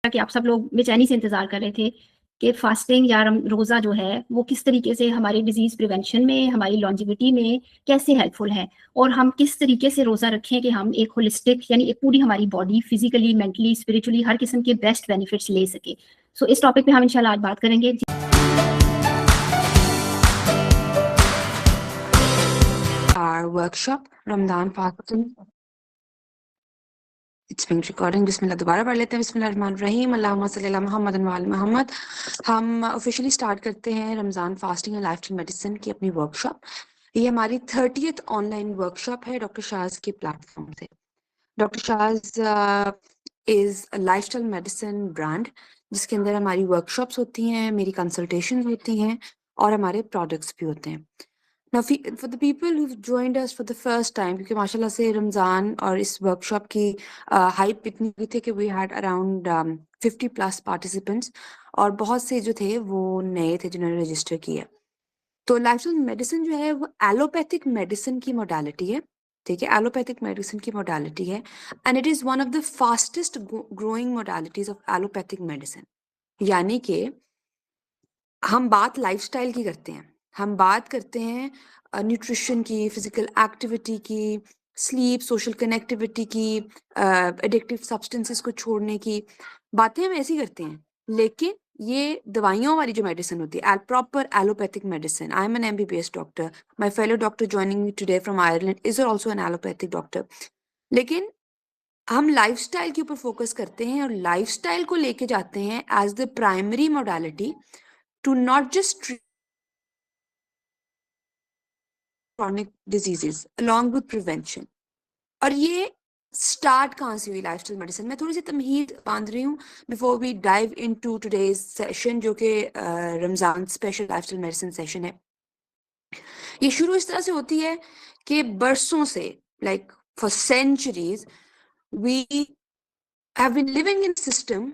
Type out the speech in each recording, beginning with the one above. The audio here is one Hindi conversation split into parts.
कि आप सब लोग बेचैनी से इंतजार कर रहे थे कि फास्टिंग या रोजा जो है वो किस तरीके से हमारे डिजीज प्रिवेंशन में, हमारी लॉन्जिविटी में कैसे हेल्पफुल है, और हम किस तरीके से रोजा रखें कि हम एक होलिस्टिक यानी एक पूरी हमारी बॉडी फिजिकली, मेंटली, स्पिरिचुअली हर किस्म के बेस्ट बेनिफिट्स ले सके। सो इस टॉपिक पे हम इंशाल्लाह आज बात करेंगे। Our workshop Ramadan fasting. It's being recording. बिस्मिल्लाह दोबारा पढ़ लेते हैं। बिस्मिल्लाहिर्रहमानिर्रहीम। अल्लाहुम्मा सल्ली अला मुहम्मद व आले मोहम्मद। हम ऑफिशियली स्टार्ट करते हैं Ramzan fasting and lifestyle medicine की अपनी वर्कशॉप। ये हमारी 30th ऑनलाइन वर्कशॉप है डॉक्टर शाज के प्लेटफॉर्म से। Doctor Shaz is lifestyle medicine brand जिसके अंदर हमारी वर्कशॉप्स होती हैं, मेरी कंसल्टेशन होती हैं और हमारे प्रोडक्ट्स भी होते हैं। Now, for the people who've joined us for the first time, क्योंकि माशाल्लाह से रमज़ान और इस वर्कशॉप की हाइप इतनी हुई थी कि we had around 50+ participants और बहुत से जो थे वो नए थे जिन्होंने रजिस्टर किया। तो लाइफस्टाइल मेडिसिन जो है वो एलोपैथिक मेडिसिन की मोडालिटी है, ठीक है, एलोपैथिक मेडिसिन की मोडालिटी है and it is one of the fastest growing modalities of allopathic medicine. यानी कि हम बात लाइफस्टाइल की करते हैं, हम बात करते हैं न्यूट्रिशन की, फिजिकल एक्टिविटी की, स्लीप, सोशल कनेक्टिविटी की, एडिक्टिव सब्सटेंसेस को छोड़ने की बातें हम ऐसी करते हैं। लेकिन ये दवाइयों वाली जो मेडिसिन होती है, proper allopathic medicine, I am an MBBS doctor, my fellow doctor joining me today from Ireland is also an allopathic doctor. लेकिन हम लाइफस्टाइल के ऊपर फोकस करते हैं और लाइफस्टाइल को लेके जाते हैं as the primary modality to not just treat chronic diseases along with prevention। और ये स्टार्ट कहाँ से हुई लाइफस्टाइल मेडिसिन? मैं थोड़ी सी तमहीद बांध रही हूँ before we dive into today's session जो कि Ramzan special lifestyle medicine session है। ये शुरू इस तरह से होती है कि बरसों से, like for centuries, we have been living in system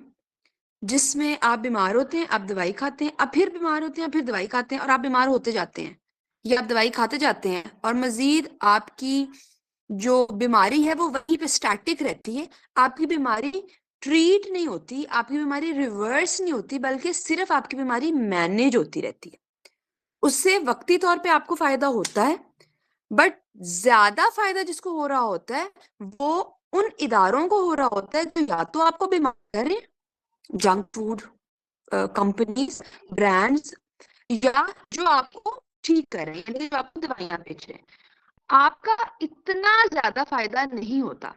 जिसमें आप बीमार होते हैं, आप दवाई खाते हैं, आप फिर बीमार होते हैं, फिर दवाई खाते हैं और आप बीमार होते जाते हैं, या आप दवाई खाते जाते हैं और मजीद आपकी जो बीमारी है वो वहीं पे स्टैटिक रहती है। आपकी बीमारी ट्रीट नहीं होती, आपकी बीमारी रिवर्स नहीं होती, बल्कि सिर्फ आपकी बीमारी मैनेज होती रहती है। उससे वक्ती तौर पे आपको फायदा होता है, बट ज्यादा फायदा जिसको हो रहा होता है वो उन इदारों को हो रहा होता है जो या तो आपको बीमार करें, जंक फूड कंपनीज, ब्रांड्स, या जो आपको ठीक कर रहे हैं, यानी जो आपको दवाइयां बेच रहे हैं। आपका इतना ज्यादा फायदा नहीं होता।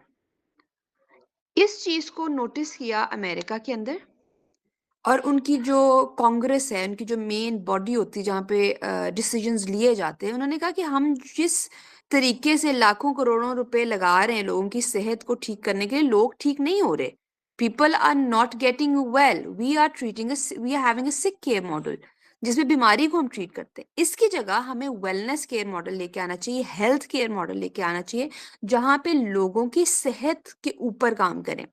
इस चीज को नोटिस किया अमेरिका के अंदर, और उनकी जो कांग्रेस है, उनकी जो मेन बॉडी होती है जहाँ पे डिसीजंस लिए जाते हैं, उन्होंने कहा कि हम जिस तरीके से लाखों करोड़ों रुपए लगा रहे हैं लोगों की सेहत को ठीक करने के लिए, लोग ठीक नहीं हो रहे। People are not getting well, we are having a sick care model जिसमें बीमारी को हम ट्रीट करते हैं। इसकी जगह हमें वेलनेस केयर मॉडल लेके आना चाहिए, हेल्थ केयर मॉडल लेके आना चाहिए जहाँ पे लोगों की सेहत के ऊपर काम करें।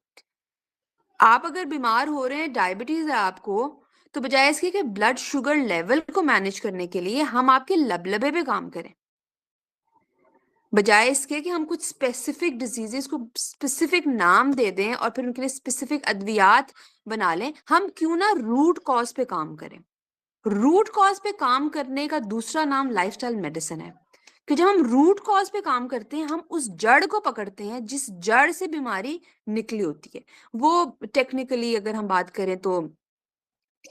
आप अगर बीमार हो रहे हैं, डायबिटीज है आपको, तो बजाय इसके कि ब्लड शुगर लेवल को मैनेज करने के लिए हम आपके लबलबे पे काम करें, बजाय इसके कि हम कुछ स्पेसिफिक डिजीजेस को स्पेसिफिक नाम दे दें और फिर उनके लिए स्पेसिफिक अद्वियात बना लें, हम क्यों ना रूट कॉज पे काम करें। रूट कॉज पे काम करने का दूसरा नाम लाइफस्टाइल मेडिसिन है कि जब हम रूट कॉज पे काम करते हैं, हम उस जड़ को पकड़ते हैं जिस जड़ से बीमारी निकली होती है। वो टेक्निकली अगर हम बात करें तो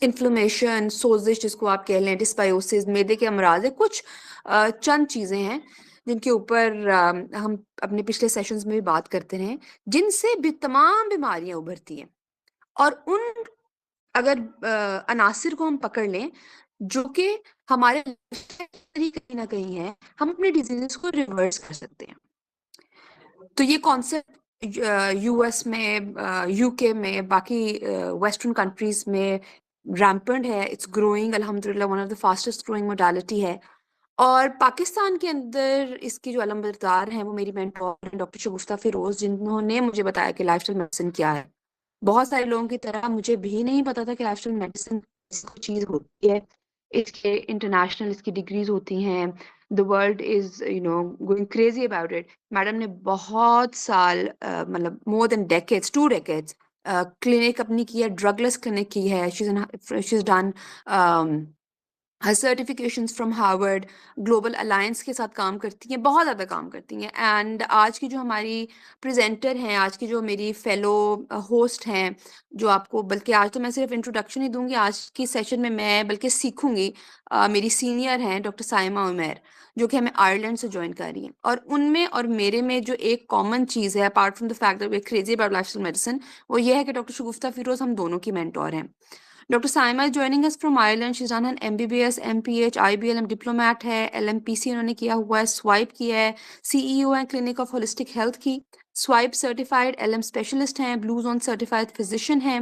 इन्फ्लेमेशन, सोजिश जिसको आप कह लें, डिस्बायोसिस, मैदे के अमराज है, कुछ चंद चीजें हैं जिनके ऊपर हम अपने पिछले सेशंस में भी बात करते रहे, जिनसे भी तमाम बीमारियां उभरती हैं। और उन अगर अनासिर को हम पकड़ लें जो कि हमारे कहीं ना कहीं है, हम अपने डिजीजेस को रिवर्स कर सकते हैं। तो ये कॉन्सेप्ट US में, UK में, बाकी वेस्टर्न कंट्रीज में रैम्पेंट है, इट्स ग्रोइंग अल्हम्दुलिल्लाह, one of the fastest growing modality है। और पाकिस्तान के अंदर इसकी जो अलमबरदार हैं वो मेरी मेंटोर हैं डॉक्टर शगुफ्ता फिरोज, जिन्होंने मुझे बताया कि लाइफस्टाइल मेडिसिन क्या है। बहुत सारे लोगों की तरह मुझे भी नहीं पता था कि लाइफस्टाइल मेडिसिन चीज होती है। इसके इंटरनेशनल इसकी डिग्रीज होती हैं, the world is going crazy about it. Madam ने बहुत साल, मतलब more than decades, 2 decades clinic अपनी की है, ड्रगलेस क्लिनिक की है, she is done her certifications from Harvard, global alliance के साथ काम करती हैं, बहुत ज़्यादा काम करती हैं। एंड आज की जो हमारी प्रेजेंटर हैं, आज की जो मेरी फेलो होस्ट हैं, जो आपको, बल्कि आज तो मैं सिर्फ इंट्रोडक्शन ही दूंगी, आज की सेशन में मैं बल्कि सीखूंगी, मेरी सीनियर हैं डॉक्टर साइमा उमैर, जो कि हमें आयरलैंड से ज्वाइन कर रही हैं। और उनमें और मेरे में जो एक कॉमन चीज़ है, apart from the fact that we are crazy about lifestyle medicine, वो ये है कि डॉक्टर शगुफ्ता फिरोज हम दोनों की मेंटोर हैं। Dr. Saima is joining us from Ireland. She's done an MBBS, MPH, IBLM diplomat है, LMPC उन्होंने किया हुआ है, स्वाइप किया है, CEO है क्लिनिक ऑफ होलिस्टिक हेल्थ की, स्वाइप सर्टिफाइड LM स्पेशलिस्ट हैं, ब्लू जोन सर्टिफाइड फिजिशियन हैं,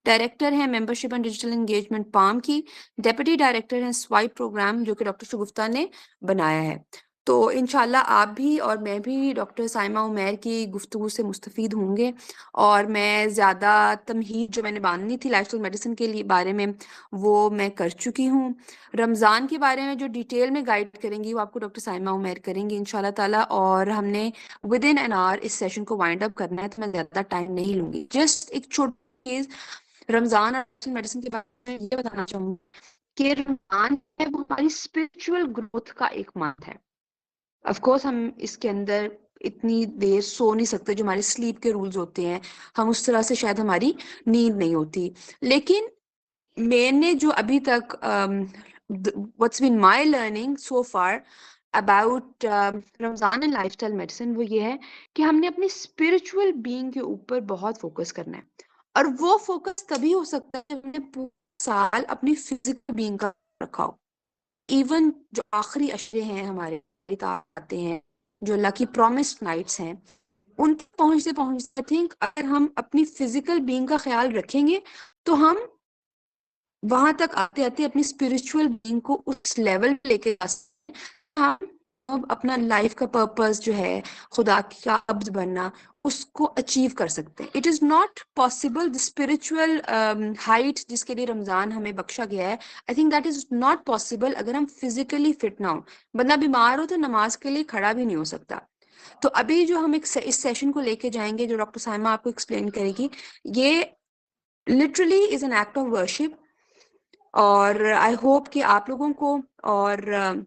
डायरेक्टर हैं membership and digital engagement palm की, डेप्यूटी डायरेक्टर हैं स्वाइप प्रोग्राम जो कि डॉक्टर शगुफ्ता ने बनाया है। तो इंशाल्लाह आप भी और मैं भी डॉक्टर साइमा उमैर की गुफ्तगू से मुस्तफ़ीद होंगे। और मैं ज़्यादा तमहीद जो मैंने बांधनी थी लाइफस्टाइल मेडिसिन के लिए बारे में, वो मैं कर चुकी हूँ। रमज़ान के बारे में जो डिटेल में गाइड करेंगी वो आपको डॉक्टर साइमा उमैर करेंगी इंशाल्लाह ताला। और हमने विद इन एन आवर इस सेशन को वाइंड अप करना है, तो मैं ज़्यादा टाइम नहीं लूँगी। जस्ट एक छोटी चीज़ रमज़ान और मेडिसिन के बारे में ये बताना चाहूँगी कि रमज़ान है वो हमारी स्पिरिचुअल ग्रोथ का एक मंथ है। ऑफ कोर्स हम इसके अंदर इतनी देर सो नहीं सकते, जो हमारे स्लीप के रूल्स होते हैं, हम उस तरह से शायद हमारी नींद नहीं होती। लेकिन मैंने जो अभी तक what's been my learning so far about Ramzan and lifestyle medicine, वो ये है कि हमने अपनी स्पिरिचुअल बीइंग के ऊपर बहुत फोकस करना है। और वो फोकस तभी हो सकता है जब हमने पूरा साल अपनी फिजिकल बीइंग का रखा हो। इवन जो आखिरी अशरे हैं हमारे आते हैं, जो लकी प्रॉमिस नाइट्स हैं, उनके पहुंचते पहुंचते आई थिंक अगर हम अपनी फिजिकल बीइंग का ख्याल रखेंगे तो हम वहां तक आते आते अपनी स्पिरिचुअल बीइंग को उस लेवल पे लेके जा सकते हैं। हम अब अपना लाइफ का पर्पस जो है, खुदा का अब्द बनना, उसको अचीव कर सकते हैं। It is not possible the spiritual height जिसके लिए रमजान हमें बख्शा गया है, I think that is not possible अगर हम फिजिकली फिट ना हो। बंदा बीमार हो तो नमाज के लिए खड़ा भी नहीं हो सकता। तो अभी जो हम इस सेशन को लेके जाएंगे, जो डॉक्टर साइमा आपको एक्सप्लेन करेगी, ये literally is an act of worship. और आई होप कि आप लोगों को और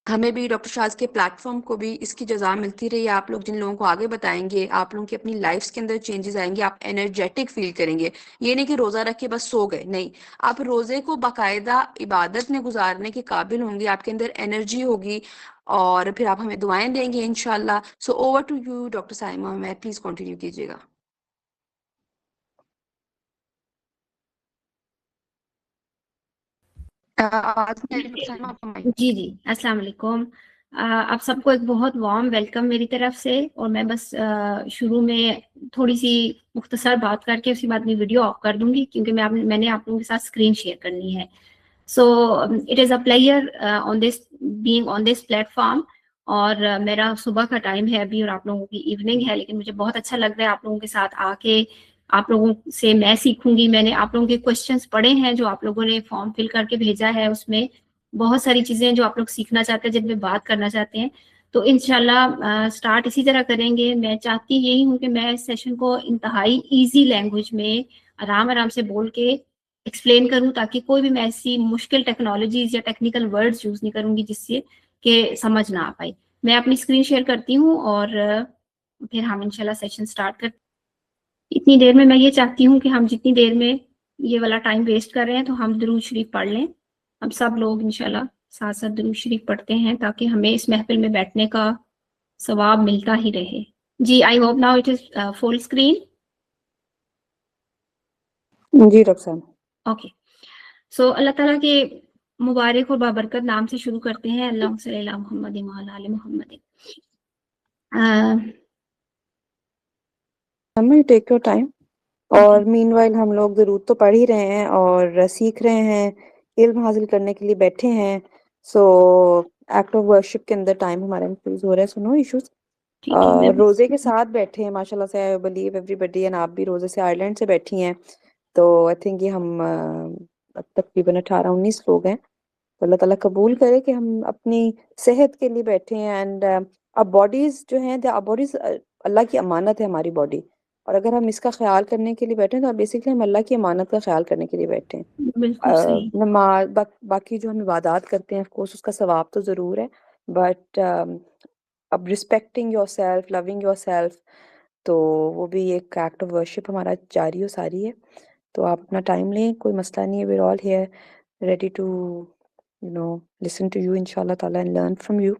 हमें भी डॉक्टर शाज के प्लेटफॉर्म को भी इसकी जजा मिलती रही। आप लोग जिन लोगों को आगे बताएंगे, आप लोगों की अपनी लाइफ्स के अंदर चेंजेस आएंगे, आप एनर्जेटिक फील करेंगे। ये नहीं कि रोज़ा रख के बस सो गए, नहीं, आप रोज़े को बाकायदा इबादत में गुजारने के काबिल होंगे, आपके अंदर एनर्जी होगी और फिर आप हमें दुआएं देंगे इंशाल्लाह। So over to you doctor Saima, मैं प्लीज कंटिन्यू कीजिएगा। आवाज नहीं आ रही डॉक्टर साइमा, आपका माइक। जी जी, अस्सलाम वालेकुम। आप सबको एक बहुत वार्म वेलकम मेरी तरफ से। और मैं बस शुरू में थोड़ी सी मुख्तसर बात करके उसके बाद मैं वीडियो ऑफ कर दूंगी, क्योंकि मैंने आप लोगों के साथ स्क्रीन शेयर करनी है। So it is a player on this being on this platform. और मेरा सुबह का टाइम है अभी और आप लोगों की इवनिंग है, लेकिन मुझे बहुत अच्छा लग रहा है आप लोगों के साथ आके। आप लोगों से मैं सीखूंगी। मैंने आप लोगों के क्वेश्चंस पढ़े हैं जो आप लोगों ने फॉर्म फिल करके भेजा है, उसमें बहुत सारी चीजें जो आप लोग सीखना चाहते हैं, जिन पे बात करना चाहते हैं। तो इंशाल्लाह स्टार्ट इसी तरह करेंगे। मैं चाहती यही हूँ कि मैं इस सेशन को इंतहाई इजी लैंग्वेज में आराम आराम से बोल के एक्सप्लेन करूँ, ताकि कोई भी मैं ऐसी मुश्किल टेक्नोलॉजीज या टेक्निकल वर्ड्स यूज नहीं करूंगी जिससे कि समझ ना आ पाए। मैं अपनी स्क्रीन शेयर करती हूँ और फिर हम इंशाल्लाह सेशन स्टार्ट कर। इतनी देर में मैं ये चाहती हूँ कि हम जितनी देर में ये वाला टाइम वेस्ट कर रहे हैं तो हम दुरूद शरीफ पढ़ लें। हम सब लोग इंशाल्लाह साथ साथ दुरूद शरीफ पढ़ते हैं, ताकि हमें इस महफिल में बैठने का सवाब मिलता ही रहे। जी, I hope now it is full screen. जी डॉक्टर साहब। ओके, सो अल्लाह ताला के मुबारक और बाबरकत नाम से शुरू करते हैं। अल्लाहुम्मा सल्ली अला मुहम्मद व अला आलि मुहम्मद। Take your time. और मीनवाइल हम लोग ज़रूर तो पढ़ ही रहे हैं और सीख रहे हैं, इल्म हासिल करने के लिए बैठे हैं। सो एक्ट ऑफ वर्शिप के अंदर टाइम हमारा इंक्रीज हो रहा है, सो नो इश्यूज। ठीक है, मैं रोजे के साथ बैठे हैं माशाल्लाह से, आई बिलीव एवरीबॉडी, एंड आप भी रोजे से आयरलैंड से बैठी हैं। तो आई थिंक ये हम अब तकरीबन 18-19 लोग हैं। तो अल्लाह ताला कबूल करे कि हम अपनी सेहत के लिए बैठे हैं। एंड अब बॉडीज जो हैं, अब बॉडीज अल्लाह की अमानत है हमारी बॉडी। और अगर हम इसका ख्याल करने के लिए बैठे हैं तो बेसिकली हम अल्लाह की अमानत का ख्याल करने के लिए बैठे हैं। बिल्कुल सही। नमाज बाकी जो हम इबादत करते हैं, ऑफ कोर्स उसका सवाब तो ज़रूर है, बट अब respecting your self, loving your self, तो वो भी एक एक्ट ऑफ वर्शिप हमारा जारी और सारी है। तो आप अपना टाइम लें, कोई मसला नहीं है, we are all here ready to listen to you इंशाल्लाह ताला and learn from you.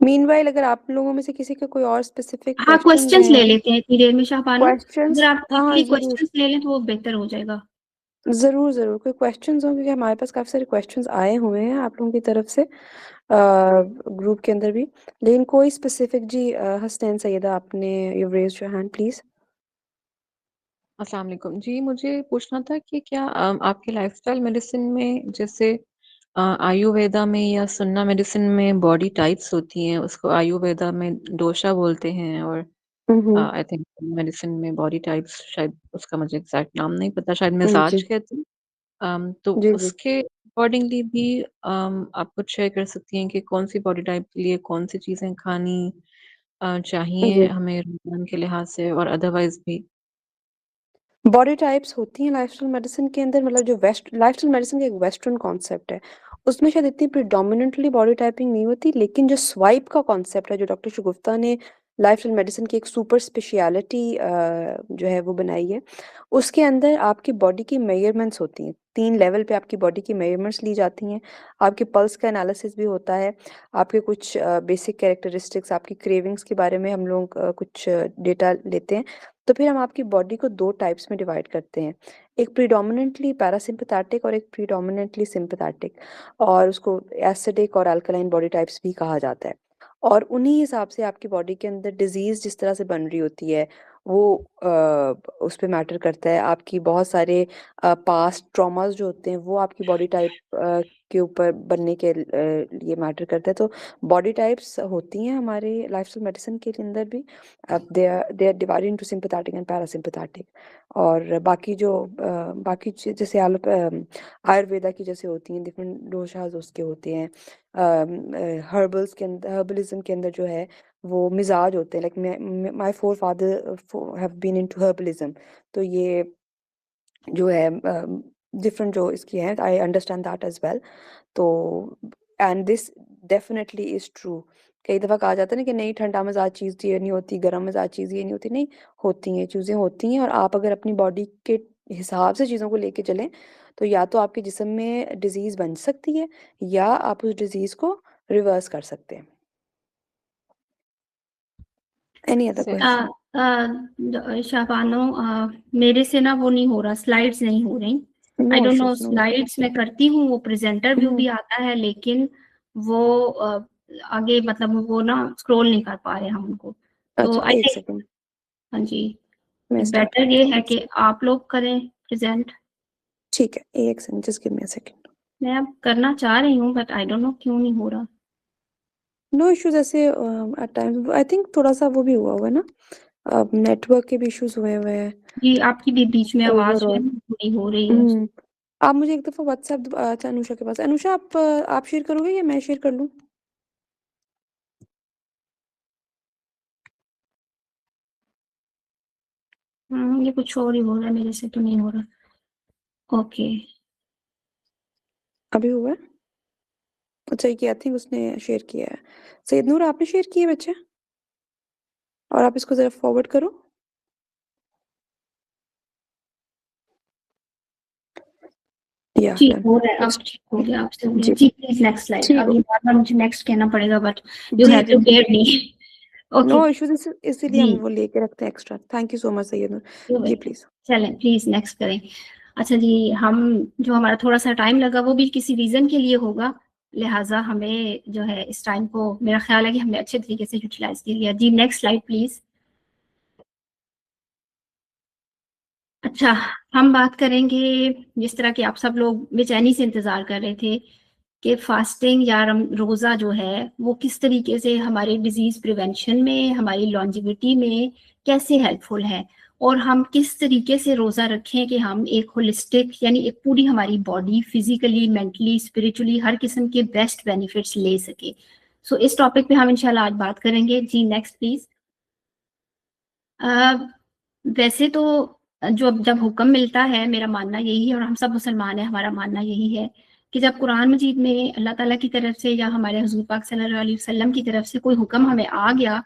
Meanwhile अगर आप लोगों में से किसी के कोई और स्पेसिफिक हाँ, क्वेश्चंस क्वेश्चंस ले हैं, लेते हैं इतनी देर में शाहबानो। अगर क्वेश्चंस, आप हाँ क्विकली ज़रूर क्वेश्चंस ले लें तो वो बेहतर हो जाएगा। ज़रूर ज़रूर, कोई क्वेश्चंस हो, क्योंकि हमारे पास काफ़ी सारे क्वेश्चंस आए हुए हैं आप लोगों की तरफ से ग्रुप के अंदर भी, लेकिन कोई स्पेसिफिक जी हसनैन सैयदा आपने you raised your hand please. अस्सलाम वालेकुम जी, मुझे पूछना था कि क्या आपके लाइफस्टाइल मेडिसिन में जैसे आयुर्वेदा में या सुन्ना मेडिसिन में बॉडी टाइप्स होती हैं, उसको आयुर्वेदा में डोशा बोलते हैं, और आई थिंक मेडिसिन में बॉडी टाइप्स, शायद उसका मुझे एग्जैक्ट नाम नहीं पता, शायद मिजाज जी कहते हैं। तो जी जी उसके अकॉर्डिंगली भी आप कुछ शेयर कर सकती हैं कि कौन सी बॉडी टाइप के लिए कौन सी चीज़ें खानी चाहिए जी। हमें रमज़ान के लिहाज से और अदरवाइज भी। बॉडी टाइप्स होती हैं लाइफस्टाइल मेडिसिन के अंदर, मतलब जो वेस्ट लाइफस्टाइल मेडिसिन का एक वेस्टर्न कॉन्सेप्ट है, उसमें शायद इतनी प्रिडोमिनेंटली बॉडी टाइपिंग नहीं होती, लेकिन जो स्वाइप का कॉन्सेप्ट है, जो डॉक्टर शगुफ्ता ने लाइफस्टाइल मेडिसिन की एक सुपर स्पेशलिटी जो है वो बनाई है, उसके अंदर आपकी बॉडी की मेजरमेंट्स होती हैं, 3 लेवल पे आपकी बॉडी की मेजरमेंट्स ली जाती हैं, आपके पल्स का एनालिसिस भी होता है, आपके कुछ बेसिक कैरेक्टरिस्टिक्स, आपकी क्रेविंग्स के बारे में हम लोग कुछ डेटा लेते हैं। तो फिर हम आपकी बॉडी को 2 टाइप्स में डिवाइड करते हैं, एक प्रीडोमिनेंटली पैरासिम्पैथेटिक और एक प्रीडोमिनेंटली सिम्पैथेटिक, और उसको एसिडिक और अल्कलाइन बॉडी टाइप्स भी कहा जाता है। और उन्हीं हिसाब से आपकी बॉडी के अंदर डिजीज़ जिस तरह से बन रही होती है, वो उस पे मैटर करता है। आपकी बहुत सारे पास्ट ट्रॉमास जो होते हैं, वो आपकी बॉडी टाइप के ऊपर बनने के लिए मैटर करता है। तो बॉडी टाइप्स होती हैं हमारे लाइफस्टाइल मेडिसिन के अंदर भी। अब they are divided into sympathetic and parasympathetic. और बाकी जो बाकी जैसे आयुर्वेदा की जैसे होती हैं डिफरेंट डोसाज, उसके होते हैं। हर्बल्स के अंदर, हर्बलिज्म के अंदर जो है वो मिजाज होते हैं, like my forefathers have been into herbalism. तो ये जो है डिफरेंट जो इसकी है, I understand that as well. तो and this definitely is true. कई दफ़ा कहा जाता है ना कि नहीं, ठंडा मिजाज चीज़ ये नहीं होती, गर्म मिजाज चीज़ ये नहीं होती। नहीं, होती हैं, चीज़ें होती हैं, और आप अगर अपनी बॉडी के हिसाब से चीज़ों को लेके चलें, तो या तो आपके जिस्म में डिजीज़ बन सकती है, या आप उस डिजीज़ को रिवर्स कर सकते हैं। एनी अदर सही। क्वेश्चन? शाहबानो, मेरे से ना वो नहीं हो रहा, स्लाइड्स नहीं हो रही। I know don't know, issues, no slides मैं करती हूँ, वो प्रेजेंटर व्यू भी आता है, लेकिन वो आगे मतलब वो ना स्क्रॉल नहीं कर पा रहे हम उनको। तो अच्छा, आई एक थिंक, सेकेंड, हाँ जी, मैं स्टार्ट बेटर करती ये हूँ, है एक कि सेकेंड। आप लोग करें प्रेजेंट। ठीक है, एक second, just give me a second. मैं अब करना चाह रही हूँ, बट आई डोंट नो क्यों नहीं हो रहा। नो इश्यूज, ऐसे एट टाइम्स आई थिंक थोड़ा सा वो भी हुआ है ना, अब नेटवर्क के भी इश्यूज हुए हुए हैं जी, आपकी भी बीच में आवाज जो है ओवरऑल। ना थोड़ी हो रही है। आप मुझे एक दफ़ा व्हाट्सएप, अच्छा अनुषा के पास, अनुषा आप शेयर करोगे या मैं शेयर कर लूँ? ये कुछ और ही हो रहा है, मेरे से तो नहीं हो रहा। ओके, अभी हुआ है? अच्छा, ये आई थिंक उसने शेयर किया है। सैयद नूर, आपने शेयर किया है बच्चे? और आप इसको ज़रा फॉरवर्ड करो। या जी डन, हो रहा है, अब नेक्स्ट। ठीक हो गया, आपसे हो गया जी जी। Please next slide. ठीक अब हो, ये बार बार मुझे नेक्स्ट कहना पड़ेगा, बट यू जी हैव जी टू जी, bear me. No okay issues, इसीलिए जी, हम वो लेके रखते हैं extra. Thank you so much Syed Noor. You जी वेलकम। प्लीज। चलें प्लीज नेक्स्ट करें। अच्छा जी, हम जो हमारा थोड़ा सा टाइम लगा वो भी किसी रीजन के लिए होगा, लिहाजा हमें जो है इस टाइम को, मेरा ख्याल है कि हमने अच्छे तरीके से यूटिलाइज कर लिया। जी नेक्स्ट स्लाइड प्लीज। अच्छा, हम बात करेंगे, जिस तरह के आप सब लोग बेचैनी से इंतजार कर रहे थे कि फास्टिंग या रोज़ा जो है वो किस तरीके से हमारे डिजीज़ प्रिवेंशन में, हमारी लॉन्जिविटी में कैसे हेल्पफुल है, और हम किस तरीके से रोज़ा रखें कि हम एक होलिस्टिक, यानी एक पूरी हमारी बॉडी फिजिकली, मेंटली, स्पिरिचुअली हर किस्म के बेस्ट बेनिफिट्स ले सके। सो इस टॉपिक पे हम इंशाल्लाह आज बात करेंगे। जी नेक्स्ट प्लीज। वैसे तो जो जब हुक्म मिलता है, मेरा मानना यही है और हम सब मुसलमान हैं, हमारा मानना यही है कि जब कुरान मजीद में अल्लाह ताला की तरफ से या हमारे हुजूर पाक सल्लल्लाहु अलैहि वसल्लम की तरफ से कोई हुक्म हमें आ गया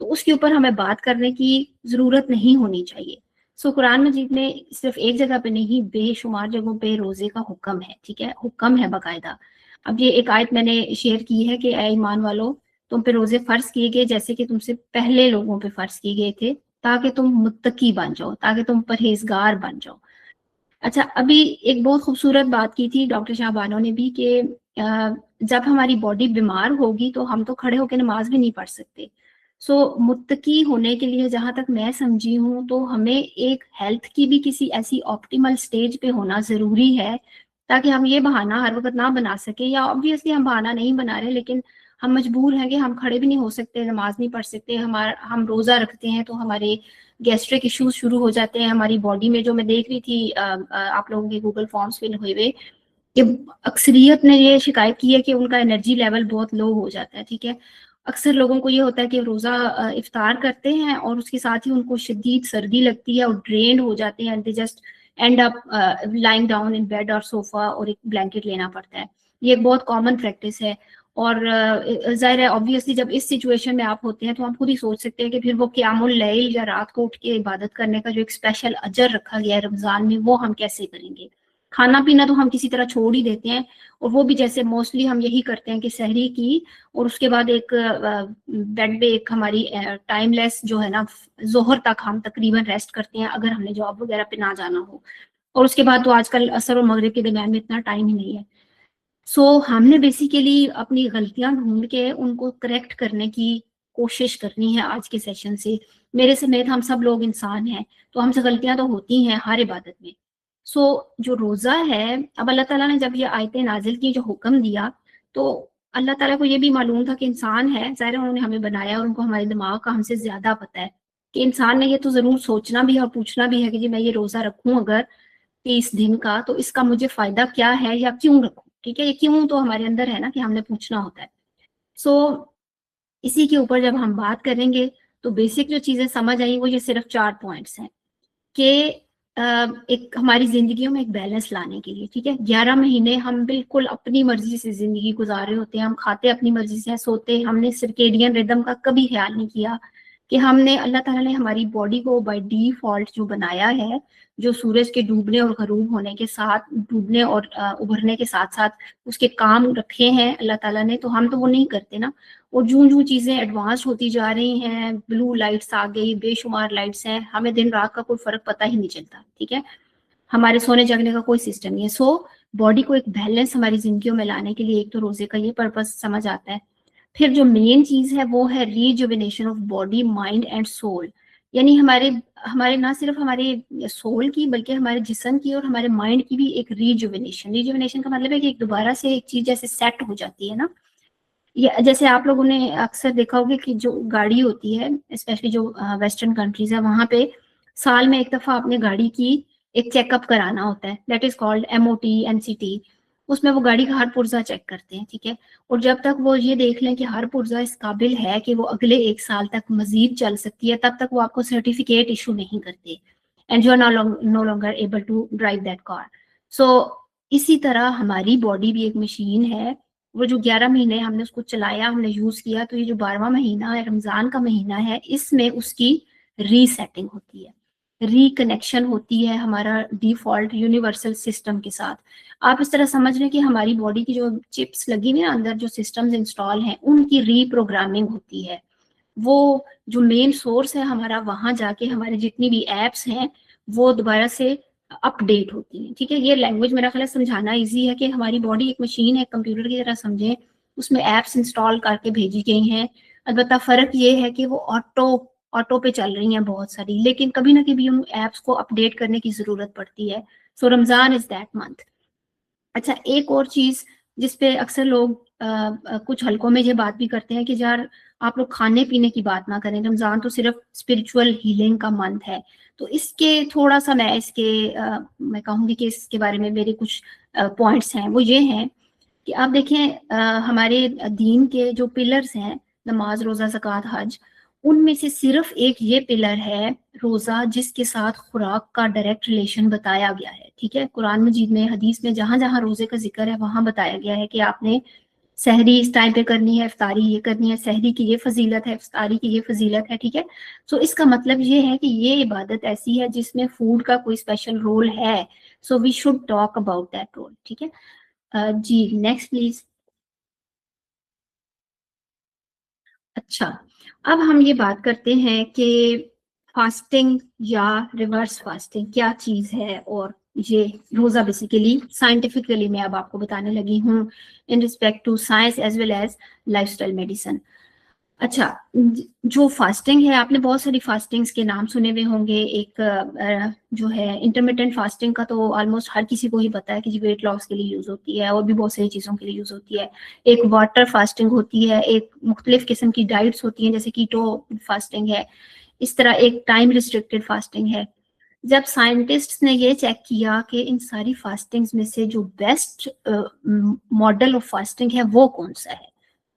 तो उसके ऊपर हमें बात करने की ज़रूरत नहीं होनी चाहिए। सो कुरान मजीद में सिर्फ एक जगह पे नहीं, बेशुमार जगहों पे रोज़े का हुक्म है, ठीक है, हुक्म है बाकायदा। अब ये एक आयत मैंने शेयर की है कि ऐ ईमान वालों, तुम पे रोज़े फ़र्ज़ किए गए जैसे कि तुमसे पहले लोगों पे फ़र्ज़ किए गए थे, ताकि तुम मुत्तकी बन जाओ, ताकि तुम परहेजगार बन जाओ। अच्छा, अभी एक बहुत खूबसूरत बात की थी डॉक्टर शाहबानो ने भी कि जब हमारी बॉडी बीमार होगी तो हम तो खड़े होकर नमाज भी नहीं पढ़ सकते। सो मुत्तकी होने के लिए जहाँ तक मैं समझी हूँ तो हमें एक हेल्थ की भी किसी ऐसी ऑप्टिमल स्टेज पे होना ज़रूरी है, ताकि हम ये बहाना हर वक्त ना बना सके, या ऑब्वियसली हम बहाना नहीं बना रहे लेकिन हम मजबूर हैं कि हम खड़े भी नहीं हो सकते, नमाज नहीं पढ़ सकते, हम रोज़ा रखते हैं तो हमारे गैस्ट्रिक इश्यूज शुरू हो जाते हैं हमारी बॉडी में। जो मैं देख रही थी आप लोगों के गूगल फॉर्म्स फिल हुए हुए कि अक्सरियत ने ये शिकायत की है कि उनका एनर्जी लेवल बहुत लो हो जाता है, ठीक है। अक्सर लोगों को ये होता है कि रोज़ा इफ्तार करते हैं और उसके साथ ही उनको शदीद सर्दी लगती है और ड्रेन हो जाते हैं, they just and up lying down in bed और सोफा और एक ब्लैंकेट लेना पड़ता है। ये एक बहुत कॉमन प्रैक्टिस है और ज़ाहिर है ऑब्वियसली जब इस सिचुएशन में आप होते हैं तो आप खुद ही सोच सकते हैं कि फिर वो क़ियामुल लैल या रात को उठ के इबादत करने का जो एक स्पेशल अजर रखा गया है रमज़ान में, वो हम कैसे करेंगे। खाना पीना तो हम किसी तरह छोड़ ही देते हैं, और वो भी जैसे मोस्टली हम यही करते हैं कि सहरी की और उसके बाद एक बेड पे एक हमारी टाइमलेस जो है ना, जोहर तक हम तकरीबन रेस्ट करते हैं अगर हमने जॉब वगैरह पे ना जाना हो, और उसके बाद तो आजकल असर और मगरिब के दरमियान में इतना टाइम ही नहीं है। सो हमने बेसिकली अपनी गलतियां ढूंढ के उनको करेक्ट करने की कोशिश करनी है आज के सेशन से। मेरे समेत हम सब लोग इंसान हैं, तो हमसे गलतियां तो होती हैं हर इबादत में। सो जो रोज़ा है, अब अल्लाह ताला ने जब ये आयतें नाजिल की, जो हुक्म दिया, तो अल्लाह ताला को ये भी मालूम था कि इंसान है, ज़ाहिर है उन्होंने हमें बनाया और उनको हमारे दिमाग का हमसे ज़्यादा पता है कि इंसान ने ये तो ज़रूर सोचना भी है और पूछना भी है कि जी मैं ये रोज़ा रखूं अगर 30 दिन का, तो इसका मुझे फ़ायदा क्या है या क्यों रखूं, ठीक है। ये क्यों तो हमारे अंदर है ना कि हमने पूछना होता है। सो इसी के ऊपर जब हम बात करेंगे तो बेसिक जो चीज़ें समझ आई वो ये सिर्फ 4 पॉइंट्स हैं कि एक हमारी जिंदगियों में एक बैलेंस लाने के लिए, ठीक है। 11 महीने हम बिल्कुल अपनी मर्जी से जिंदगी गुजार रहे होते हैं, हम खाते अपनी मर्जी से, सोते, हमने सर्केडियन रिदम का कभी ख्याल नहीं किया कि हमने, अल्लाह ताला ने हमारी बॉडी को बाय डिफॉल्ट जो बनाया है, जो सूरज के डूबने और गरूब होने के साथ, डूबने और उभरने के साथ साथ उसके काम रखे हैं अल्लाह ताला ने, तो हम तो वो नहीं करते ना। और जूं जूं चीजें एडवांस होती जा रही हैं, ब्लू लाइट्स आ गई, बेशुमार लाइट्स हैं, हमें दिन रात का कोई फर्क पता ही नहीं चलता, ठीक है। हमारे सोने जगने का कोई सिस्टम नहीं है। सो बॉडी को एक बैलेंस हमारी जिंदगियों में लाने के लिए एक तो रोजे का ये पर्पस समझ आता है। फिर जो मेन चीज है वो है rejuvenation of body, mind and soul. यानी हमारे हमारे ना सिर्फ हमारे सोल की बल्कि हमारे जिस्म की और हमारे माइंड की भी एक रीजुविनेशन। रीजुविनेशन का मतलब है कि एक दोबारा से एक चीज जैसे सेट हो जाती है ना। ये जैसे आप लोगों ने अक्सर देखा होगा कि जो गाड़ी होती है, स्पेशली जो वेस्टर्न कंट्रीज है, वहां पे साल में एक दफा अपने गाड़ी की एक चेकअप कराना होता है, that is called MOT NCT। उसमें वो गाड़ी का हर पुर्जा चेक करते हैं, ठीक है। और जब तक वो ये देख लें कि हर पुर्जा इस काबिल है कि वो अगले 1 साल तक मजीद चल सकती है, तब तक वो आपको सर्टिफिकेट इशू नहीं करते, and you are no longer able to drive that car. So इसी तरह हमारी बॉडी भी एक मशीन है। वो जो 11 महीने हमने उसको चलाया, हमने यूज किया, तो ये जो 12वां महीना है, रमजान का महीना है, इसमें उसकी रीसेटिंग होती है, रिकनेक्शन होती है हमारा डिफॉल्ट यूनिवर्सल सिस्टम के साथ। आप इस तरह समझ रहे हैं कि हमारी बॉडी की जो चिप्स लगी हुई है अंदर, जो सिस्टम्स इंस्टॉल हैं, उनकी रीप्रोग्रामिंग होती है। वो जो मेन सोर्स है हमारा, वहां जाके हमारे जितनी भी एप्स हैं वो दोबारा से अपडेट होती हैं, ठीक है। ये लैंग्वेज मेरा ख्याल समझाना इजी है कि हमारी बॉडी एक मशीन है, कंप्यूटर की तरह समझें, उसमें एप्स इंस्टॉल करके भेजी गई हैं। अलबत्ता फर्क ये है कि वो ऑटो पे चल रही हैं बहुत सारी, लेकिन कभी ना कभी उन एप्स को अपडेट करने की जरूरत पड़ती है। सो रमजान इज दैट मंथ। अच्छा, एक और चीज जिसपे अक्सर लोग कुछ हलकों में ये बात भी करते हैं कि यार आप लोग खाने पीने की बात ना करें, रमजान तो सिर्फ स्पिरिचुअल हीलिंग का मंथ है। तो इसके थोड़ा सा मैं मैं कहूंगी कि इसके बारे में मेरे कुछ पॉइंट्स हैं, वो ये हैं कि आप देखें हमारे दीन के जो पिलर्स हैं, नमाज, रोजा, ज़कात, हज, उनमें से सिर्फ एक ये पिलर है रोजा जिसके साथ खुराक का डायरेक्ट रिलेशन बताया गया है, ठीक है। कुरान मजीद में, हदीस में जहां जहां रोजे का जिक्र है वहां बताया गया है कि आपने सहरी इस टाइम पे करनी है, इफ्तारी ये करनी है, सहरी की ये फजीलत है, इफ्तारी की ये फजीलत है, ठीक है। सो इसका मतलब ये है कि ये इबादत ऐसी है जिसमें फूड का कोई स्पेशल रोल है, so we should talk about that role, ठीक है। जी नेक्स्ट प्लीज। अच्छा, अब हम ये बात करते हैं कि फास्टिंग या रिवर्स फास्टिंग क्या चीज है, और ये रोजा बेसिकली साइंटिफिकली मैं अब आपको बताने लगी हूँ in respect to science as well as lifestyle medicine. अच्छा, जो फास्टिंग है, आपने बहुत सारी फास्टिंग्स के नाम सुने हुए होंगे। एक जो है इंटरमिटेंट फास्टिंग का तो ऑलमोस्ट हर किसी को ही पता है कि वेट लॉस के लिए यूज होती है, और भी बहुत सारी चीजों के लिए यूज होती है। एक वाटर फास्टिंग होती है, एक मुख्तलिफ किस्म की डाइट्स होती हैं जैसे कीटो फास्टिंग है, इस तरह एक टाइम रिस्ट्रिक्टेड फास्टिंग है। जब साइंटिस्ट्स ने ये चेक किया कि इन सारी फास्टिंग्स में से जो बेस्ट मॉडल ऑफ फास्टिंग है वो कौन सा है,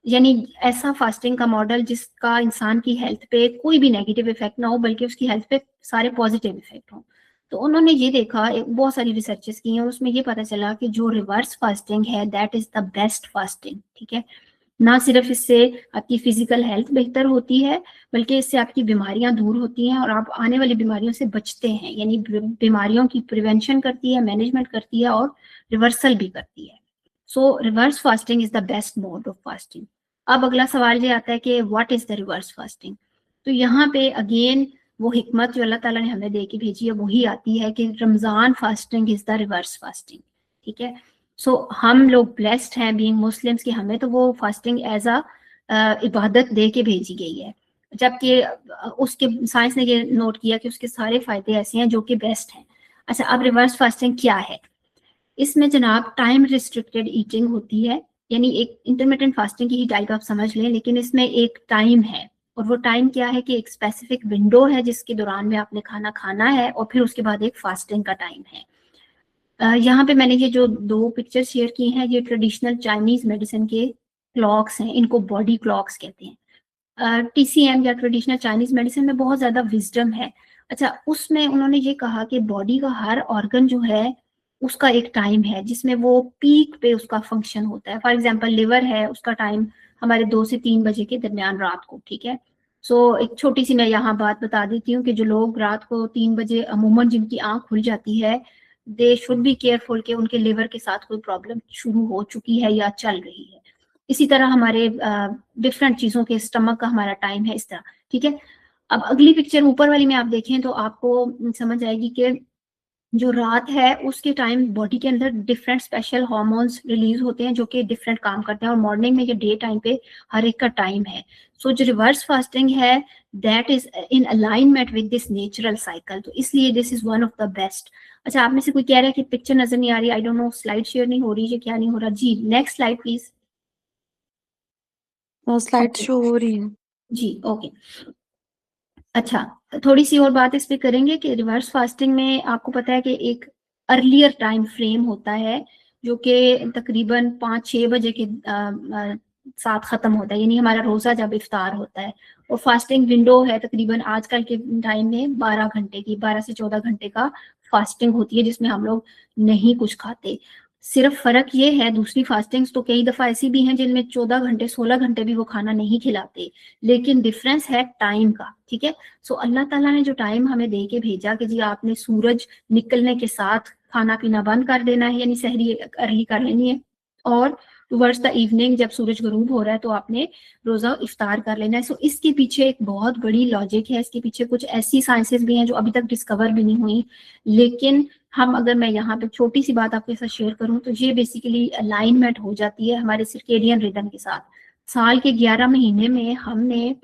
यानी ऐसा फास्टिंग का मॉडल जिसका इंसान की हेल्थ पे कोई भी नेगेटिव इफेक्ट ना हो बल्कि उसकी हेल्थ पे सारे पॉजिटिव इफेक्ट हो, तो उन्होंने ये देखा, बहुत सारी रिसर्चेस की हैं, उसमें ये पता चला कि जो रिवर्स फास्टिंग है that is the best fasting, ठीक है। ना सिर्फ इससे आपकी फिजिकल हेल्थ बेहतर होती है बल्कि इससे आपकी बीमारियां दूर होती हैं और आप आने वाली बीमारियों से बचते हैं, यानी बीमारियों की प्रिवेंशन करती है, मैनेजमेंट करती है और रिवर्सल भी करती है। सो reverse fasting is the best mode of fasting. अब अगला सवाल ये आता है कि what is the reverse fasting. तो यहाँ पे अगेन वो हिकमत जो अल्लाह ताला ने हमें दे के भेजी है वही आती है कि Ramzan fasting is the reverse fasting, ठीक है। सो हम लोग ब्लेस्ड हैं बीइंग मुस्लिम्स कि हमें तो वो फास्टिंग एज अ इबादत दे के भेजी गई है, जबकि उसके साइंस ने ये नोट किया कि उसके सारे फायदे ऐसे हैं जो कि बेस्ट हैं। अच्छा, अब रिवर्स फास्टिंग क्या है? इसमें जनाब टाइम रिस्ट्रिक्टेड ईटिंग होती है, यानी एक इंटरमिटेंट फास्टिंग की ही टाइप आप समझ लें, लेकिन इसमें एक टाइम है, और वो टाइम क्या है कि एक स्पेसिफिक विंडो है जिसके दौरान में आपने खाना खाना है, और फिर उसके बाद एक फास्टिंग का टाइम है। यहाँ पे मैंने ये जो दो पिक्चर शेयर की हैं ये ट्रेडिशनल चाइनीज मेडिसिन के क्लॉक्स हैं, इनको बॉडी क्लॉक्स कहते हैं। टीसीएम या ट्रेडिशनल चाइनीज मेडिसिन में बहुत ज्यादा विजडम है। अच्छा, उसमें उन्होंने ये कहा कि बॉडी का हर ऑर्गन जो है उसका एक टाइम है जिसमें वो पीक पे उसका फंक्शन होता है। फॉर एग्जांपल लिवर है, उसका टाइम हमारे 2 से 3 बजे के दरमियान रात को, ठीक है। सो एक छोटी सी मैं यहाँ बात बता देती हूँ कि जो लोग रात को 3 बजे अमूमन जिनकी आंख खुल जाती है, दे शुड बी केयरफुल कि उनके लिवर के साथ कोई प्रॉब्लम शुरू हो चुकी है या चल रही है। इसी तरह हमारे डिफरेंट चीजों के स्टमक का हमारा टाइम है, इस तरह, ठीक है। अब अगली पिक्चर ऊपर वाली में आप देखें तो आपको समझ आएगी कि जो रात है उसके टाइम बॉडी के अंदर डिफरेंट स्पेशल हार्मोन्स रिलीज होते हैं जो कि डिफरेंट काम करते हैं, और मॉर्निंग में ये डे टाइम पे हर एक का टाइम है। सो जो रिवर्स फास्टिंग है that is in alignment with this natural cycle, तो इसलिए this is one of the best. अच्छा, आप में से कोई कह रहा है कि पिक्चर नजर नहीं आ रही, I don't know slide share नहीं हो रही है, क्या नहीं हो रहा। जी next slide please. Slide show हो रही है जी ओके। अच्छा, थोड़ी सी और बात इस पे करेंगे कि रिवर्स फास्टिंग में आपको पता है कि एक अर्लियर टाइम फ्रेम होता है जो कि तकरीबन 5-6 बजे के साथ खत्म होता है, यानी हमारा रोजा जब इफ्तार होता है, और फास्टिंग विंडो है तकरीबन आजकल के टाइम में 12 घंटे की, 12 से 14 घंटे का फास्टिंग होती है जिसमें हम लोग नहीं कुछ खाते। सिर्फ फर्क ये है, दूसरी फास्टिंग्स तो कई दफा ऐसी भी हैं जिनमें 14 घंटे 16 घंटे भी वो खाना नहीं खिलाते, लेकिन डिफरेंस है टाइम का, ठीक है। सो अल्लाह ताला ने जो टाइम हमें दे के भेजा कि जी आपने सूरज निकलने के साथ खाना पीना बंद कर देना है, यानी सहरी अर्ली कर लेनी है, और टुवर्ड्स द इवनिंग जब सूरज गरूब हो रहा है तो आपने रोजा इफ्तार कर लेना है। सो इसके पीछे एक बहुत बड़ी लॉजिक है, इसके पीछे कुछ ऐसी साइंसेस भी हैं जो अभी तक डिस्कवर भी नहीं हुई, लेकिन हम अगर मैं यहाँ पे छोटी सी बात आपके साथ शेयर करूँ तो ये बेसिकली अलाइनमेंट हो जाती है हमारे सर्केडियन रिदम के साथ। साल के 11 महीने में हमने,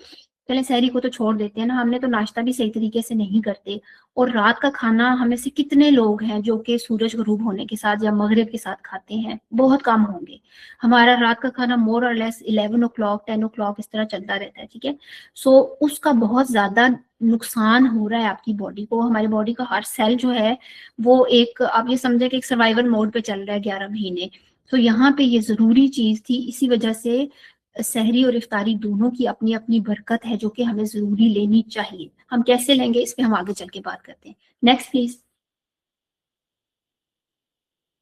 पहले सहरी को तो छोड़ देते हैं ना, हमने तो नाश्ता भी सही तरीके से नहीं करते, और रात का खाना हमें से कितने लोग हैं जो कि सूरज गरूब होने के साथ या मगरिब के साथ खाते हैं, बहुत कम होंगे। हमारा रात का खाना मोर और लेस 11 ओ क्लॉक 10 ओ क्लॉक इस तरह चलता रहता है, ठीक है। सो उसका बहुत ज्यादा नुकसान हो रहा है आपकी बॉडी को, हमारी बॉडी का हर सेल जो है वो एक, आप ये समझे कि एक सर्वाइवल मोड पे चल रहा है 11 महीने। तो यहाँ पे ये जरूरी चीज थी, इसी वजह से सहरी और इफ्तारी दोनों की अपनी अपनी बरकत है जो कि हमें ज़रूरी लेनी चाहिए। हम कैसे लेंगे इस पे हम आगे चल के बात करते हैं। Next please.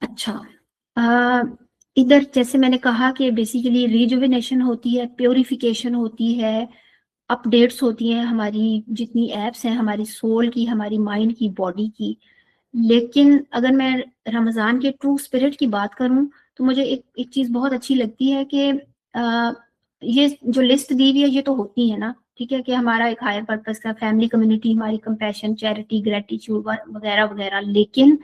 अच्छा, इधर जैसे मैंने कहा कि बेसिकली रिजुविनेशन होती है, प्योरिफिकेशन होती है, अपडेट्स होती हैं हमारी जितनी एप्स हैं, हमारी सोल की, हमारी माइंड की, बॉडी की। लेकिन अगर मैं रमज़ान के ट्रू स्पिरिट की बात करूं तो मुझे एक चीज़ बहुत अच्छी लगती है कि ये जो लिस्ट दी हुई है ये तो होती है ना, ठीक है, कि हमारा एक हायर पर्पस का फैमिली, कम्युनिटी, हमारी कंपैशन, चैरिटी, ग्रेटिट्यूड वगैरह वगैरह। लेकिन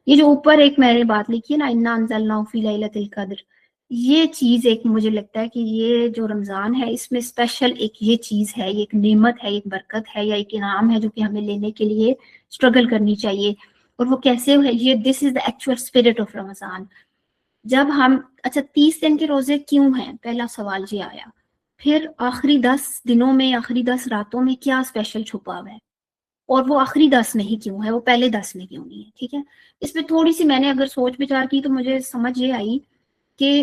ये जो ऊपर एक मैंने बात लिखी है ना, इन्ना अंज़लनाहु फी लैलतिल क़द्र, ये चीज एक मुझे लगता है कि ये जो रमजान है इसमें स्पेशल एक ये चीज है, ये एक नेमत है, एक बरकत है या एक इनाम है जो कि हमें लेने के लिए स्ट्रगल करनी चाहिए। और वो कैसे है ये, this is the actual spirit of Ramzan. जब हम, अच्छा 30 दिन के रोजे क्यों हैं, पहला सवाल ये आया। फिर आखिरी 10 दिनों में, आखिरी 10 रातों में क्या स्पेशल छुपा हुआ है, और वो आखिरी 10 में क्यों है, वो पहले 10 में क्यों नहीं है। ठीक है, इसमें थोड़ी सी मैंने अगर सोच विचार की तो मुझे समझ ये आई कि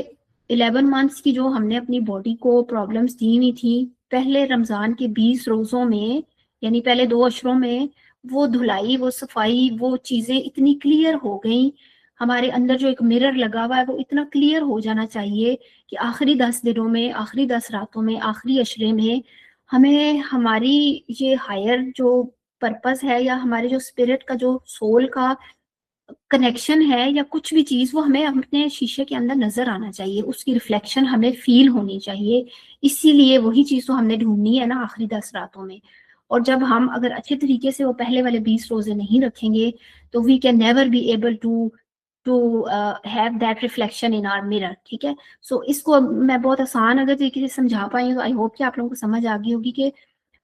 11 मंथ्स की जो हमने अपनी बॉडी को प्रॉब्लम्स दी हुई थी, पहले रमजान के 20 रोजों में, यानी पहले 2 अशरों में, वो धुलाई, वो सफाई, वो चीजें इतनी क्लियर हो गई। हमारे अंदर जो एक मिरर लगा हुआ है वो इतना क्लियर हो जाना चाहिए कि आखिरी 10 दिनों में, आखिरी 10 रातों में, आखिरी अशरे में हमें हमारी ये हायर जो पर्पस है या हमारे जो स्पिरिट का, जो सोल का कनेक्शन है या कुछ भी चीज, वो हमें अपने शीशे के अंदर नजर आना चाहिए, उसकी रिफ्लेक्शन हमें फील होनी चाहिए। इसीलिए वही चीज तो हमने ढूंढनी है ना आखिरी 10 रातों में। और जब हम अगर अच्छे तरीके से वो पहले वाले 20 रोजे नहीं रखेंगे तो we can never be able to have that reflection in our mirror. ठीक है, सो इसको मैं बहुत आसान अगर तरीके से समझा पाई हूँ, आई होप कि आप लोगों को समझ आ गई होगी कि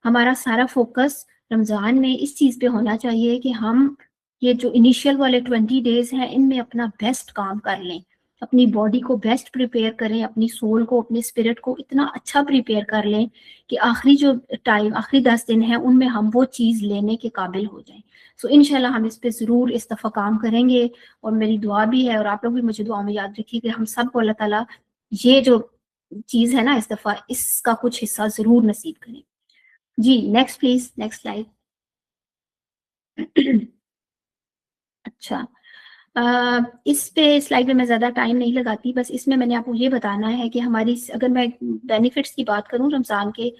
हमारा सारा फोकस रमजान में इस चीज पे होना चाहिए कि हम ये जो इनिशियल वाले 20 डेज हैं इनमें अपना बेस्ट काम कर लें, अपनी बॉडी को बेस्ट प्रिपेयर करें, अपनी सोल को, अपने स्पिरिट को इतना अच्छा प्रिपेयर कर लें कि आखिरी जो टाइम, आखिरी 10 दिन है उनमें हम वो चीज़ लेने के काबिल हो जाएं। सो इंशाल्लाह हम इस पे ज़रूर इस दफ़ा काम करेंगे, और मेरी दुआ भी है और आप लोग भी मुझे दुआ में याद रखिए कि हम सबको अल्लाह ताला ये जो चीज़ है ना इस दफ़ा इसका कुछ हिस्सा ज़रूर नसीब करें। जी नेक्स्ट प्लीज, नेक्स्ट स्लाइड। अच्छा, इस पे स्लाइड में मैं ज़्यादा टाइम नहीं लगाती, बस इसमें मैंने आपको ये बताना है कि हमारी, अगर मैं बेनिफिट्स की बात करूं रमज़ान के,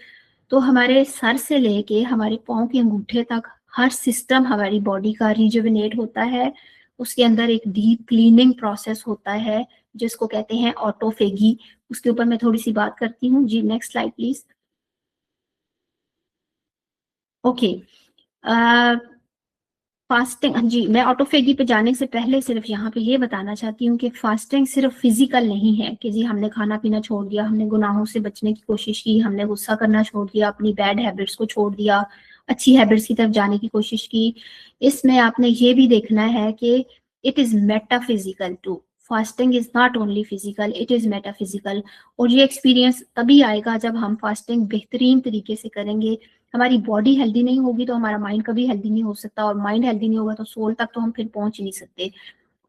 तो हमारे सर से लेके हमारे पाँव के अंगूठे तक हर सिस्टम हमारी बॉडी का रिजुविनेट होता है। उसके अंदर एक डीप क्लीनिंग प्रोसेस होता है जिसको कहते हैं ऑटोफेगी। उसके ऊपर मैं थोड़ी सी बात करती हूँ। जी next slide please. Okay, fasting, जी मैं ऑटोफेगी पे जाने से पहले सिर्फ यहाँ पे ये बताना चाहती हूँ कि फास्टिंग सिर्फ फिजिकल नहीं है कि जी हमने खाना पीना छोड़ दिया, हमने गुनाहों से बचने की कोशिश की, हमने गुस्सा करना छोड़ दिया, अपनी बैड हैबिट्स को छोड़ दिया, अच्छी हैबिट्स की तरफ जाने की कोशिश की। इसमें आपने ये भी देखना है कि it is metaphysical too, fasting is not only physical, it is metaphysical. और ये एक्सपीरियंस तभी आएगा जब हम फास्टिंग बेहतरीन तरीके से करेंगे। हमारी बॉडी हेल्दी नहीं होगी तो हमारा माइंड कभी हेल्दी नहीं हो सकता, और माइंड हेल्दी नहीं होगा तो सोल तक तो हम फिर पहुंच ही नहीं सकते।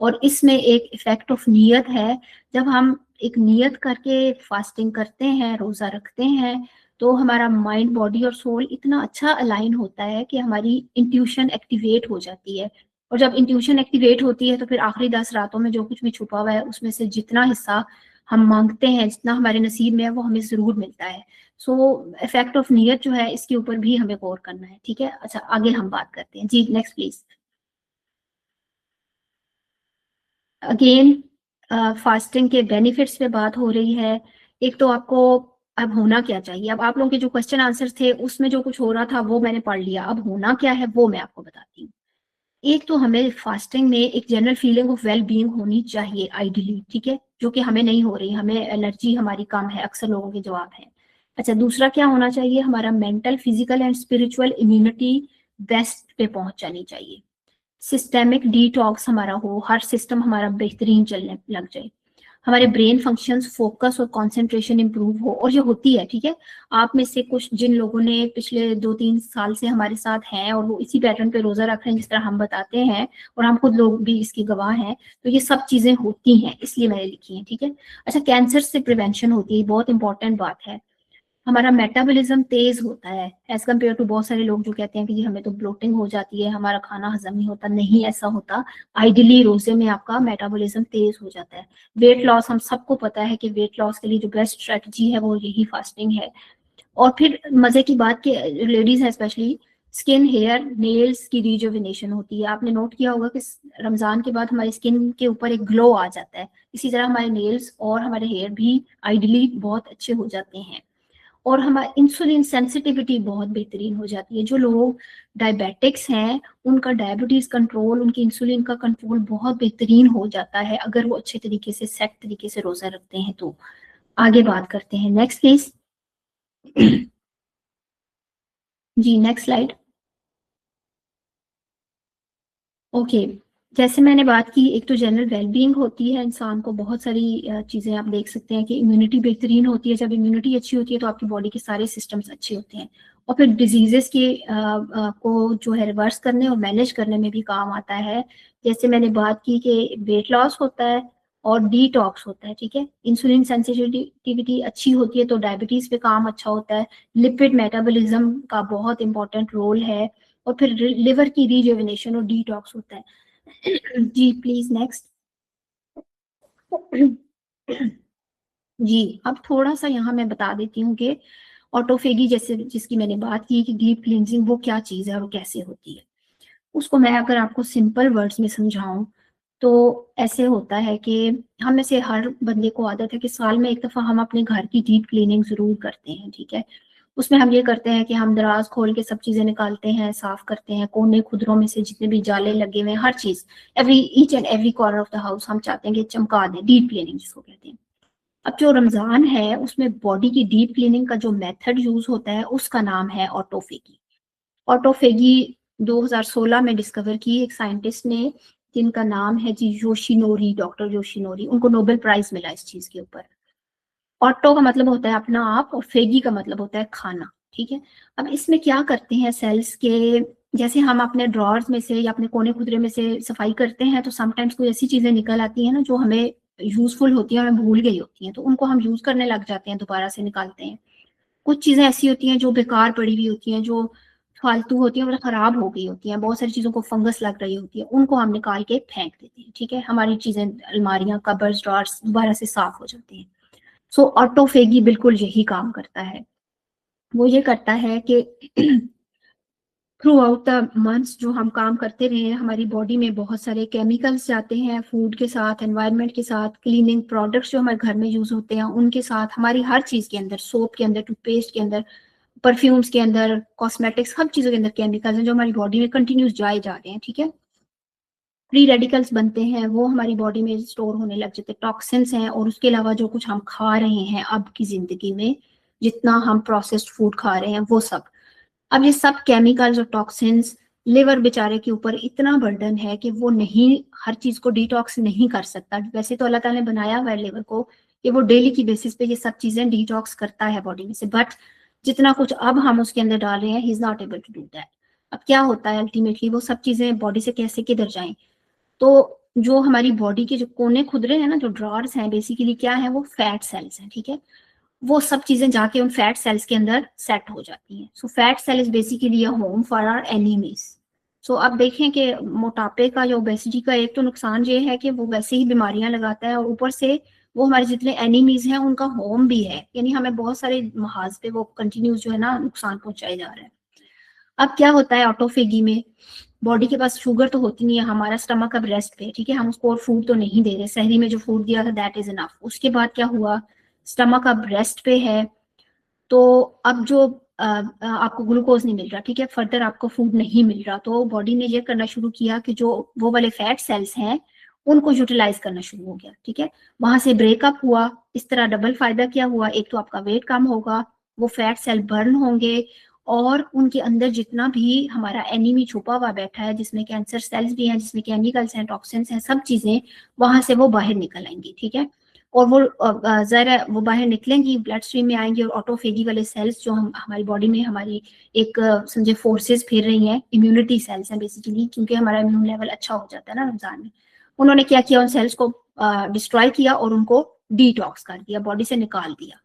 और इसमें एक इफेक्ट ऑफ नियत है। जब हम एक नियत करके फास्टिंग करते हैं, रोजा रखते हैं, तो हमारा माइंड, बॉडी और सोल इतना अच्छा अलाइन होता है कि हमारी इंट्यूशन एक्टिवेट हो जाती है। और जब इंट्यूशन एक्टिवेट होती है तो फिर आखिरी 10 रातों में जो कुछ भी छुपा हुआ है उसमें से जितना हिस्सा हम मांगते हैं, जितना हमारे नसीब में है, वो हमें जरूर मिलता है। सो इफेक्ट ऑफ नियत जो है इसके ऊपर भी हमें गौर करना है। ठीक है, अच्छा आगे हम बात करते हैं। जी नेक्स्ट प्लीज। अगेन फास्टिंग के बेनिफिट्स पे बात हो रही है। एक तो आपको अब होना क्या चाहिए, अब आप लोगों के जो क्वेश्चन आंसर थे उसमें जो कुछ हो रहा था वो मैंने पढ़ लिया, अब होना क्या है वो मैं आपको बताती हूँ। एक तो हमें फास्टिंग में एक general feeling of well being होनी चाहिए आइडियली, ठीक है, जो कि हमें नहीं हो रही, हमें एनर्जी हमारी कम है, अक्सर लोगों के जवाब है। अच्छा, दूसरा क्या होना चाहिए, हमारा mental, physical and spiritual immunity best पे पहुंच जानी चाहिए। सिस्टेमिक डिटॉक्स हमारा हो, हर सिस्टम हमारा बेहतरीन चलने लग जाए। हमारे ब्रेन फंक्शंस, फोकस और कंसंट्रेशन इंप्रूव हो, और ये होती है, ठीक है। आप में से कुछ जिन लोगों ने पिछले 2-3 साल से हमारे साथ हैं और वो इसी पैटर्न पे रोजा रख रहे हैं जिस तरह हम बताते हैं, और हम खुद लोग भी इसकी गवाह हैं, तो ये सब चीजें होती हैं, इसलिए मैंने लिखी है, ठीक है। अच्छा, कैंसर से प्रिवेंशन होती है, बहुत इंपॉर्टेंट बात है। हमारा मेटाबॉलिज्म तेज होता है एज कम्पेयर टू बहुत सारे लोग जो कहते हैं कि जी हमें तो ब्लोटिंग हो जाती है, हमारा खाना हजम नहीं होता। नहीं, ऐसा होता। आइडियली रोजे में आपका मेटाबॉलिज्म तेज हो जाता है। वेट लॉस, हम सबको पता है कि वेट लॉस के लिए जो बेस्ट स्ट्रेटजी है वो यही फास्टिंग है। और फिर मजे की बात कि लेडीज है स्पेशली, स्किन, हेयर, नेल्स की रिजुविनेशन होती है। आपने नोट किया होगा कि रमजान के बाद हमारी स्किन के ऊपर एक ग्लो आ जाता है, इसी तरह हमारे नेल्स और हमारे हेयर भी आइडियली बहुत अच्छे हो जाते हैं। और हमारी इंसुलिन सेंसिटिविटी बहुत बेहतरीन हो जाती है। जो लोग डायबिटिक्स हैं उनका डायबिटीज कंट्रोल, उनकी इंसुलिन का कंट्रोल बहुत बेहतरीन हो जाता है अगर वो अच्छे तरीके से, सेट तरीके से रोजा रखते हैं। तो आगे बात करते हैं, नेक्स्ट प्लीज। जी नेक्स्ट स्लाइड। ओके, जैसे मैंने बात की, एक तो जनरल वेलबींग होती है इंसान को, बहुत सारी चीजें आप देख सकते हैं कि इम्यूनिटी बेहतरीन होती है। जब इम्यूनिटी अच्छी होती है तो आपकी बॉडी के सारे सिस्टम्स अच्छे होते हैं। और फिर डिजीजेस के को जो है रिवर्स करने और मैनेज करने में भी काम आता है। जैसे मैंने बात की कि वेट लॉस होता है और डिटॉक्स होता है, ठीक है। इंसुलिन सेंसिटिविटी अच्छी होती है तो डायबिटीज पे काम अच्छा होता है। लिपिड मेटाबॉलिज्म का बहुत इंपॉर्टेंट रोल है। और फिर लिवर की रिजुविनेशन और डिटॉक्स होता है। जी प्लीज नेक्स्ट। जी, अब थोड़ा सा यहाँ मैं बता देती हूँ कि ऑटोफेगी, जैसे जिसकी मैंने बात की कि डीप क्लींजिंग वो क्या चीज है और कैसे होती है, उसको मैं अगर आपको सिंपल वर्ड्स में समझाऊं तो ऐसे होता है कि हम में से हर बंदे को आदत है कि साल में एक दफा हम अपने घर की डीप क्लीनिंग जरूर करते हैं, ठीक है। उसमें हम ये करते हैं कि हम दराज खोल के सब चीजें निकालते हैं, साफ करते हैं, कोने खुदरों में से जितने भी जाले लगे हुए हैं, हर चीज, each and every corner of the house हम चाहते हैं कि चमका दें, डीप क्लीनिंग जिसको कहते हैं। अब जो रमजान है उसमें बॉडी की डीप क्लीनिंग का जो मेथड यूज होता है उसका नाम है ऑटोफेगी। ऑटोफेगी 2016 में डिस्कवर की एक साइंटिस्ट ने, जिनका नाम है जी योशिनोरी, डॉक्टर योशिनोरी। उनको नोबेल प्राइज मिला इस चीज के ऊपर। ऑटो का मतलब होता है अपना आप और फेगी का मतलब होता है खाना, ठीक है। अब इसमें क्या करते हैं सेल्स के, जैसे हम अपने ड्रॉर्स में से या अपने कोने खुदरे में से सफाई करते हैं तो समटाइम्स कोई ऐसी चीजें निकल आती है ना जो हमें यूजफुल होती है, हमें भूल गई होती हैं, तो उनको हम यूज करने लग जाते हैं, दोबारा से निकालते हैं। कुछ चीजें ऐसी होती हैं जो बेकार पड़ी हुई होती हैं, जो फालतू होती है, मतलब खराब हो गई होती हैं, बहुत सारी चीजों को फंगस लग रही होती है, उनको हम निकाल के फेंक देते हैं, ठीक है। हमारी चीजें, अलमारियां, कबर्स, ड्रॉर्स दोबारा से साफ हो जाती हैं। सो ऑटोफेगी बिल्कुल यही काम करता है। वो ये करता है कि थ्रू आउट द मंथ्स जो हम काम करते रहे हैं, हमारी बॉडी में बहुत सारे केमिकल्स जाते हैं, फूड के साथ, एनवायरनमेंट के साथ, क्लीनिंग प्रोडक्ट्स जो हमारे घर में यूज होते हैं उनके साथ, हमारी हर चीज के अंदर, सोप के अंदर, टूथपेस्ट के अंदर, परफ्यूम्स के अंदर, कॉस्मेटिक्स, हर चीजों के अंदर केमिकल्स हैं जो हमारी बॉडी में कंटिन्यूस जाए जा रहे हैं, ठीक है। फ्री रेडिकल्स बनते हैं, वो हमारी बॉडी में स्टोर होने लग जाते हैं, टॉक्सिन्स हैं। और उसके अलावा जो कुछ हम खा रहे हैं अब की जिंदगी में, जितना हम प्रोसेस्ड फूड खा रहे हैं वो सब, अब ये सब केमिकल्स और टॉक्सिन्स, लिवर बेचारे के ऊपर इतना बर्डन है कि वो नहीं, हर चीज को डिटॉक्स नहीं कर सकता। वैसे तो अल्लाह ताला ने बनाया हुआ है लिवर को कि वो डेली की बेसिस पे ये सब चीजें डिटॉक्स करता है बॉडी में से, बट जितना कुछ अब हम उसके अंदर डाल रहे हैं, he is not able to do that. अब क्या होता है अल्टीमेटली, वो सब चीजें बॉडी से कैसे किधर जाएं। तो जो हमारी बॉडी के जो कोने खुदरे हैं ना, जो ड्रॉर्स हैं, बेसिकली क्या है, वो फैट सेल्स हैं, ठीक है। वो सब चीजें जाके उन फैट सेल्स के अंदर सेट हो जाती हैं। So fat cell is basically a home for our enemies. So अब देखें कि मोटापे का या ओबेसिटी का एक तो नुकसान ये है कि वो वैसे ही बीमारियां लगाता है, और ऊपर से वो हमारे जितने एनिमीज हैं उनका होम भी है, यानी हमें बहुत सारे महाज पे वो कंटिन्यूस जो है ना नुकसान पहुंचाए जा रहे हैं। अब क्या होता है ऑटोफेगी में, बॉडी के पास शुगर तो होती नहीं है, हमारा स्टमक अब रेस्ट पे, ठीक है, हम उसको और फूड तो नहीं दे रहे, सहरी में जो फूड दिया था दैट इज इनफ। उसके बाद क्या हुआ, स्टमक अब रेस्ट पे है, तो अब जो आपको ग्लूकोज नहीं मिल रहा, ठीक है, फर्दर आपको फूड नहीं मिल रहा, तो बॉडी ने ये करना शुरू किया कि जो वो वाले फैट सेल्स हैं उनको यूटिलाइज करना शुरू हो गया, ठीक है। वहां से ब्रेकअप हुआ। इस तरह डबल फायदा क्या हुआ, एक तो आपका वेट कम होगा, वो फैट सेल बर्न होंगे, और उनके अंदर जितना भी हमारा एनीमी छुपा हुआ बैठा है, जिसमें कैंसर सेल्स भी हैं, जिसमें केमिकल्स हैं, टॉक्सिन्स हैं, सब चीजें वहां से वो बाहर निकल आएंगी, ठीक है। और वो ज़रा वो बाहर निकलेंगी, ब्लड स्ट्रीम में आएंगी, और ऑटोफेगी वाले सेल्स जो हमारी बॉडी में हमारी एक समझे फोर्सेस फिर रही हैं, इम्यूनिटी सेल्स हैं बेसिकली, क्योंकि हमारा इम्यून लेवल अच्छा हो जाता है ना रमजान में। उन्होंने क्या किया, उन सेल्स को डिस्ट्रॉय किया और उनको डिटॉक्स कर दिया, बॉडी से निकाल दिया।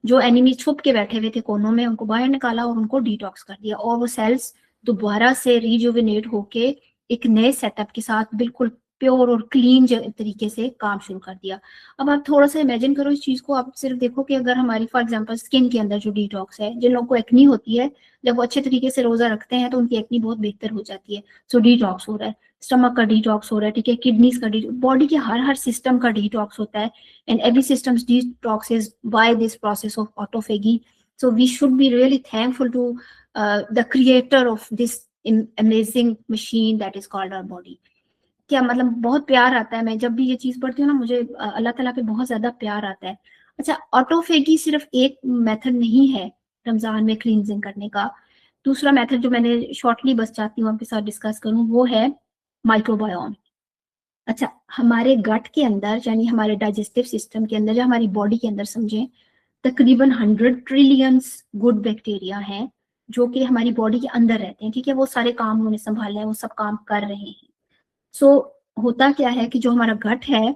जो एनिमी छुप के बैठे हुए थे कोनों में, उनको बाहर निकाला और उनको डिटॉक्स कर दिया, और वो सेल्स दोबारा से रिजुविनेट होके एक नए सेटअप के साथ बिल्कुल प्योर और क्लीन तरीके से काम शुरू कर दिया। अब आप थोड़ा सा इमेजिन करो इस चीज को, आप सिर्फ देखो कि अगर हमारी फॉर एग्जांपल स्किन के अंदर जो डिटॉक्स है, जिन लोगों को एक्नी होती है, जब वो अच्छे तरीके से रोजा रखते हैं तो उनकी एक्नी बहुत बेहतर हो जाती है। सो डिटॉक्स हो रहा है, स्टमक का डिटॉक्स हो रहा है, ठीक है, किडनीज का डिटॉक्स, बॉडी के हर सिस्टम का डिटॉक्स होता है, and every system's detox is by this process of autophagy. So we should be really thankful to the creator of this amazing machine that is called our body. क्या मतलब बहुत प्यार आता है, मैं जब भी ये चीज पढ़ती हूँ ना, मुझे अल्लाह ताला पे बहुत ज्यादा प्यार आता है। अच्छा, ऑटोफेगी सिर्फ एक मेथड नहीं है रमजान में क्लींजिंग करने का। दूसरा मेथड जो मैंने शॉर्टली बस चाहती हूँ आपके साथ डिस्कस करूँ, वो है माइक्रोबायोम। अच्छा, हमारे गट के अंदर यानी हमारे डाइजेस्टिव सिस्टम के अंदर या हमारी बॉडी के अंदर समझें, तकरीबन 100 ट्रिलियंस गुड बैक्टीरिया हैं जो कि हमारी बॉडी के अंदर रहते हैं, ठीक है, वो सारे काम उन्होंने संभाले हैं, वो सब काम कर रहे हैं। सो होता क्या है कि जो हमारा गट है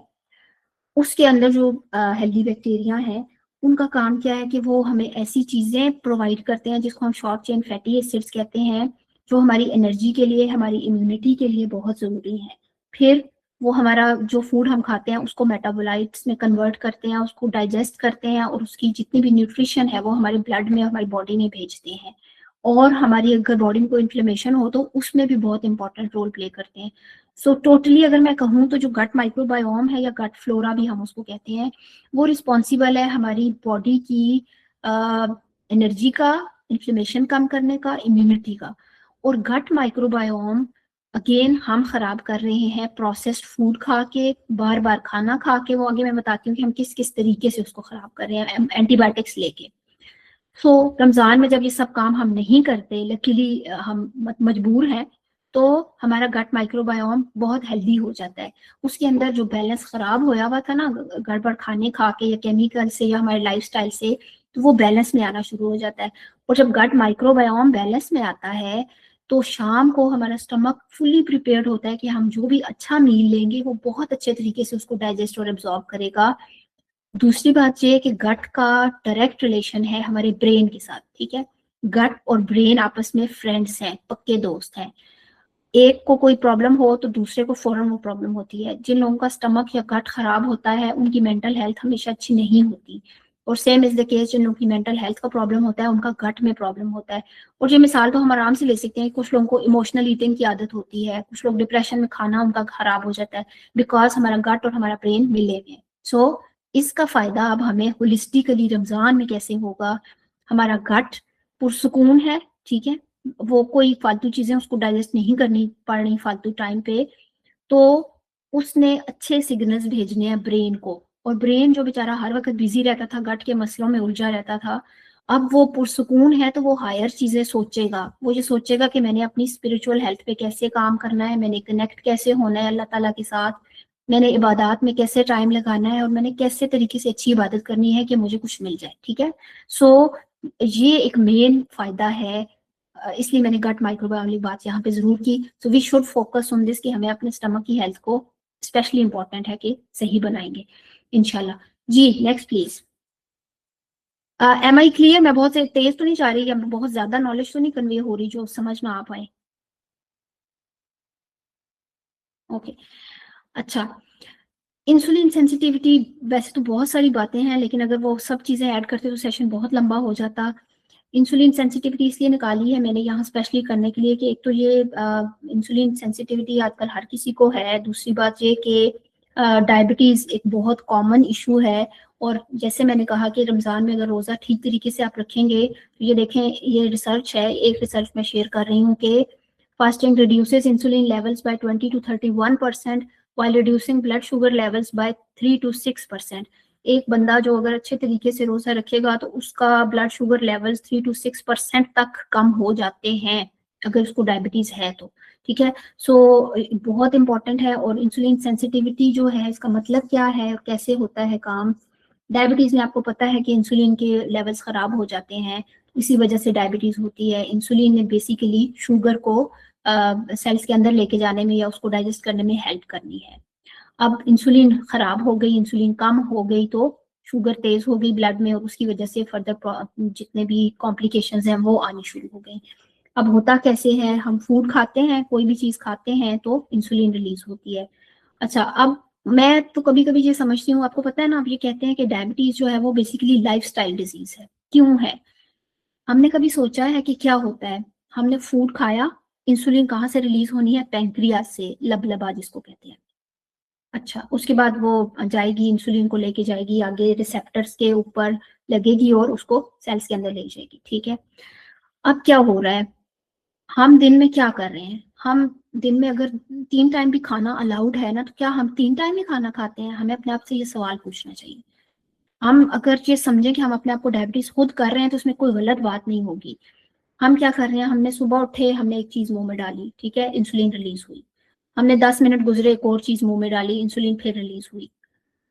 उसके अंदर जो हेल्दी बैक्टीरिया हैं, उनका काम क्या है कि वो हमें ऐसी चीजें प्रोवाइड करते हैं जिसको हम शॉर्ट चेन फैटी एसिड्स कहते हैं, जो हमारी एनर्जी के लिए, हमारी इम्यूनिटी के लिए बहुत जरूरी है। फिर वो हमारा जो फूड हम खाते हैं उसको मेटाबोलाइट्स में कन्वर्ट करते हैं, उसको डाइजेस्ट करते हैं, और उसकी जितनी भी न्यूट्रिशन है वो हमारे ब्लड में, हमारी बॉडी में भेजते हैं। और हमारी अगर बॉडी में कोई इन्फ्लेमेशन हो तो उसमें भी बहुत इंपॉर्टेंट रोल प्ले करते हैं। सो टोटली अगर मैं कहूँ तो जो गट माइक्रोबायोम है या गट फ्लोरा भी हम उसको कहते हैं, वो रिस्पॉन्सिबल है हमारी बॉडी की एनर्जी का, इन्फ्लेमेशन कम करने का, इम्यूनिटी का। और गट माइक्रोबायोम अगेन हम खराब कर रहे हैं प्रोसेस्ड फूड खा के, बार बार खाना खा के। वो आगे मैं बताती हूँ कि हम किस किस तरीके से उसको खराब कर रहे हैं एंटीबायोटिक्स लेके। सो रमजान में जब ये सब काम हम नहीं करते, लकीली हम मजबूर हैं, तो हमारा गट माइक्रोबायोम बहुत हेल्दी हो जाता है। उसके अंदर जो बैलेंस खराब होया हुआ था ना गड़बड़ खाने खा के या केमिकल से या हमारे लाइफस्टाइल से, तो वो बैलेंस में आना शुरू हो जाता है। और जब गट माइक्रोबायोम बैलेंस में आता है तो शाम को हमारा स्टमक फुली प्रिपेयर्ड होता है कि हम जो भी अच्छा मील लेंगे वो बहुत अच्छे तरीके से उसको डाइजेस्ट और एब्जॉर्ब करेगा। दूसरी बात ये कि गट का डायरेक्ट रिलेशन है हमारे ब्रेन के साथ, ठीक है, गट और ब्रेन आपस में फ्रेंड्स हैं, पक्के दोस्त हैं। एक को कोई प्रॉब्लम हो तो दूसरे को फौरन वो प्रॉब्लम होती है। जिन लोगों का स्टमक या गट खराब होता है उनकी मेंटल हेल्थ हमेशा अच्छी नहीं होती, और सेम इज द केस जिन लोगों की मेंटल हेल्थ का प्रॉब्लम होता है उनका गट में प्रॉब्लम होता है। और ये मिसाल तो हम आराम से ले सकते हैं, कुछ लोगों को इमोशनल ईटिंग की आदत होती है, कुछ लोग डिप्रेशन में खाना उनका खराब हो जाता है, बिकॉज हमारा गट और हमारा ब्रेन मिले हुए हैं। सो इसका फायदा अब हमें होलिस्टिकली रमजान में कैसे होगा, हमारा गट पुरसुकून है, ठीक है, वो कोई फालतू चीजें उसको डाइजेस्ट नहीं करनी पड़ रही फालतू टाइम पे, तो उसने अच्छे सिग्नल्स भेजने हैं ब्रेन को। और ब्रेन जो बेचारा हर वक्त बिजी रहता था, गट के मसलों में उलझा रहता था, अब वो पुरसुकून है तो वो हायर चीजें सोचेगा। वो ये सोचेगा कि मैंने अपनी स्पिरिचुअल हेल्थ पे कैसे काम करना है, मैंने कनेक्ट कैसे होना है अल्लाह ताला के साथ, मैंने इबादत में कैसे टाइम लगाना है, और मैंने कैसे तरीके से अच्छी इबादत करनी है कि मुझे कुछ मिल जाए, ठीक है। सो ये एक मेन फायदा है, इसलिए मैंने गट माइक्रोबायोम वाली बात यहाँ पे जरूर की। So we should focus on this कि हमें अपने स्टमक की हेल्थ को स्पेशली इंपॉर्टेंट है कि सही बनाएंगे इंशाल्लाह। जी next please. Am I clear? मैं बहुत तेज तो नहीं जा रही, या बहुत ज्यादा नॉलेज तो नहीं कन्वे हो रही जो समझ में आ पाए? ओके अच्छा, इंसुलिन सेंसिटिविटी, वैसे तो बहुत सारी बातें हैं, लेकिन अगर वो सब चीजें ऐड करते तो सेशन बहुत लंबा हो जाता। इंसुलिन सेंसिटिविटी इसलिए निकाली है मैंने यहाँ स्पेशली करने के लिए कि एक तो ये इंसुलिन सेंसिटिविटी आजकल हर किसी को है, दूसरी बात ये कि डायबिटीज एक बहुत कॉमन इशू है। और जैसे मैंने कहा कि रमजान में अगर रोजा ठीक तरीके से आप रखेंगे तो ये देखें, ये रिसर्च है, एक रिसर्च मैं शेयर कर रही हूँ कि fasting reduces insulin levels by 20 to 31% while reducing blood sugar levels by 3 to 6%। एक बंदा जो अगर अच्छे तरीके से रोजा रखेगा तो उसका ब्लड शुगर लेवल्स 3 to 6% तक कम हो जाते हैं अगर उसको डायबिटीज है तो, ठीक है। सो बहुत इंपॉर्टेंट है। और इंसुलिन सेंसिटिविटी जो है इसका मतलब क्या है और कैसे होता है काम। डायबिटीज में आपको पता है कि इंसुलिन के लेवल्स खराब हो जाते हैं, इसी वजह से डायबिटीज होती है। इंसुलिन ने बेसिकली शुगर को सेल्स के अंदर लेके जाने में या उसको डाइजेस्ट करने में हेल्प करनी है। अब इंसुलिन खराब हो गई, इंसुलिन कम हो गई तो शुगर तेज हो गई ब्लड में और उसकी वजह से फर्दर जितने भी कॉम्प्लिकेशंस हैं वो आनी शुरू हो गई। अब होता कैसे है, हम फूड खाते हैं, कोई भी चीज खाते हैं तो इंसुलिन रिलीज होती है। अच्छा, अब मैं तो कभी कभी ये समझती हूँ, आपको पता है ना, आप ये कहते हैं कि डायबिटीज जो है वो बेसिकली लाइफस्टाइल डिजीज है। क्यों है? हमने कभी सोचा है कि क्या होता है? हमने फूड खाया, इंसुलिन कहाँ से रिलीज होनी है? पैंक्रियाज से, लबलबा जिसको कहते हैं। अच्छा, उसके बाद वो जाएगी, इंसुलिन को लेके जाएगी आगे, रिसेप्टर्स के ऊपर लगेगी और उसको सेल्स के अंदर ले जाएगी। ठीक है। अब क्या हो रहा है, हम दिन में क्या कर रहे हैं? हम दिन में अगर 3 टाइम भी खाना अलाउड है ना, तो क्या हम 3 टाइम ही खाना खाते हैं? हमें अपने आप से ये सवाल पूछना चाहिए। हम अगर ये समझें कि हम अपने आप को डायबिटीज खुद कर रहे हैं तो उसमें कोई गलत बात नहीं होगी। हम क्या कर रहे हैं, हमने सुबह उठे, हमने एक चीज मुंह में डाली, ठीक है, इंसुलिन रिलीज हुई। हमने 10 मिनट गुजरे, एक और चीज मुंह में डाली, इंसुलिन फिर रिलीज हुई।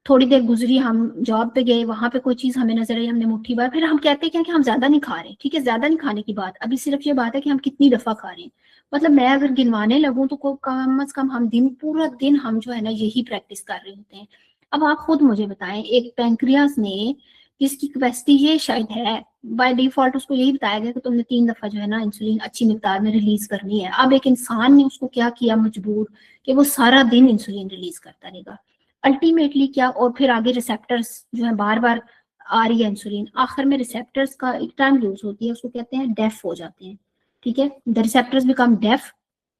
थोड़ी देर गुजरी, हम जॉब पे गए, वहां पे कोई चीज हमें नजर आई, हमने मुट्ठी भर, फिर हम कहते हैं क्या कि हम ज्यादा नहीं खा रहे। ठीक है, ज्यादा नहीं खाने की बात, अभी सिर्फ ये बात है कि हम कितनी दफा खा रहे हैं। मतलब मैं अगर गिनवाने लगूं तो कम से कम हम दिन, पूरा दिन हम जो है ना यही प्रैक्टिस कर रहे होते हैं। अब आप खुद मुझे बताएं, एक पैंक्रियास ने, जिसकी कैपेसिटी ये शायद है, बाय डिफॉल्ट उसको यही बताया गया कि तुमने 3 दफा जो है ना इंसुलिन अच्छी मिकदार में रिलीज करनी है। अब एक इंसान ने उसको क्या किया, मजबूर, कि वो सारा दिन इंसुलिन रिलीज करता रहेगा। अल्टीमेटली क्या, और फिर आगे रिसेप्टर्स जो है बार बार आ रही है इंसुलिन, आखिर में रिसेप्टर्स का एक टर्म यूज होती है, उसको कहते हैं डेफ हो जाते हैं। ठीक है, द रिसेप्टर्स बिकम डेफ।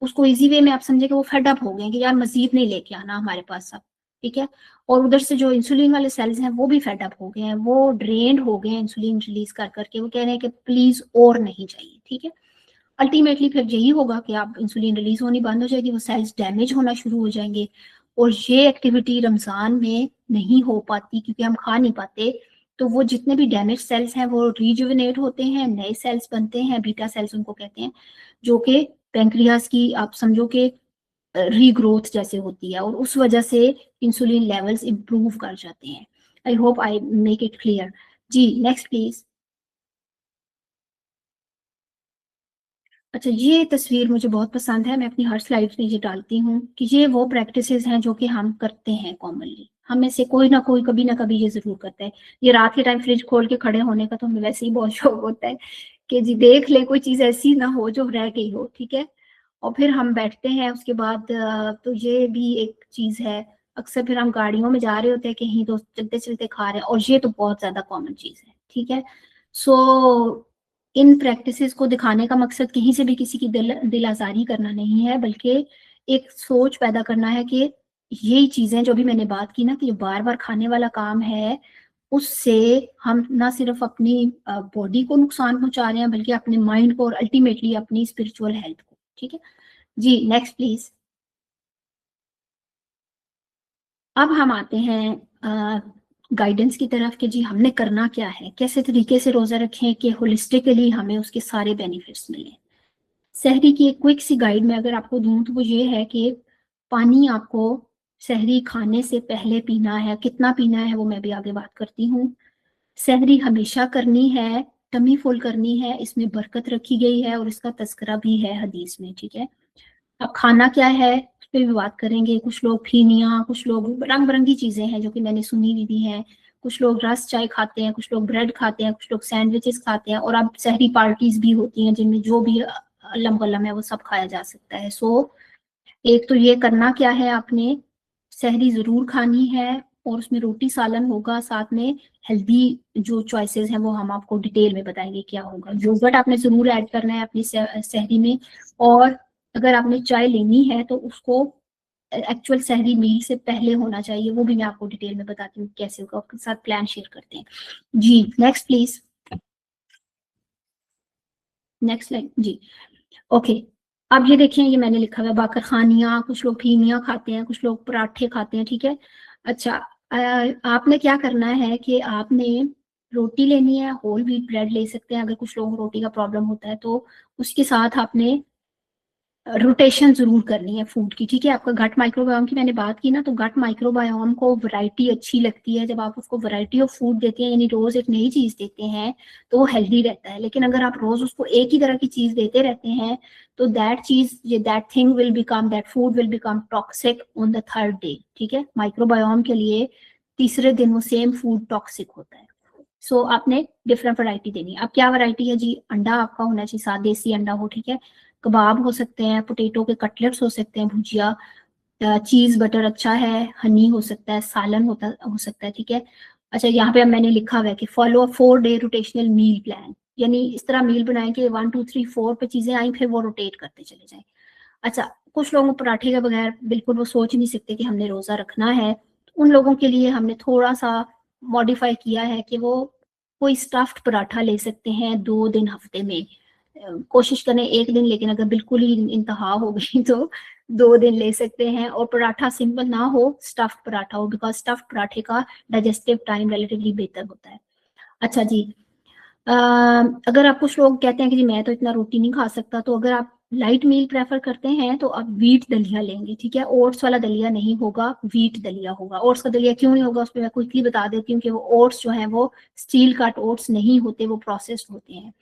उसको इजी वे में आप समझे कि वो फेड अप हो गए कि यार मजीद नहीं लेके आना हमारे पास सब। ठीक है, और उधर से जो इंसुलिन वाले सेल्स हैं वो भी फेड अप हो गए हैं, वो ड्रेन्ड हो गए हैं इंसुलिन रिलीज कर करके, वो कह रहे हैं कि प्लीज और नहीं चाहिए। ठीक है, अल्टीमेटली फिर यही होगा कि आप इंसुलिन रिलीज होनी बंद हो जाएगी, वो सेल्स डैमेज होना शुरू हो जाएंगे। और ये एक्टिविटी रमजान में नहीं हो पाती क्योंकि हम खा नहीं पाते। तो वो जितने भी डैमेज सेल्स हैं वो रिजुविनेट होते हैं, नए सेल्स बनते हैं, बीटा सेल्स उनको कहते हैं, जो कि पेंक्रियास की आप समझो कि रीग्रोथ जैसे होती है, और उस वजह से इंसुलिन लेवल्स इंप्रूव कर जाते हैं। I hope I make it clear. जी नेक्स्ट प्लीज। अच्छा, ये तस्वीर मुझे बहुत पसंद है, मैं अपनी हर स्लाइड में ये डालती हूँ कि ये वो प्रैक्टिसेस हैं जो कि हम करते हैं कॉमनली। हमें से कोई ना कोई कभी ना कभी ये जरूर करता है। ये रात के टाइम फ्रिज खोल के खड़े होने का तो हमें वैसे ही बहुत शौक होता है कि जी देख ले कोई चीज ऐसी ना हो जो रह गई हो। ठीक है, और फिर हम बैठते हैं उसके बाद, तो ये भी एक चीज है। अक्सर फिर हम गाड़ियों में जा रहे होते हैं कहीं, तो चलते चलते खा रहे हैं, और ये तो बहुत ज्यादा कॉमन चीज है। ठीक है, सो इन प्रैक्टिसेस को दिखाने का मकसद कहीं से भी किसी की दिल आजारी करना नहीं है, बल्कि एक सोच पैदा करना है कि यही चीजें जो भी मैंने बात की ना, कि बार बार खाने वाला काम है, उससे हम ना सिर्फ अपनी बॉडी को नुकसान पहुंचा रहे हैं बल्कि अपने माइंड को और अल्टीमेटली अपनी स्पिरिचुअल हेल्थ को। ठीक है जी, नेक्स्ट प्लीज। अब हम आते हैं गाइडेंस की तरफ कि जी हमने करना क्या है, कैसे तरीके से रोजा रखें कि होलिस्टिकली हमें उसके सारे बेनिफिट्स मिले। सहरी की एक क्विक सी गाइड में अगर आपको दूं तो वो ये है कि पानी आपको सहरी खाने से पहले पीना है। कितना पीना है वो मैं भी आगे बात करती हूँ। सहरी हमेशा करनी है, टमी फुल करनी है, इसमें बरकत रखी गई है और इसका तस्करा भी है हदीस में। ठीक है, अब खाना क्या है उस पर भी बात करेंगे। कुछ लोग फीनिया, कुछ लोग रंग बिरंगी चीजें हैं जो कि मैंने सुनी हुई भी हैं। कुछ लोग रस चाय खाते हैं, कुछ लोग ब्रेड खाते हैं, कुछ लोग सैंडविचेस खाते हैं, और अब सहरी पार्टीज भी होती हैं जिनमें जो भी अल्लम गल्लम है वो सब खाया जा सकता है। सो एक तो ये करना क्या है, आपने सहरी जरूर खानी है, और उसमें रोटी सालन होगा, साथ में हेल्दी जो चॉइसेस हैं वो हम आपको डिटेल में बताएंगे क्या होगा। योगर्ट आपने जरूर ऐड करना है अपनी सहरी में। और अगर आपने चाय लेनी है तो उसको एक्चुअल सहरी मील से पहले होना चाहिए, वो भी मैं आपको डिटेल में बताती हूँ कैसे होगा, आपके साथ प्लान शेयर करते हैं। जी नेक्स्ट प्लीज, नेक्स्ट लाइन जी। ओके, अब ये देखें, ये मैंने लिखा हुआ है बाकर खानिया, कुछ लोग फीनिया खाते हैं, कुछ लोग पराठे खाते हैं। ठीक है, अच्छा, आपने क्या करना है कि आपने रोटी लेनी है, होल व्हीट ब्रेड ले सकते हैं अगर कुछ लोगों को रोटी का प्रॉब्लम होता है तो। उसके साथ आपने रोटेशन जरूर करनी है फूड की, ठीक है। आपका गट माइक्रोबायोम की मैंने बात की ना, तो गट माइक्रोबायोम को वैरायटी अच्छी लगती है जब आप उसको वैरायटी ऑफ फूड देते हैं, यानी रोज एक नई चीज देते हैं तो वो हेल्दी रहता है। लेकिन अगर आप रोज उसको एक ही तरह की चीज देते रहते हैं तो that thing will become, that food will become toxic on the third day, ठीक है। माइक्रोबायोम के लिए तीसरे दिन वो सेम फूड टॉक्सिक होता है। सो आपने डिफरेंट वैरायटी देनी है। अब क्या वैरायटी है जी, अंडा आपका होना चाहिए, साथ देसी अंडा हो, ठीक है। कबाब हो सकते हैं, पोटैटो के कटलेट्स हो सकते हैं, भुजिया, चीज बटर अच्छा है, हनी हो सकता है, सालन हो सकता है, ठीक है। अच्छा, यहाँ पे अब मैंने लिखा हुआ है कि follow 4-day rotational meal plan, यानी इस तरह मील बनाएं कि 1 2 3 4 पे चीजें आई, फिर वो रोटेट करते चले जाएं। अच्छा, कुछ लोगों को पराठे के बगैर बिल्कुल वो सोच नहीं सकते कि हमने रोजा रखना है, तो उन लोगों के लिए हमने थोड़ा सा मॉडिफाई किया है कि वो कोई स्टफ्ड पराठा ले सकते हैं 2 दिन हफ्ते में। कोशिश करें 1 दिन, लेकिन अगर बिल्कुल ही इंतहा हो गई तो 2 दिन ले सकते हैं। और पराठा सिंपल ना हो, स्टफ्ड पराठा हो, बिकॉज स्टफ्ड पराठे का डाइजेस्टिव टाइम रिलेटिवली बेहतर होता है। अच्छा जी, अगर आप, कुछ लोग कहते हैं कि जी मैं तो इतना रोटी नहीं खा सकता, तो अगर आप लाइट मील प्रेफर करते हैं तो आप व्हीट दलिया लेंगे, ठीक है। ओट्स वाला दलिया नहीं होगा, व्हीट दलिया होगा। ओट्स का दलिया क्यों नहीं होगा उस पर मैं क्विकली बता देती हूँ कि वो ओट्स जो है वो स्टील कट ओट्स नहीं होते, वो प्रोसेस्ड होते हैं।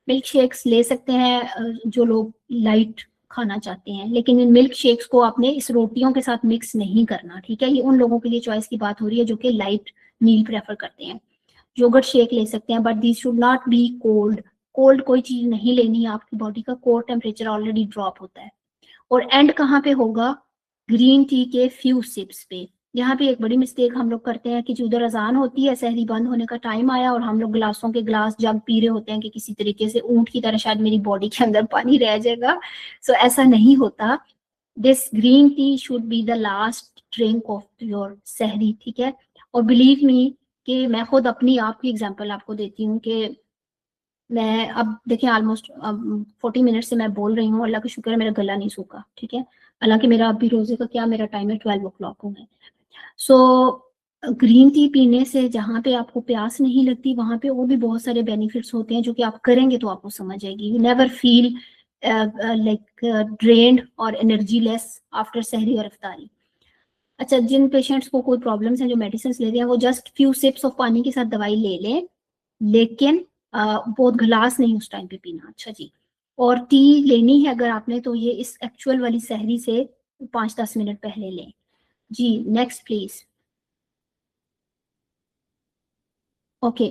मिल्क शेक्स ले सकते हैं जो लोग लाइट खाना चाहते हैं, लेकिन इन मिल्क शेक्स को आपने इस रोटियों के साथ मिक्स नहीं करना, ठीक है। ये उन लोगों के लिए चॉइस की बात हो रही है जो कि लाइट मील प्रेफर करते हैं। योगर्ट शेक ले सकते हैं, but this should not be cold. Cold कोई चीज नहीं लेनी है, आपकी बॉडी का कोर टेम्परेचर ऑलरेडी ड्रॉप होता है। और एंड कहाँ पे होगा, ग्रीन टी के फ्यू सिप्स पे। यहाँ पे एक बड़ी मिस्टेक हम लोग करते हैं कि जो उधर अजान होती है, सहरी बंद होने का टाइम आया और हम लोग गिलासों के गिलास जग पी रहे होते हैं कि किसी तरीके से ऊंट की तरह शायद मेरी बॉडी के अंदर पानी रह जाएगा। सो ऐसा नहीं होता। This green tea should be the last drink of your सहरी, ठीक है। और बिलीव मी कि मैं खुद अपनी आपकी एग्जांपल आपको देती हूँ कि मैं अब देखिए ऑलमोस्ट 40 मिनट से मैं बोल रही हूँ, अल्लाह का शुक्र है मेरा गला नहीं सूखा, ठीक है। हालांकि मेरा अभी रोजे का क्या, मेरा टाइम है 12 o'clock हो गए। सो ग्रीन टी पीने से जहाँ पे आपको प्यास नहीं लगती, वहां पे और भी बहुत सारे बेनिफिट्स होते हैं जो कि आप करेंगे तो आपको समझ आएगी। You never feel like drained और एनर्जी लेस आफ्टर सहरी और इफ्तारी। अच्छा, जिन पेशेंट्स को कोई प्रॉब्लम्स हैं जो मेडिसिन ले रहे हैं, वो जस्ट फ्यू सिप्स ऑफ पानी के साथ दवाई ले लें, लेकिन बहुत गिलास नहीं उस टाइम पे पीना। अच्छा जी, और टी लेनी है अगर आपने, तो ये इस एक्चुअल वाली सहरी से 5-10 मिनट पहले लें। जी नेक्स्ट प्लीज। ओके,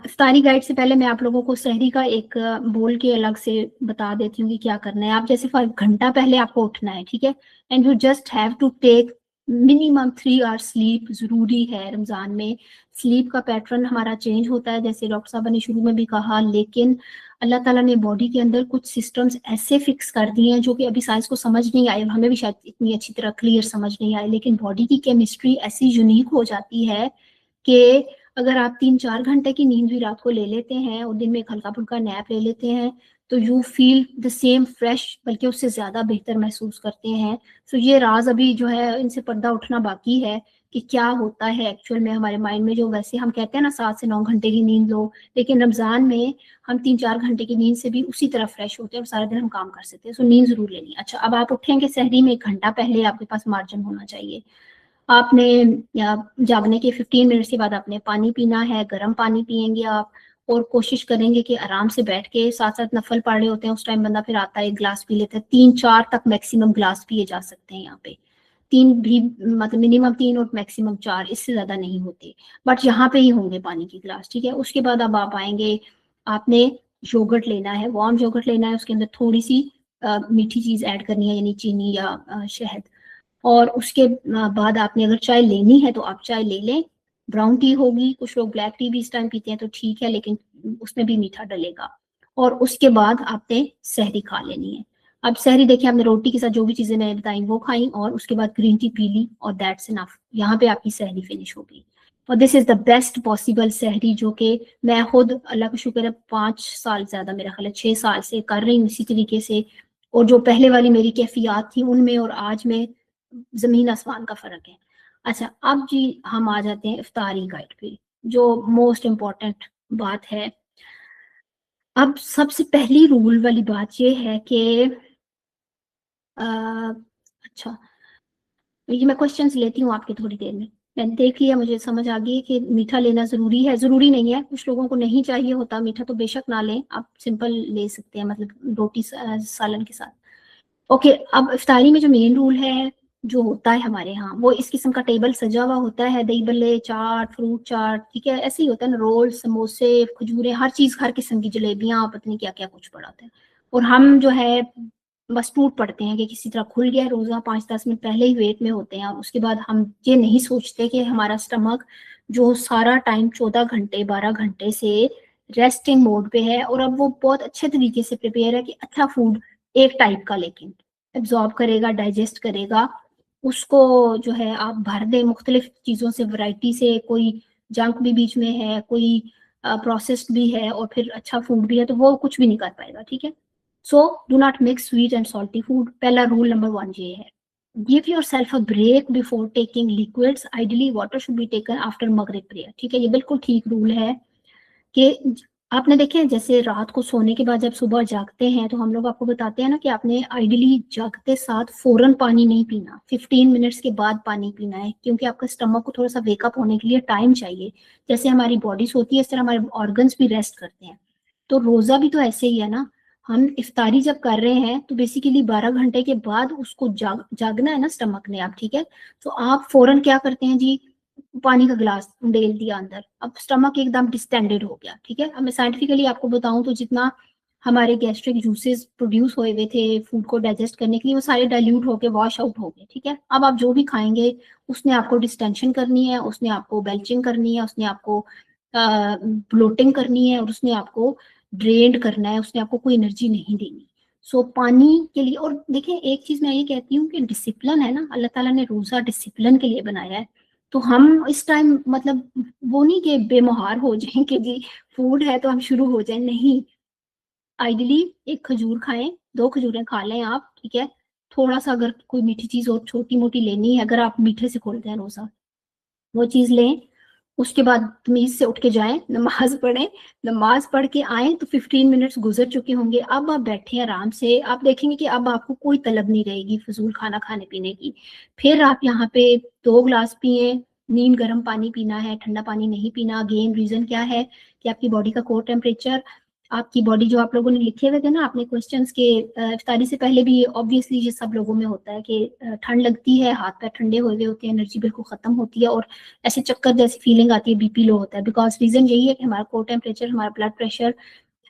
इफ्तारी गाइड से पहले मैं आप लोगों को सहरी का एक बोल के अलग से बता देती हूँ कि क्या करना है। आप जैसे 5 घंटा पहले आपको उठना है, ठीक है। And you just have to take minimum 3 hours sleep, जरूरी है। रमजान में स्लीप का पैटर्न हमारा चेंज होता है, जैसे डॉक्टर साहब ने शुरू में भी कहा, लेकिन अल्लाह ताला ने बॉडी के अंदर कुछ सिस्टम्स ऐसे फिक्स कर दिए हैं जो कि अभी साइंस को समझ नहीं आए, हमें भी शायद इतनी अच्छी तरह क्लियर समझ नहीं आए, लेकिन बॉडी की केमिस्ट्री ऐसी यूनिक हो जाती है कि अगर आप 3-4 घंटे की नींद भी रात को ले लेते हैं और दिन में एक हल्का फुल्का नैप ले लेते हैं, तो you feel the same fresh, बल्कि उससे ज्यादा बेहतर महसूस करते हैं। सो ये राज अभी जो है इनसे पर्दा उठना बाकी है कि क्या होता है एक्चुअल में हमारे माइंड में। जो वैसे हम कहते हैं ना 7 से 9 घंटे की नींद लो, लेकिन रमजान में हम 3-4 घंटे की नींद से भी उसी तरह फ्रेश होते हैं और सारा दिन हम काम कर सकते हैं। सो नींद जरूर लेनी। अच्छा, अब आप उठेंगे सहरी में 1 घंटा पहले आपके पास मार्जिन होना चाहिए। आपने जागने के 15 मिनट के बाद आपने पानी पीना है, गर्म पानी पियेंगे आप। और कोशिश करेंगे कि आराम से बैठ के, साथ साथ नफल पढ़ रहे होते हैं उस टाइम बंदा फिर आता है 1 गिलास पी लेता है। 3-4 तक मैक्सिमम गिलास पिए जा सकते हैं यहाँ पे। 3 भी, मतलब मिनिमम 3 और मैक्सिमम 4, इससे ज्यादा नहीं होते, बट यहाँ पे ही होंगे पानी की गिलास, ठीक है। उसके बाद अब आप आएंगे, आपने योगर्ट लेना है, वार्म योगर्ट लेना है, उसके अंदर थोड़ी सी मीठी चीज ऐड करनी है, यानी चीनी या शहद। और उसके बाद आपने अगर चाय लेनी है तो आप चाय ले लें। ब्राउन टी होगी, कुछ लोग ब्लैक टी भी इस टाइम पीते हैं तो ठीक है, लेकिन उसमें भी मीठा डलेगा। और उसके बाद आपने सहरी खा लेनी है। अब सहरी देखिए, आपने रोटी के साथ जो भी चीजें मैंने बताई वो खाई, और उसके बाद ग्रीन टी पी ली, और दैट्स इनफ। यहाँ पे आपकी सहरी फिनिश होगी। और this is the best possible सहरी, जो कि मैं खुद अल्लाह का शुक्र है 5 साल, ज्यादा मेरा ख्याल है 6 साल से कर रही हूँ इसी तरीके से। और जो पहले वाली मेरी कैफियत थी उनमें और आज में जमीन आसमान का फर्क है। अच्छा, अब जी हम आ जाते हैं इफ्तारी गाइड पे, जो मोस्ट इम्पोर्टेंट बात है। अब सबसे पहली रूल वाली बात ये है कि अच्छा, ये मैं क्वेश्चंस लेती हूँ आपके थोड़ी देर में। मैंने देख लिया, मुझे समझ आ गई कि मीठा लेना ज़रूरी है। ज़रूरी नहीं है, कुछ लोगों को नहीं चाहिए होता मीठा, तो बेशक ना लें, आप सिंपल ले सकते हैं, मतलब रोटी सालन के साथ। ओके, अब इफ्तारी में जो मेन रूल है जो होता है हमारे यहाँ, वो इस किस्म का टेबल सजा हुआ होता है, दही बल्ले, चाट, फ्रूट चाट, ठीक है, ऐसे ही होता है ना, रोल, समोसे, खजूरें, हर चीज़, हर किस्म की जलेबियाँ, पता नहीं क्या क्या कुछ पड़ा होता है। और हम जो है बस टूट पड़ते हैं कि किसी तरह खुल गया रोज़ा, 5-10 मिनट पहले ही वेट में होते हैं, और उसके बाद हम ये नहीं सोचते कि हमारा स्टमक जो सारा टाइम 14 घंटे 12 घंटे से रेस्टिंग मोड पे है, और अब वो बहुत अच्छे तरीके से प्रिपेयर है कि अच्छा फूड एक टाइप का, लेकिन एब्जॉर्ब करेगा, डाइजेस्ट करेगा, उसको जो है आप भर दें मुख्तलिफ चीज़ों से, वैरायटी से, कोई जंक भी बीच में है, कोई प्रोसेस्ड भी है, और फिर अच्छा फूड भी है, तो वो कुछ भी नहीं कर पाएगा, ठीक है। So do not mix sweet and salty food, पहला रूल नंबर 1 ये है। Give yourself a break before taking liquids, ideally water should be taken after मगरिब प्रेयर, ठीक है, ये बिल्कुल ठीक रूल है। कि आपने देखे हैं, जैसे रात को सोने के बाद जब सुबह जागते हैं, तो हम लोग आपको बताते हैं ना कि आपने आइडियली जागते साथ फौरन पानी नहीं पीना, 15 मिनट्स के बाद पानी पीना है, क्योंकि आपका स्टमक को थोड़ा सा वेकअप होने के लिए टाइम चाहिए। जैसे हमारी बॉडी सोती है, इस तरह हमारे ऑर्गन्स भी रेस्ट करते हैं। तो रोजा भी तो ऐसे ही है ना, हम इफ्तारी जब कर रहे हैं तो बेसिकली 12 घंटे के बाद उसको जागना है ना स्टमक ने, आप ठीक है। तो आप फौरन क्या करते हैं जी, पानी का गिलास डेल दिया अंदर, अब स्टमक एकदम डिस्टेंडेड हो गया, ठीक है। अब मैं साइंटिफिकली आपको बताऊं तो जितना हमारे गैस्ट्रिक जूसेस प्रोड्यूस हुए हुए थे फूड को डाइजेस्ट करने के लिए, वो सारे डाइल्यूट होके वॉश आउट हो गए, ठीक है। अब आप जो भी खाएंगे उसने आपको डिस्टेंशन करनी है, उसने आपको बेल्चिंग करनी है, उसने आपको ब्लोटिंग करनी है, और उसने आपको ड्रेन्ड करना है, उसने आपको कोई एनर्जी नहीं देनी। सो पानी के लिए, और देखें एक चीज मैं ये कहती हूँ कि डिसिप्लिन है ना, अल्लाह ताला ने रोजा डिसिप्लिन के लिए बनाया है। तो हम इस टाइम मतलब वो नहीं कि बेमुहार हो जाएं कि जी फूड है तो हम शुरू हो जाएं, नहीं। आइडियली एक खजूर खाएं, 2 खजूरें खा लें आप, ठीक है। थोड़ा सा अगर कोई मीठी चीज और छोटी मोटी लेनी है, अगर आप मीठे से खोलते हैं रोजा, वो चीज लें। उसके बाद तमीज से उठ के जाएं, नमाज पढ़ें, नमाज पढ़ के आए तो 15 मिनट्स गुजर चुके होंगे, अब आप बैठे आराम से, आप देखेंगे कि अब आपको कोई तलब नहीं रहेगी फजूल खाना खाने पीने की। फिर आप यहाँ पे 2 गिलास पिए, नीम गर्म पानी पीना है, ठंडा पानी नहीं पीना। अगेन रीजन क्या है कि आपकी बॉडी का कोर टेम्परेचर, आपकी बॉडी जो आप लोगों ने लिखे हुए थे ना अपने क्वेश्चंस के, इफ्तारी से पहले भी ऑब्वियसली ये सब लोगों में होता है कि ठंड लगती है, हाथ पैर ठंडे हुए हुए होते हैं, एनर्जी बिल्कुल खत्म होती है, और ऐसे चक्कर जैसी फीलिंग आती है, बीपी लो होता है। बिकॉज रीजन यही है कि हमारा कोर टेम्परेचर, हमारा ब्लड प्रेशर,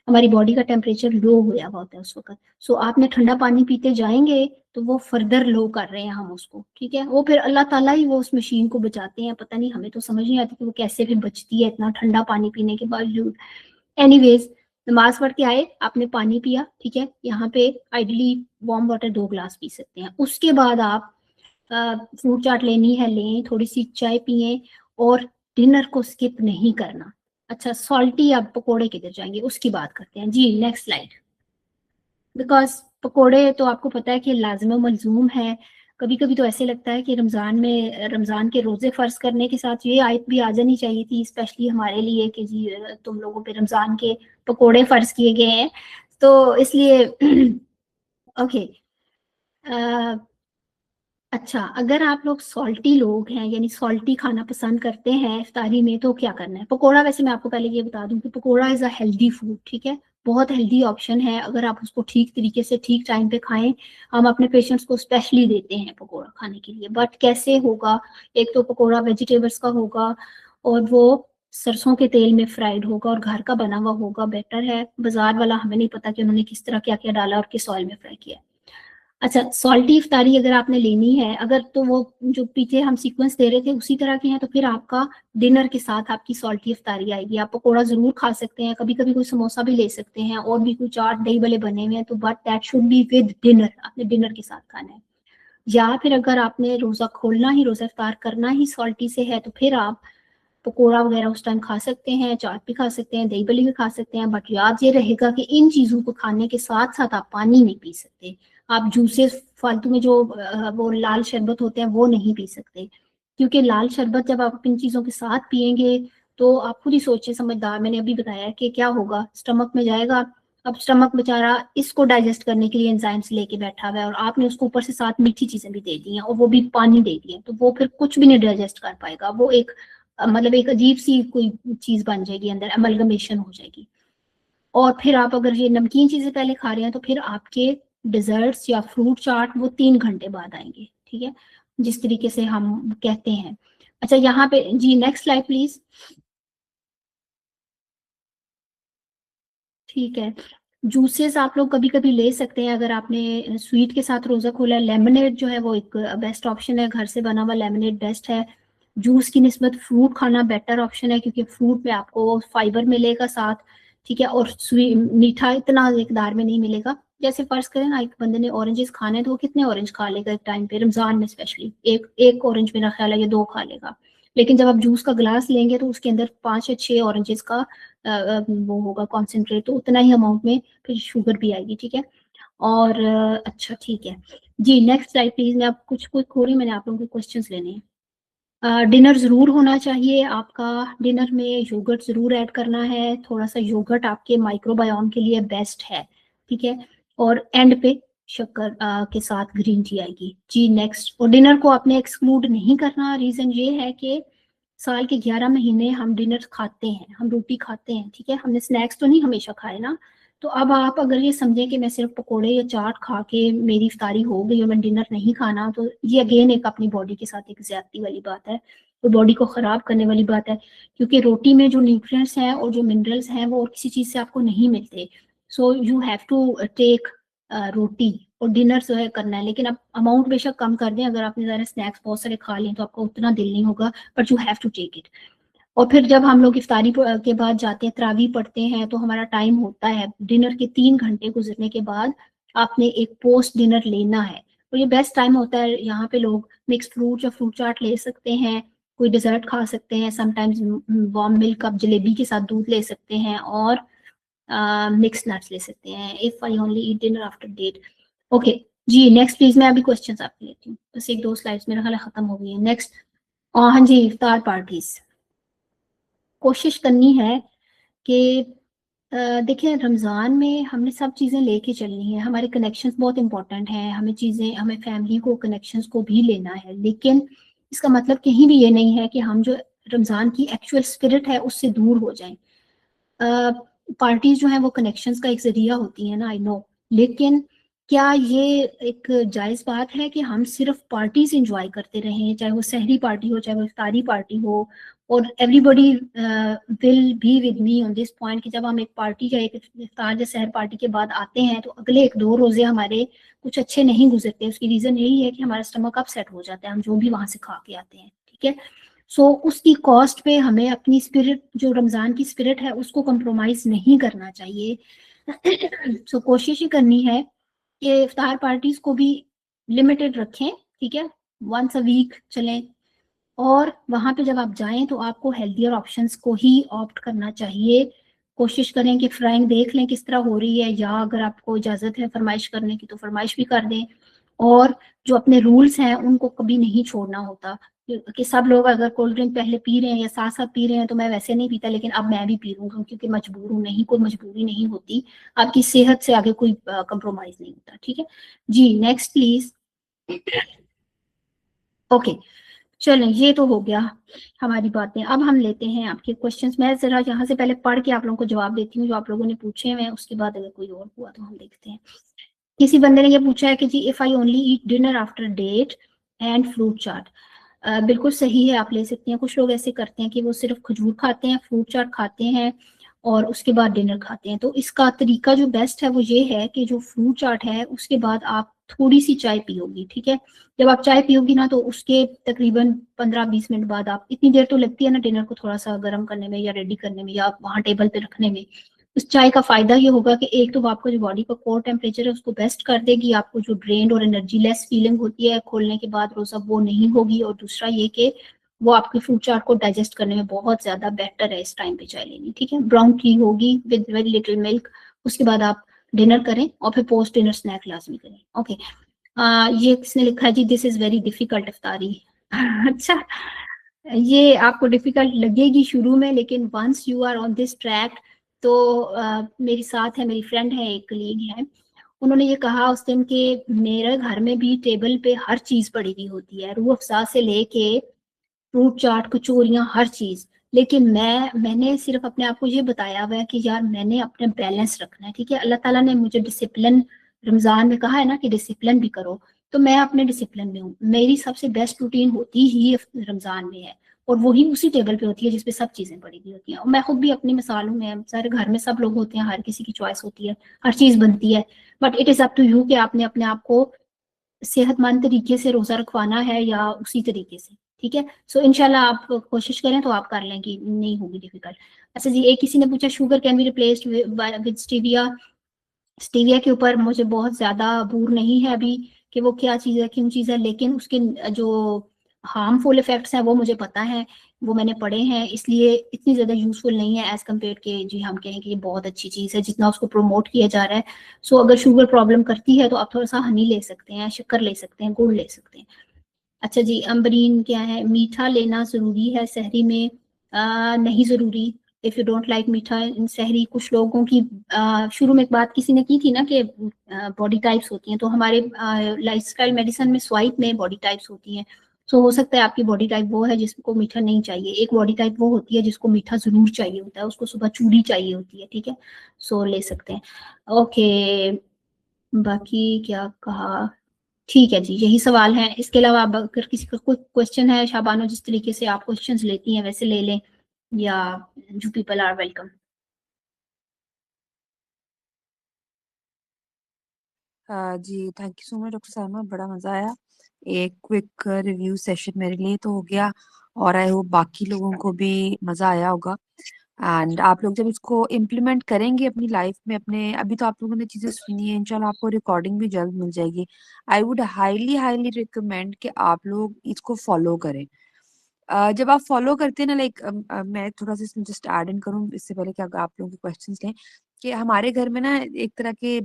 हमारी बॉडी का टेम्परेचर लो होया हुआ होता है उस वक्त। सो आपने ठंडा पानी पीते जाएंगे तो वो फर्दर लो कर रहे हैं हम उसको, ठीक है। वो फिर अल्लाह ताला ही वो उस मशीन को बचाते हैं, पता नहीं, हमें तो समझ नहीं आती कि वो कैसे फिर बचती है इतना ठंडा पानी पीने के बावजूद। एनीवेज, नमाज पढ़ के आए, आपने पानी पिया, ठीक है, यहाँ पे आइडली वार्म वाटर 2 गिलास पी सकते हैं। उसके बाद आप फ्रूट चाट लेनी है लें, थोड़ी सी चाय पिए, और डिनर को स्किप नहीं करना। अच्छा, सॉल्टी आप पकोड़े किधर जाएंगे उसकी बात करते हैं जी, नेक्स्ट स्लाइड। बिकॉज पकोड़े तो आपको पता है कि लाजम मलजूम है। कभी कभी तो ऐसे लगता है कि रमजान में, रमजान के रोजे फर्ज करने के साथ ये आयत भी आ जानी चाहिए थी, स्पेशली हमारे लिए, कि जी तुम लोगों पे रमजान के पकोड़े फर्ज किए गए हैं, तो इसलिए ओके। अच्छा, अगर आप लोग सॉल्टी लोग हैं, यानी सॉल्टी खाना पसंद करते हैं इफ्तारी में, तो क्या करना है। पकोड़ा, वैसे मैं आपको पहले ये बता दूं कि pakora is a healthy food, ठीक है, बहुत हेल्दी ऑप्शन है अगर आप उसको ठीक तरीके से ठीक टाइम पे खाएं। हम अपने पेशेंट्स को स्पेशली देते हैं पकोड़ा खाने के लिए, बट कैसे होगा। एक तो पकोड़ा वेजिटेबल्स का होगा, और वो सरसों के तेल में फ्राइड होगा, और घर का बना हुआ होगा, बेटर है। बाजार वाला हमें नहीं पता कि उन्होंने किस तरह क्या क्या डाला और किस ऑयल में फ्राई किया। अच्छा, सॉल्टी इफ्तारी अगर आपने लेनी है, अगर तो वो जो पीछे हम सीक्वेंस दे रहे थे उसी तरह के हैं, तो फिर आपका डिनर के साथ आपकी सॉल्टी इफ्तारी आएगी। आप पकोड़ा जरूर खा सकते हैं, कभी कभी कोई समोसा भी ले सकते हैं, और भी कोई चाट दही भले बने हुए हैं, तो but that should be with dinner, आपने डिनर के साथ खाना है। या फिर अगर आपने रोजा खोलना ही, रोजा इफ्तार करना ही सॉल्टी से है, तो फिर आप पकोड़ा वगैरह उस टाइम खा सकते हैं, चाट भी खा सकते हैं, दही बली भी खा सकते हैं, बट याद ये रहेगा कि इन चीजों को खाने के साथ साथ आप पानी नहीं पी सकते। आप जूसेस फालतू में जो वो लाल शरबत होते हैं वो नहीं पी सकते, क्योंकि लाल शरबत जब आप इन चीजों के साथ पियेंगे तो आप खुद ही सोचिए, समझदार, मैंने अभी बताया कि क्या होगा, स्टमक में जाएगा, अब स्टमक बेचारा इसको डाइजेस्ट करने के लिए एंजाइम्स लेके बैठा हुआ है, और आपने उसको ऊपर से साथ मीठी चीजें भी दे दी हैं, और वो भी पानी दे दिए, तो वो फिर कुछ भी नहीं डाइजेस्ट कर पाएगा। वो एक मतलब एक अजीब सी कोई चीज बन जाएगी, अंदर अमलगमेशन हो जाएगी। और फिर आप अगर ये नमकीन चीजें पहले खा रहे हैं, तो फिर आपके डिजर्ट्स या फ्रूट चाट वो 3 घंटे बाद आएंगे, ठीक है, जिस तरीके से हम कहते हैं। अच्छा, यहाँ पे जी नेक्स्ट स्लाइड प्लीज। ठीक है, जूसेस आप लोग कभी कभी ले सकते हैं अगर आपने स्वीट के साथ रोजा खोला है। लेमनेड जो है वो एक बेस्ट ऑप्शन है, घर से बना हुआ लेमनेड बेस्ट है। जूस की निस्बत फ्रूट खाना बेटर ऑप्शन है, क्योंकि फ्रूट में आपको फाइबर मिलेगा साथ, ठीक है, और मीठा इतना मकदार में नहीं मिलेगा। जैसे फर्ज करें ना, एक बंदे ने ऑरेंजेस खाने हैं, तो वो कितने ऑरेंज खा लेगा एक टाइम पे, रमजान में स्पेशली एक ऑरेंज मेरा ख्याल है या 2 खा लेगा। लेकिन जब आप जूस का ग्लास लेंगे तो उसके अंदर 5 या 6 ऑरेंजेस का वो होगा कॉन्सेंट्रेट, तो उतना ही अमाउंट में फिर शुगर भी आएगी, ठीक है। और अच्छा ठीक है जी, नेक्स्ट स्लाइड प्लीज। मैं आप कुछ कुछ खोली, मैंने आप लोगों के क्वेश्चंस लेने हैं। डिनर जरूर होना चाहिए आपका, डिनर में योगर्ट जरूर ऐड करना है, थोड़ा सा योगर्ट आपके माइक्रोबायोम के लिए बेस्ट है, ठीक है। और एंड पे शक्कर के साथ ग्रीन टी आएगी जी। नेक्स्ट, और डिनर को आपने एक्सक्लूड नहीं करना, रीजन ये है कि साल के 11 महीने हम डिनर खाते हैं, हम रोटी खाते हैं, ठीक है, हमने स्नैक्स तो नहीं हमेशा खाए ना। तो अब आप अगर ये समझें कि मैं सिर्फ पकोड़े या चाट खा के मेरी इफ्तारी हो गई और मैं डिनर नहीं खाना, तो ये अगेन एक अपनी बॉडी के साथ एक ज्यादती वाली बात है, तो बॉडी को खराब करने वाली बात है, क्योंकि रोटी में जो न्यूट्रिएंट्स हैं और जो मिनरल्स हैं वो और किसी चीज से आपको नहीं मिलते। So you have to take roti, और डिनर जो है करना है, लेकिन आप अमाउंट बेशक कम कर दें, अगर आपने ज़्यादा स्नैक्स बहुत सारे खा लें तो आपका उतना दिल नहीं होगा, but you have to take it. और फिर जब हम लोग इफ्तारी के बाद जाते हैं, तरावी पढ़ते हैं, तो हमारा टाइम होता है डिनर के 3 घंटे गुजरने के बाद आपने एक पोस्ट डिनर लेना है, और ये बेस्ट टाइम होता है। यहाँ पे लोग मिक्स फ्रूट या फ्रूट चाट ले सकते हैं, कोई डिजर्ट खा सकते हैं, समटाइम्स वार्म मिल्क आप जलेबी के साथ दूध ले सकते हैं, और मिक्स नट्स ले सकते हैं। If I only eat dinner after date. Okay जी, नेक्स्ट प्लीज। मैं अभी क्वेश्चंस आपके लेती हूँ, बस 1-2 स्लाइड्स मेरा ख्याल खत्म हो गई है। नेक्स्ट, हाँ जी, इफ्तार पार्टीज कोशिश करनी है कि देखिए, रमज़ान में हमने सब चीज़ें लेके चलनी है, हमारे कनेक्शंस बहुत इंपॉर्टेंट हैं, हमें चीज़ें, हमें फैमिली को कनेक्शंस को भी लेना है, लेकिन इसका मतलब कहीं भी ये नहीं है कि हम जो रमज़ान की एक्चुअल स्पिरिट है उससे दूर हो जाएं। पार्टीज जो है वो कनेक्शंस का एक जरिया होती है ना, आई नो, लेकिन क्या ये एक जायज़ बात है कि हम सिर्फ पार्टीज इंजॉय करते रहें, चाहे वो सहरी पार्टी हो, चाहे वो इफ्तारी पार्टी हो। और everybody will be with me on this point कि जब हम एक पार्टी या एक इफ्तार या सहर पार्टी के बाद आते हैं, तो अगले 1-2 रोजे हमारे कुछ अच्छे नहीं गुजरते। उसकी रीज़न यही है कि हमारा स्टमक अपसेट हो जाता है, हम जो भी वहाँ से खा के आते हैं, ठीक है। सो उसकी कॉस्ट पे हमें अपनी स्पिरिट, जो रमज़ान की स्पिरिट है, उसको कंप्रोमाइज नहीं करना चाहिए। सो कोशिश ही करनी है कि इफ्तार पार्टीज को भी लिमिटेड रखें, ठीक है, वंस अ वीक चलें। और वहां पे जब आप जाएं तो आपको हेल्थियर ऑप्शंस को ही ऑप्ट करना चाहिए। कोशिश करें कि फ्राइंग देख लें किस तरह हो रही है, या अगर आपको इजाज़त है फरमाइश करने की तो फरमाइश भी कर दें। और जो अपने रूल्स हैं उनको कभी नहीं छोड़ना होता, कि सब लोग अगर कोल्ड ड्रिंक पहले पी रहे हैं या साथ साथ पी रहे हैं तो मैं वैसे नहीं पीता, लेकिन अब मैं भी पी लूंगा क्योंकि मजबूर हूँ। नहीं, कोई मजबूरी नहीं होती, आपकी सेहत से आगे कोई कंप्रोमाइज नहीं होता, ठीक है जी। Next please. ओके, चलें, ये तो हो गया हमारी बातें। अब हम लेते हैं आपके क्वेश्चंस। मैं जरा यहाँ से पहले पढ़ के आप लोगों को जवाब देती हूँ जो आप लोगों ने पूछे हैं, उसके बाद अगर कोई और हुआ तो हम देखते हैं। किसी बंदे ने ये पूछा है कि जी, if I only eat dinner after date and fruit chaat. बिल्कुल सही है, आप ले सकते हैं। कुछ लोग ऐसे करते हैं कि वो सिर्फ खजूर खाते हैं, फ्रूट चाट खाते हैं और उसके बाद डिनर खाते हैं। तो इसका तरीका जो बेस्ट है वो ये है कि जो फ्रूट चाट है उसके बाद आप थोड़ी सी चाय पियोगी, ठीक है। जब आप चाय पियोगी ना, तो उसके तकरीबन 15-20 मिनट बाद, आप इतनी देर तो लगती है ना डिनर को थोड़ा सा गर्म करने में या रेडी करने में या वहाँ टेबल पे रखने में। उस चाय का फायदा ये होगा कि एक तो वो आपको जो बॉडी का कोर टेम्परेचर है उसको बेस्ट कर देगी, आपको जो ड्रेन और एनर्जी लेस फीलिंग होती है खोलने के बाद रोजा, वो नहीं होगी। और दूसरा ये कि वो आपके फ्रूट चाट को डाइजेस्ट करने में बहुत ज्यादा बेटर है इस टाइम पे चाय लेनी, ठीक है। ब्राउन टी होगी विद वेरी लिटिल मिल्क, उसके बाद आप डिनर करें और फिर पोस्ट डिनर स्नैक लाजमी करें। ओके, ये किसने लिखा है जी, दिस इज वेरी डिफिकल्ट इफ्तारी। अच्छा, ये आपको डिफिकल्ट लगेगी शुरू में, लेकिन once you are on this track तो मेरी साथ है, मेरी फ्रेंड है, एक कलीग है, उन्होंने ये कहा उस दिन कि मेरे घर में भी टेबल पे हर चीज पड़ी हुई होती है, रूह अफ़ज़ा से लेके फ्रूट चाट, कचौरियाँ, हर चीज, लेकिन मैंने सिर्फ अपने आप को ये बताया हुआ है कि यार मैंने अपने बैलेंस रखना है, ठीक है। अल्लाह ताला ने मुझे डिसिप्लिन रमजान में कहा है ना कि डिसिप्लिन भी करो, तो मैं अपने डिसिप्लिन में हूँ। मेरी सबसे बेस्ट रूटीन होती ही रमजान में है, और वही उसी टेबल पे होती है जिसपे सब चीजें पड़ी हुई होती हैं। और मैं खुद भी अपनी मिसाल हूँ, मैं सारे घर में सब लोग होते हैं, हर किसी की चॉइस होती है, हर चीज बनती है, but it is up to you कि आपने अपने आप को सेहतमंद तरीके से रोजा रखवाना है या उसी तरीके से, ठीक है। सो इंशाल्लाह आप कोशिश करें तो आप कर लें, कि नहीं होगी डिफिकल्ट। अच्छा जी, एक किसी ने पूछा sugar can be replaced with stevia. Stevia के ऊपर मुझे बहुत ज्यादा अबूर नहीं है अभी कि वो क्या चीज़ है, क्यों चीज़ है, लेकिन उसके जो हार्मफुल इफेक्ट्स हैं वो मुझे पता है, वो मैंने पढ़े हैं, इसलिए इतनी ज्यादा यूजफुल नहीं है एज कम्पेयर के जी हम कहें कि ये बहुत अच्छी चीज़ है जितना उसको प्रमोट किया जा रहा है। सो अगर शुगर प्रॉब्लम करती है तो आप थोड़ा सा हनी ले सकते हैं, शक्कर ले सकते हैं, गुड़ ले सकते हैं। अच्छा जी, अम्बरीन क्या है, मीठा लेना जरूरी है सहरी में? नहीं जरूरी। इफ यू डोंट लाइक मीठा इन सहरी, कुछ लोगों की शुरू में एक बात किसी ने की थी ना कि बॉडी टाइप्स होती हैं, तो हमारे लाइफस्टाइल मेडिसिन में स्वाइप में बॉडी टाइप्स होती हैं। सो हो सकता है आपकी बॉडी टाइप वो है जिसको मीठा नहीं चाहिए, एक बॉडी टाइप वो होती है जिसको मीठा जरूर चाहिए होता है, उसको सुबह चूड़ी चाहिए होती है, ठीक है। सो ले सकते हैं। ओके, बाकी क्या कहा, ठीक है जी, यही सवाल है। इसके अलावा अगर किसी का कोई क्वेश्चन है, शाबानो जिस तरीके से आप क्वेश्चंस लेती हैं वैसे ले लें, या यू पीपल आर वेलकम। जी, thank you so much doctor Saima, बड़ा मजा आया। एक क्विक रिव्यू सेशन मेरे लिए तो हो गया, और आई होप बाकी लोगों को भी मजा आया होगा। एंड आप लोग जब इसको इम्प्लीमेंट करेंगे अपनी लाइफ में, अपने अभी तो आप लोगों ने चीजें सुनी है, इंशाल्लाह आपको रिकॉर्डिंग भी जल्द मिल जाएगी। I would highly highly recommend कि आप लोग इसको फॉलो करें। जब आप फॉलो करते हैं ना, लाइक मैं थोड़ा सा इसमें जस्ट ऐड इन करूँ इससे पहले कि आप लोगों के क्वेश्चंस लें, कि हमारे घर में ना एक तरह के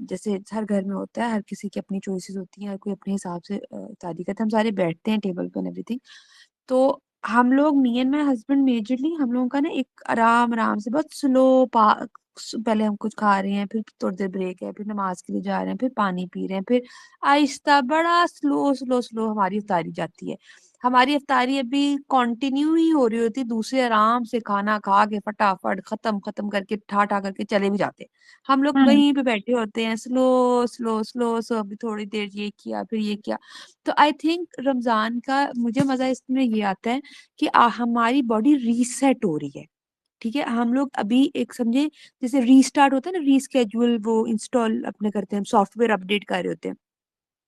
जैसे हर घर में होता है, हर किसी की अपनी चॉइसेस होती हैं, हर कोई अपने हिसाब से शादी करता है, हम सारे बैठते हैं टेबल पे एवरीथिंग। तो हम लोग, me and my husband, majorly हम लोगों का ना एक आराम आराम से बहुत स्लो पहले हम कुछ खा रहे हैं, फिर थोड़ी देर ब्रेक है, फिर नमाज के लिए जा रहे हैं, फिर पानी पी रहे हैं, फिर आहिस्ता बड़ा स्लो स्लो स्लो हमारी इफ्तारी जाती है। हमारी इफ्तारी अभी कंटिन्यू ही हो रही होती है, दूसरे आराम से खाना खा के फटाफट खत्म खत्म करके ठा ठा करके चले भी जाते हैं। हम लोग वहीं पे बैठे होते हैं, स्लो स्लो स्लो स्लो, अभी थोड़ी देर ये किया, फिर ये किया। तो आई थिंक रमजान का मुझे मजा इसमें ये आता है कि हमारी बॉडी रीसेट हो रही है। ठीक है, हम लोग अभी एक समझे जैसे रीस्टार्ट होता है ना, रीस्केड्यूल वो इंस्टॉल अपने करते हैं, सॉफ्टवेयर अपडेट कर रहे होते हैं,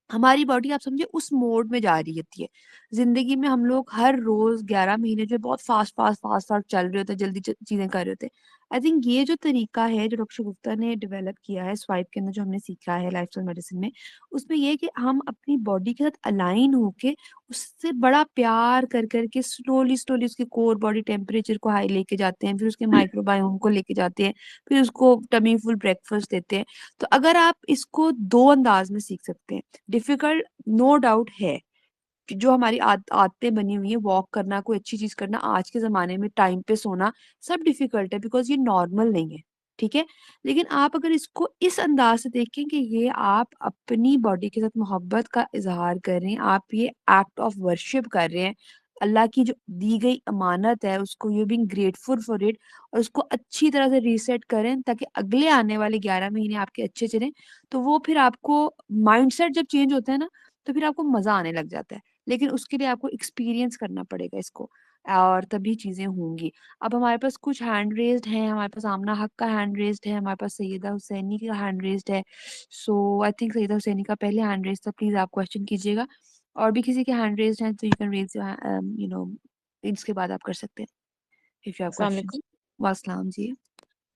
हमारी बॉडी आप समझे उस मोड में जा रही होती है। जिंदगी में हम लोग हर रोज 11 महीने जो है बहुत फास्ट फास्ट फास्ट फास्ट चल रहे होते हैं, जल्दी चीजें कर रहे होते हैं। आई थिंक ये जो तरीका है जो डॉक्टर गुप्ता ने डेवलप किया है स्वाइप के अंदर, जो हमने सीखा है लाइफस्टाइल मेडिसिन में, उसमें ये है कि हम अपनी बॉडी के साथ अलाइन होके उससे बड़ा प्यार कर करके स्लोली स्लोली उसके कोर बॉडी टेम्परेचर को हाई लेके जाते हैं, फिर उसके माइक्रोबायोम को लेके जाते हैं, फिर उसको टमी फुल ब्रेकफास्ट देते हैं। तो अगर आप इसको दो अंदाज में सीख सकते हैं, डिफिकल्ट नो डाउट है कि जो हमारी आदतें बनी हुई है, वॉक करना, कोई अच्छी चीज करना, आज के जमाने में टाइम पे सोना, सब डिफिकल्ट है बिकॉज ये नॉर्मल नहीं है। ठीक है, लेकिन आप अगर इसको इस अंदाज से देखें कि ये आप अपनी बॉडी के साथ मोहब्बत का इजहार कर रहे हैं, आप ये एक्ट ऑफ वर्शिप कर रहे हैं, अल्लाह की जो दी गई अमानत है उसको you being grateful for it, और उसको अच्छी तरह से रीसेट करें ताकि अगले आने वाले 11 महीने आपके अच्छे चलें। तो वो फिर आपको माइंडसेट जब चेंज होता है ना, तो फिर आपको मजा आने लग जाता है। लेकिन उसके लिए आपको एक्सपीरियंस करना पड़ेगा इसको, और तभी चीजें होंगी। अब हमारे पास कुछ हैंड रेज्ड हैं, हमारे पास आमना हक का हैंड रेज्ड है, हमारे पास सैयदा हुसैनी का हैंड रेज्ड है। So I think Syeda Husaini का पहले हैंड रेज था, प्लीज आप क्वेश्चन कीजिएगा। और भी किसी के हैंड रेज्ड हैं तो you can raise you know, इसके बाद आप कर सकते हैं इफ यू हैव अस्सलाम क्वेश्चंस। वालेकुम। वासलाम जी।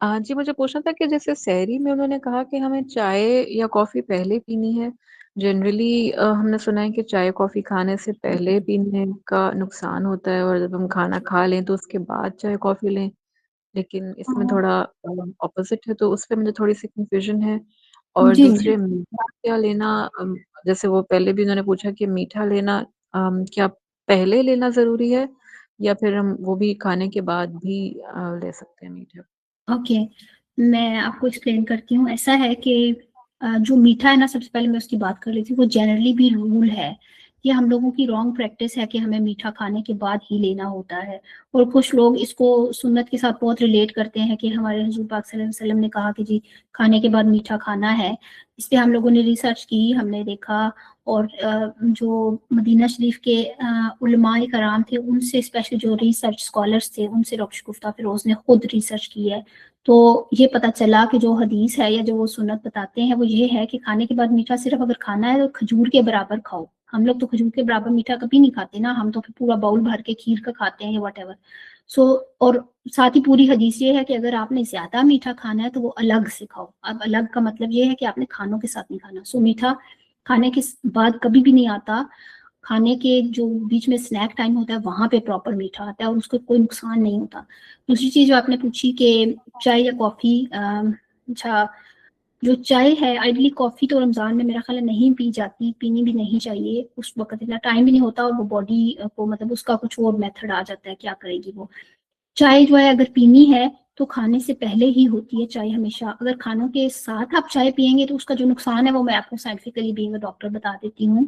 जी, मुझे पूछना था कि जैसे सहरी में उन्होंने कहा कि हमें चाय या कॉफ़ी पहले पीनी है। जनरली हमने सुना है कि चाय कॉफ़ी खाने से पहले पीने का नुकसान होता है, और जब हम खाना खा लें तो उसके बाद चाय कॉफ़ी लें। लेकिन इसमें थोड़ा ऑपोज़िट है, तो उसपे मुझे थोड़ी-सी कन्फ्यूज़न है। और जी दूसरे मीठा क्या लेना, जैसे वो पहले भी उन्होंने पूछा कि मीठा लेना क्या पहले लेना ज़रूरी है, या फिर हम वो भी खाने के बाद भी ले सकते हैं मीठा? ओके, मैं आपको एक्सप्लेन करती हूँ। ऐसा है कि जो मीठा है ना, सबसे पहले मैं उसकी बात कर रही थी, वो जनरली भी रूल है। ये हम लोगों की रॉन्ग प्रैक्टिस है कि हमें मीठा खाने के बाद ही लेना होता है। और कुछ लोग इसको सुन्नत के साथ बहुत रिलेट करते हैं कि हमारे हुजूर पाक सल्लल्लाहु अलैहि वसल्लम ने कहा कि जी खाने के बाद मीठा खाना है। इस पे हम लोगों ने रिसर्च की, हमने देखा। और जो मदीना शरीफ के उलमाए कराम थे, उनसे स्पेशली जो रिसर्च स्कॉलर्स थे, उनसे डॉक्टर गुफ्ता फिरोज ने खुद रिसर्च की है। तो ये पता चला कि जो हदीस है या जो वो सुन्नत बताते हैं वो ये है कि खाने के बाद मीठा सिर्फ अगर खाना है तो खजूर के बराबर खाओ। हम लोग तो खजूर के बराबर मीठा कभी नहीं खाते ना, हम तो फिर पूरा बाउल भर के खीर का खाते हैं या वट एवर। सो और साथ ही पूरी हदीस ये है कि अगर आपने ज्यादा मीठा खाना है तो वो अलग से खाओ। अब अलग का मतलब ये है कि आपने खानों के साथ नहीं खाना। सो मीठा खाने के बाद कभी भी नहीं आता। खाने के जो बीच में स्नैक टाइम होता है वहां पे प्रॉपर मीठा आता है और उसको कोई नुकसान नहीं होता। दूसरी चीज जो आपने पूछी कि चाय या कॉफी, अच्छा, जो चाय है आइडली, कॉफी तो रमजान में मेरा ख्याल है नहीं पी जाती, पीनी भी नहीं चाहिए। उस वक्त इतना टाइम भी नहीं होता और वो बॉडी को मतलब उसका कुछ और मेथड आ जाता है, क्या करेगी वो। चाय जो है अगर पीनी है तो खाने से पहले ही होती है चाय हमेशा। अगर खानों के साथ आप चाय पियेंगे तो उसका जो नुकसान है वो मैं आपको साइंटिफिकली बीइंग अ डॉक्टर बता देती हूँ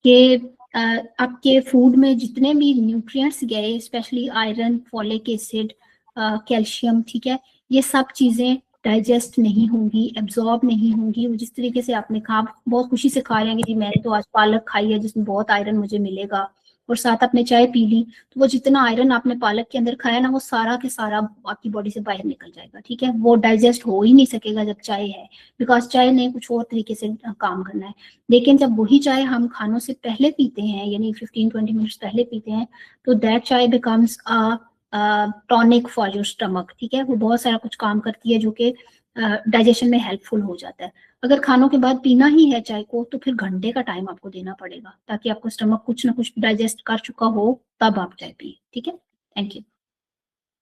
कि आपके फूड में जितने भी न्यूट्रिएंट्स गए, specially iron, folic acid, calcium, ठीक है, ये सब चीजें डाइजेस्ट नहीं होंगी, एब्जॉर्ब नहीं होंगी। वो जिस तरीके से आपने कहा, आप बहुत खुशी से खा रहे हैं कि जी मैंने तो आज पालक खाई है जिसमें बहुत आयरन मुझे मिलेगा, और साथ आपने चाय पी ली, तो वो जितना आयरन आपने पालक के अंदर खाया ना वो सारा के सारा आपकी बॉडी से बाहर निकल जाएगा, ठीक है। वो डाइजेस्ट हो ही नहीं सकेगा जब चाय है, बिकॉज चाय ने कुछ और तरीके से काम करना है। लेकिन जब वही चाय हम खानों से पहले पीते हैं, यानी 15-20 मिनट्स पहले पीते हैं, तो दैट चाय becomes tonic for your stomach, ठीक है। वो बहुत सारा कुछ काम करती है जो कि डाइजेशन में हेल्पफुल हो जाता है। अगर खानों के बाद पीना ही है चाय को तो फिर घंटे का टाइम आपको देना पड़ेगा ताकि आपको स्टमक कुछ ना कुछ डाइजेस्ट कर चुका हो, तब आप चाय पिए, ठीक है। थैंक यू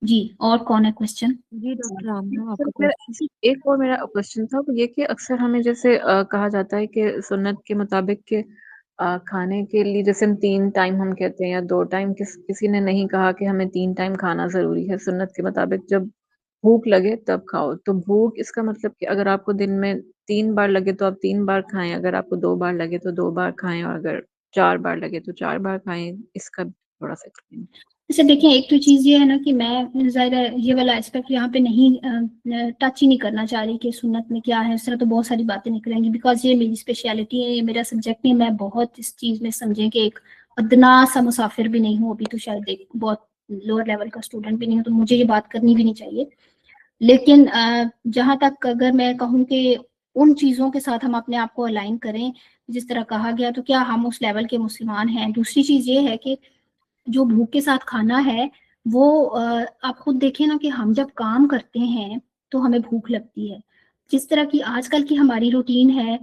जी। और कौन है क्वेश्चन? जी डॉक्टर आमना, सर आपका मेरा क्वेश्चन। एक और मेरा क्वेश्चन था, वो ये कि अक्सर हमें जैसे कहा जाता है कि सुन्नत के मुताबिक के खाने के लिए जैसे हम 3 टाइम हम कहते हैं या 2 टाइम, किसी ने नहीं कहा कि हमें 3 टाइम खाना जरूरी है सुन्नत के मुताबिक। जब भूख लगे तब खाओ, तो भूख इसका मतलब कि अगर आपको दिन में 3 बार लगे तो आप 3 बार खाएं, अगर आपको 2 बार लगे तो 2 बार खाएं, और अगर 4 बार लगे तो 4 बार खाएं। इसका थोड़ा सा explain। अच्छा देखिए, एक तो चीज ये है ना कि मैं ज़ाहिर है ये वाला एस्पेक्ट यहाँ पे नहीं टच ही नहीं करना चाह रही कि सुन्नत में क्या है। इस तरह तो बहुत सारी बातें निकलेंगी, बिकॉज ये मेरी स्पेशलिटी है, ये मेरा सब्जेक्ट नहीं है। मैं बहुत इस चीज में समझें कि एक अदना सा मुसाफिर भी नहीं हूँ अभी, तो शायद एक बहुत लोअर लेवल का स्टूडेंट भी नहीं हूँ, तो मुझे ये बात करनी भी नहीं चाहिए। लेकिन जहां तक अगर मैं कहूँ कि उन चीजों के साथ हम अपने आप को अलाइन करें जिस तरह कहा गया, तो क्या हम उस लेवल के मुसलमान हैं? दूसरी चीज ये है कि जो भूख के साथ खाना है वो आप खुद देखें ना कि हम जब काम करते हैं तो हमें भूख लगती है। जिस तरह की आजकल की हमारी रूटीन है,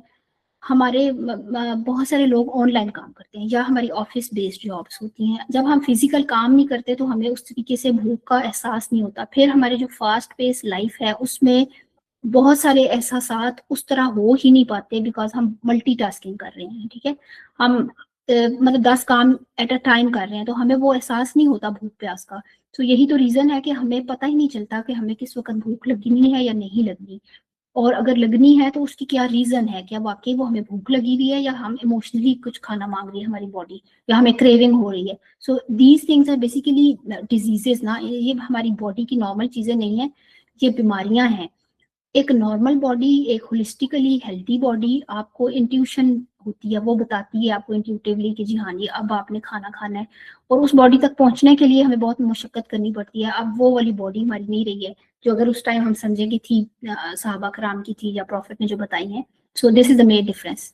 हमारे बहुत सारे लोग ऑनलाइन काम करते हैं या हमारी ऑफिस बेस्ड जॉब्स होती हैं। जब हम फिजिकल काम नहीं करते तो हमें उस तरीके से भूख का एहसास नहीं होता। फिर हमारे जो फास्ट पेस लाइफ है उसमें बहुत सारे एहसासात उस तरह हो ही नहीं पाते, बिकॉज हम मल्टीटास्किंग कर रहे हैं, ठीक है। हम मतलब 10 काम एट अ टाइम कर रहे हैं, तो हमें वो एहसास नहीं होता भूख प्यास का। तो यही तो रीजन है कि हमें पता ही नहीं चलता कि हमें किस वक्त भूख लगनी है या नहीं लगनी। और अगर लगनी है तो उसकी क्या रीजन है, क्या वाकई वो हमें भूख लगी हुई है या हम इमोशनली कुछ खाना मांग रही है हमारी बॉडी, या हमें क्रेविंग हो रही है। So these things are basically diseases ना, ये हमारी बॉडी की नॉर्मल चीजें नहीं है, ये बीमारियां हैं। एक नॉर्मल बॉडी, एक होलिस्टिकली हेल्थी बॉडी, आपको इंट्यूशन होती है, वो बताती है आपको इंट्यूटिवली कि जी हाँ जी अब आपने खाना खाना है। और उस बॉडी तक पहुंचने के लिए हमें बहुत मुशक्कत करनी पड़ती है। अब वो वाली बॉडी हमारी नहीं रही है जो अगर उस टाइम हम समझे कि थी, साहबा कराम की थी या प्रॉफिट ने जो बताई है। So this is the main difference.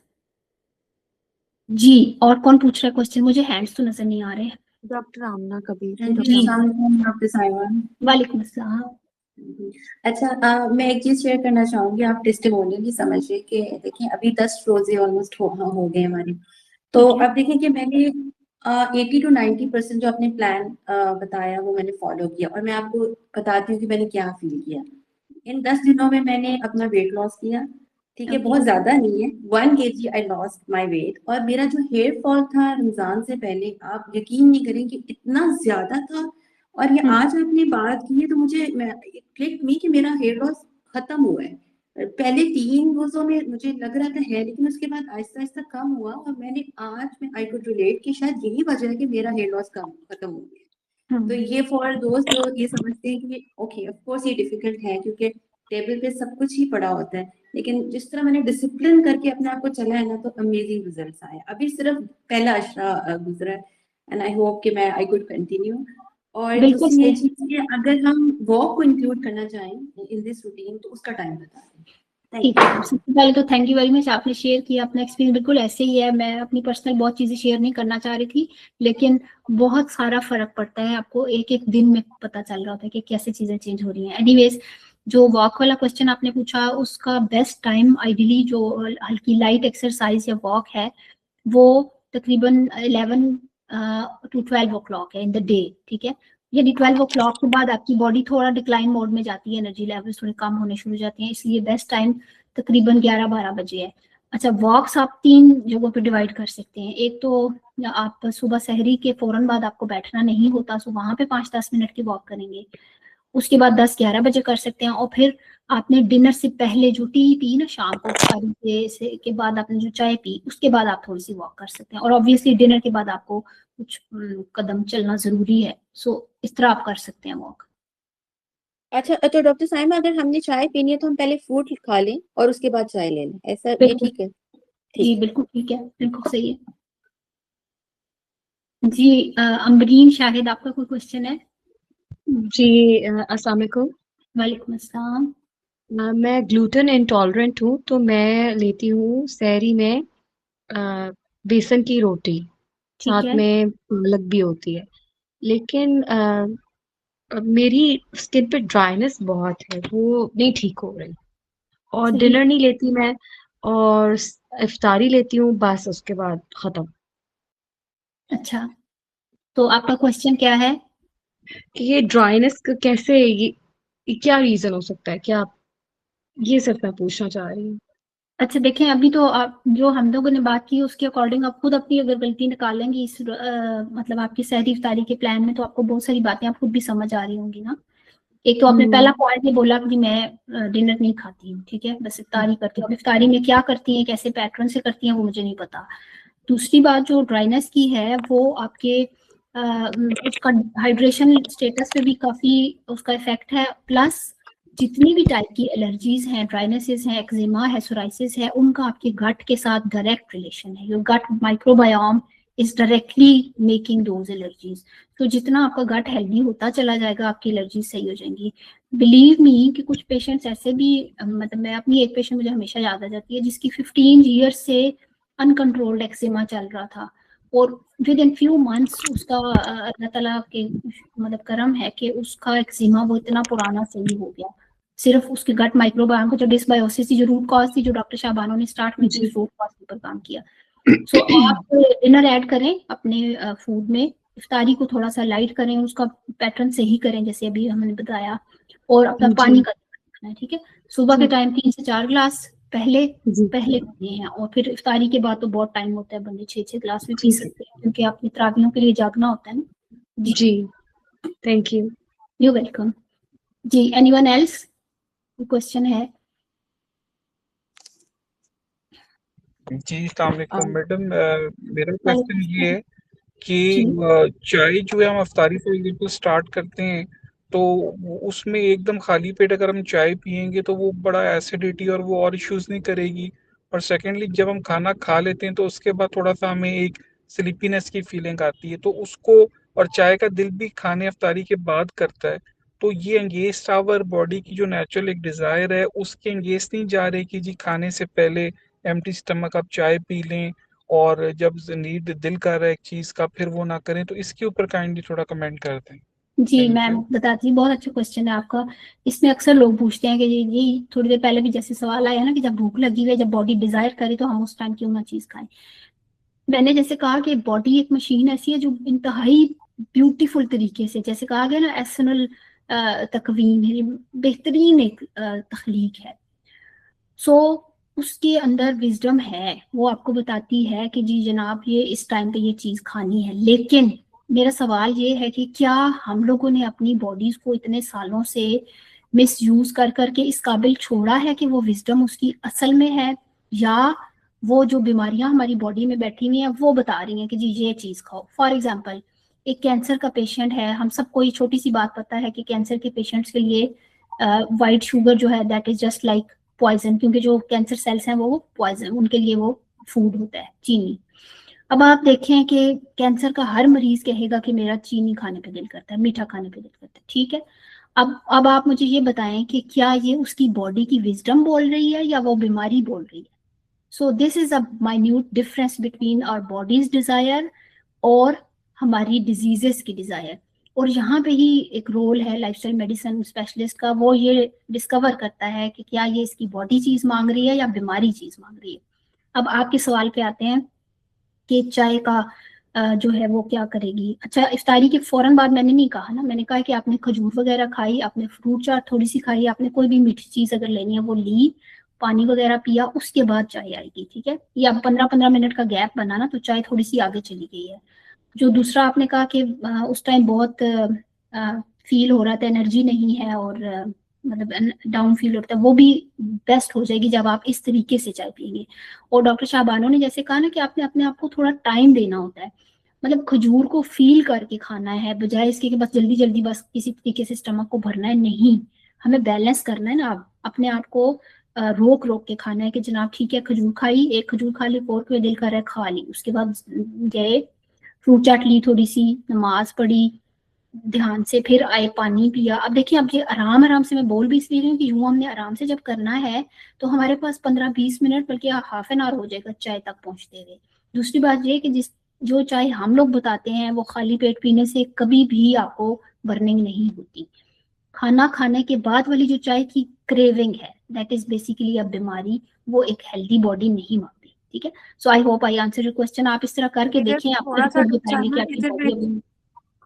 जी, और कौन पूछ रहा है क्वेश्चन? मुझे हैंड्स तो नजर नहीं आ रहे हैं। डॉक्टर आमना कबीर जी, जी, डॉक्टर आमना। अस्सलाम वालेकुम डॉक्टर साहिबा। वालेकुम अस्सलाम। अच्छा, मैं एक चीज शेयर करना चाहूंगी, आप टेस्टिमोनियल ही समझिए कि देखिए अभी 10 रोजे ऑलमोस्ट हो गए हमारे। तो ठीक है। अब देखिए कि मैंने 80 to 90% जो अपने प्लान बताया वो मैंने फॉलो किया, और मैं आपको बताती हूँ कि मैंने क्या फील किया। इन 10 दिनों में मैंने अपना वेट लॉस किया, ठीक है, ओके। बहुत ज्यादा नहीं है, 1 kg I lost my weight. और मेरा जो हेयर फॉल था रमजान से पहले, आप यकीन नहीं करेंगे इतना ज्यादा था, और ये आज आपने बात की है तो मुझे क्लिक मी कि मेरा हेयर लॉस खत्म हुआ है। पहले 3 रोजों में मुझे लग रहा था है, लेकिन उसके बाद आहिस्ता आहिस्ता कम हुआ और मैंने आज में आई कुड रिलेट कि शायद यही वजह है कि मेरा हेयर लॉस खत्म हो गया। तो ये फॉर दोस्त जो ये समझते हैं कि ओके ऑफ कोर्स ये डिफिकल्ट है क्योंकि टेबल पे सब कुछ ही पड़ा होता है, लेकिन जिस तरह मैंने डिसिप्लिन करके अपने आप को चला है ना तो अमेजिंग रिजल्ट्स आए। अभी सिर्फ पहला अशरा गुजरा है एंड आई होप कि मैं आई कुड कंटिन्यू। और बिल्कुल दूसरी ये सही। चीज कि अगर हम वॉक को इंक्लूड करना चाहें इन दिस रूटीन तो उसका टाइम बता दें। ठीक है, सबसे पहले तो थैंक यू वेरी मच, आपने शेयर किया अपना एक्सपीरियंस। बिल्कुल ऐसे ही है, मैं अपनी पर्सनल बहुत चीजें शेयर नहीं करना चाह रही थी, लेकिन बहुत सारा फर्क पड़ता है, आपको एक एक दिन में पता चल रहा होता है कि कैसे चीजें चेंज हो रही हैं। एनीवेज, जो वॉक वाला क्वेश्चन आपने पूछा, उसका बेस्ट टाइम आइडियली जो हल्की लाइट एक्सरसाइज या वॉक है वो तकरीबन 11 टू 12 ओ क्लॉक है इन द डे, ठीक है। यदि 12 ओ क्लॉक के बाद आपकी बॉडी थोड़ा डिक्लाइन मोड में जाती है, एनर्जी लेवल थोड़े कम होने शुरू हो जाते हैं, इसलिए बेस्ट टाइम तकरीबन 11-12 बजे है। अच्छा, वॉक्स आप 3 जगहों पे डिवाइड कर सकते हैं। एक तो आप सुबह सहरी के फौरन बाद आपको बैठना नहीं होता, सो वहां पे 5-10 मिनट की वॉक करेंगे। उसके बाद 10-11 बजे कर सकते हैं, और फिर आपने डिनर से पहले जो टी पी ना शाम को के बाद आपने जो चाय पी, उसके बाद आप थोड़ी सी वॉक कर सकते हैं। और ऑब्वियसली डिनर के बाद आपको कुछ कदम चलना जरूरी है, सो इस तरह आप कर सकते हैं वॉक। अच्छा, तो डॉक्टर साइमा अगर हमने चाय पीनी है तो हम पहले फ्रूट खा लें और उसके बाद चाय ले लें, ऐसा ये बिल्कुल ठीक है? जी, ठीक है। बिल्कुल ठीक है, बिल्कुल सही है जी। अमरीन शाहिद, आपका कोई क्वेश्चन है? जी, अस्सलाम वालेकुम। वालेकुम अस्सलाम। मैं ग्लूटेन इंटॉलरेंट हूँ, तो मैं लेती हूँ सहरी में बेसन की रोटी, ठीक साथ है, में पालक भी होती है। लेकिन मेरी स्किन पे ड्राइनेस बहुत है, वो नहीं ठीक हो रही। और सही। डिनर नहीं लेती मैं, और इफ्तारी लेती हूँ, बस उसके बाद खत्म। अच्छा, तो आपका क्वेश्चन क्या है? कि ये ड्राइनेस कैसे, ये क्या रीजन हो सकता है, क्या ये सिर्फ मैं पूछना चाह रही हूँ। अच्छा देखें, अभी तो आप जो हम लोगों ने बात की उसके अकॉर्डिंग आप खुद अपनी अगर गलती निकालेंगी इस मतलब आपकी सहरी इफ्तारी के प्लान में, तो आपको बहुत सारी बातें आप खुद भी समझ आ रही होंगी ना। एक तो आपने पहला पॉइंट ये बोला कि मैं डिनर नहीं खाती हूँ, ठीक है, बस इफ्तारी करती हूँ। अब इफ्तारी में क्या करती हैं, कैसे पैटर्न से करती हैं, वो मुझे नहीं पता। दूसरी बात, जो ड्राइनेस की है वो आपके उसका हाइड्रेशन स्टेटस पे भी काफी उसका इफेक्ट है। प्लस जितनी भी टाइप की एलर्जीज हैं, ड्राइनेसेस हैं, एक्जिमा है, सोराइसिस है, उनका आपके गट के साथ डायरेक्ट रिलेशन है। Your gut microbiome is directly making those allergies. तो जितना आपका गट हेल्दी होता चला जाएगा, आपकी एलर्जी सही हो जाएंगी। बिलीव मी कि कुछ पेशेंट्स ऐसे भी, मतलब मैं अपनी एक पेशेंट मुझे हमेशा याद आ जाती है, जिसकी 15 ईयर्स से अनकंट्रोल्ड एक्जिमा चल रहा था, और विद इन फ्यू मंथ्स उसका अल्लाह ताला के मतलब करम है कि उसका एक्जिमा वो इतना पुराना सही हो गया। सिर्फ उसके गट माइक्रोबायोम को जो डिसबायोसिस थी, जो रूट कॉज थी, जो डॉक्टर शाहबानो ने स्टार्ट की थी, उस रूट कॉज के ऊपर काम किया। सो आप डिनर ऐड करें अपने फूड में, इफ्तारी को थोड़ा सा लाइट करें, उसका पैटर्न सही करें जैसे अभी हमने बताया, और अपना पानी जी का रखना है, ठीक है। सुबह के जी टाइम 3 से 4 गिलास पहले जी पहले पीने हैं, और फिर इफ्तारी के बाद तो बहुत टाइम होता है, बंदे 6-6 गिलास भी पी जी सकते हैं, क्योंकि आपकी तरावियों के लिए जागना होता है ना जी। जी, थैंक यू। यू वेलकम जी। एनीवन एल्स क्वेश्चन है? जी अस्सलाम वालेकुम मैडम, मेरा क्वेश्चन वालेकुम ये सलाम। है कि जी चाय जो है हम अफ्तारी से बिल्कुल स्टार्ट करते हैं, तो उसमें एकदम खाली पेट अगर हम चाय पियेंगे तो वो बड़ा एसिडिटी और वो और इश्यूज नहीं करेगी। और सेकेंडली जब हम खाना खा लेते हैं तो उसके बाद थोड़ा सा हमें एक स्लीपीनेस की फीलिंग आती है, तो उसको, और चाय का दिल भी खाने अफ्तारी के बाद करता है, तो ये एंगेज आवर बॉडी की जो नेचुरल एक डिजायर है उसके एंगेज नहीं जा रही कि जी खाने से पहले एम्प्टी स्टमक आप चाय पी लें, और जब नीड दिल कर रहा है एक चीज का फिर वो ना करें। तो इसके ऊपर काइंडली थोड़ा कमेंट कर दें। जी, थैंक मैम यू। बताती हूँ, बहुत अच्छा क्वेश्चन है आपका। इसमें अक्सर लोग पूछते हैं कि जी थोड़ी देर पहले भी जैसे सवाल आया ना कि जब भूख लगी हुई है, जब बॉडी डिजायर करे, तो हम उस टाइम क्यों ना चीज खाएं। मैंने जैसे कहा कि बॉडी एक मशीन ऐसी है जो इंतहाई ब्यूटीफुल तरीके से, जैसे कहा गया ना, एसनल तकवीन है, बेहतरीन एक तखलीक है। सो उसके अंदर विजडम है, वो आपको बताती है कि जी जनाब ये इस टाइम पे ये चीज खानी है। लेकिन मेरा सवाल ये है कि क्या हम लोगों ने अपनी बॉडीज को इतने सालों से मिस यूज कर करके इस काबिल छोड़ा है कि वो विजडम उसकी असल में है, या वो जो बीमारियां हमारी बॉडी में बैठी हुई हैं वो बता रही हैं कि जी ये चीज खाओ। फॉर एग्जांपल, एक कैंसर का पेशेंट है, हम सबको ये छोटी सी बात पता है कि कैंसर के पेशेंट्स के लिए वाइट शुगर जो है that is just like poison, क्योंकि जो कैंसर सेल्स हैं वो पॉइजन, उनके लिए वो फूड होता है, चीनी। अब आप देखें कि कैंसर का हर मरीज कहेगा कि मेरा चीनी खाने पे दिल करता है, मीठा खाने पे दिल करता है, ठीक है। अब आप मुझे ये बताएं कि क्या ये उसकी बॉडी की विजडम बोल रही है या वो बीमारी बोल रही है। So this is a minute difference between our bodies desire और हमारी डिजीजेस की डिजायर। और यहाँ पे ही एक रोल है लाइफस्टाइल मेडिसिन स्पेशलिस्ट का, वो ये डिस्कवर करता है कि क्या ये इसकी बॉडी चीज मांग रही है या बीमारी चीज मांग रही है। अब आपके सवाल पे आते हैं कि चाय का जो है वो क्या करेगी। अच्छा, इफ्तारी के फौरन बाद मैंने नहीं कहा ना, मैंने कहा कि आपने खजूर वगैरह खाई, आपने फ्रूट चाट थोड़ी सी खाई, आपने कोई भी मीठी चीज अगर लेनी है वो ली, पानी वगैरह पिया, उसके बाद चाय आएगी, ठीक है। या 15-15 मिनट का गैप बना ना तो चाय थोड़ी सी आगे चली गई है। जो दूसरा आपने कहा कि उस टाइम बहुत फील हो रहा था, एनर्जी नहीं है और मतलब डाउन फील होता है, वो भी बेस्ट हो जाएगी जब आप इस तरीके से चाय पिएंगे। और डॉक्टर शाहबानो ने जैसे कहा ना कि आपने अपने आप को थोड़ा टाइम देना होता है, मतलब खजूर को फील करके खाना है बजाय इसके कि बस जल्दी जल्दी बस किसी तरीके से स्टमक को भरना है, नहीं, हमें बैलेंस करना है ना। आप अपने आप को रोक रोक के खाना है कि जनाब ठीक है, खजूर खाई, एक खजूर खा ली, और कोई दिल कर रहा है खा ली, उसके बाद गए फ्रूट चाट ली, थोड़ी सी नमाज पढ़ी, ध्यान से फिर आए, पानी पिया। अब देखिए, अब ये आराम आराम से मैं बोल भी इसलिए रही हूँ कि यूं हमने आराम से जब करना है तो हमारे पास 15-20 मिनट बल्कि हाफ एन आवर हो जाएगा चाय तक पहुंचते हुए। दूसरी बात ये कि जिस जो चाय हम लोग बताते हैं वो खाली पेट पीने से कभी भी आपको बर्निंग नहीं होती। खाना खाने के बाद वाली जो चाय की क्रेविंग है दैट इज बेसिकली अ बीमारी, वो एक हेल्दी बॉडी नहीं मांगती, ठीक है। So I hope I answer your question. आप इस तरह करके इधर देखें, आपको थोड़ा सा रिपोर्ट डॉक्टर बताएंगे कि साहब आपकी इधर बॉडी अभी।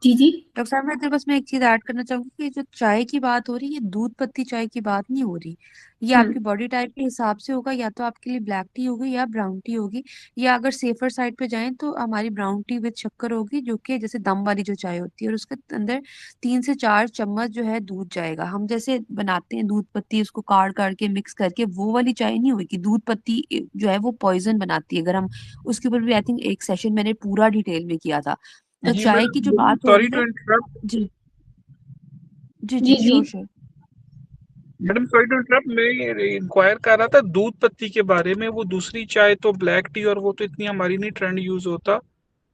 जी जी डॉक्टर साहब मैं इधर बस मैं एक चीज ऐड करना चाहूंगी कि जो चाय की बात हो रही है, ये दूध पत्ती चाय की बात नहीं हो रही। ये हम्म आपकी बॉडी टाइप के हिसाब से होगा, या तो आपके लिए ब्लैक टी होगी या ब्राउन टी होगी, या अगर सेफर साइड पे जाएं तो हमारी ब्राउन टी विद शक्कर होगी, जो कि जैसे दम वाली जो चाय होती है, और उसके अंदर 3 से 4 चम्मच जो है दूध जाएगा। हम जैसे बनाते हैं दूध पत्ती, उसको काट काट के मिक्स करके, वो वाली चाय नहीं होगी। दूध पत्ती जो है वो पॉइजन बनाती है। अगर हम उसके ऊपर भी आई थिंक एक सेशन मैंने पूरा डिटेल में किया था। तो जी चाय की जो मैडम, बात हो सॉरी रही टू है। इंटरप्ट। जी जी जी जी, जी। Sure sure. Madam sorry to interrupt, मैं इंक्वायर कर रहा था दूध पत्ती के बारे में। वो दूसरी चाय तो ब्लैक टी, और वो तो इतनी हमारी नहीं ट्रेंड यूज होता।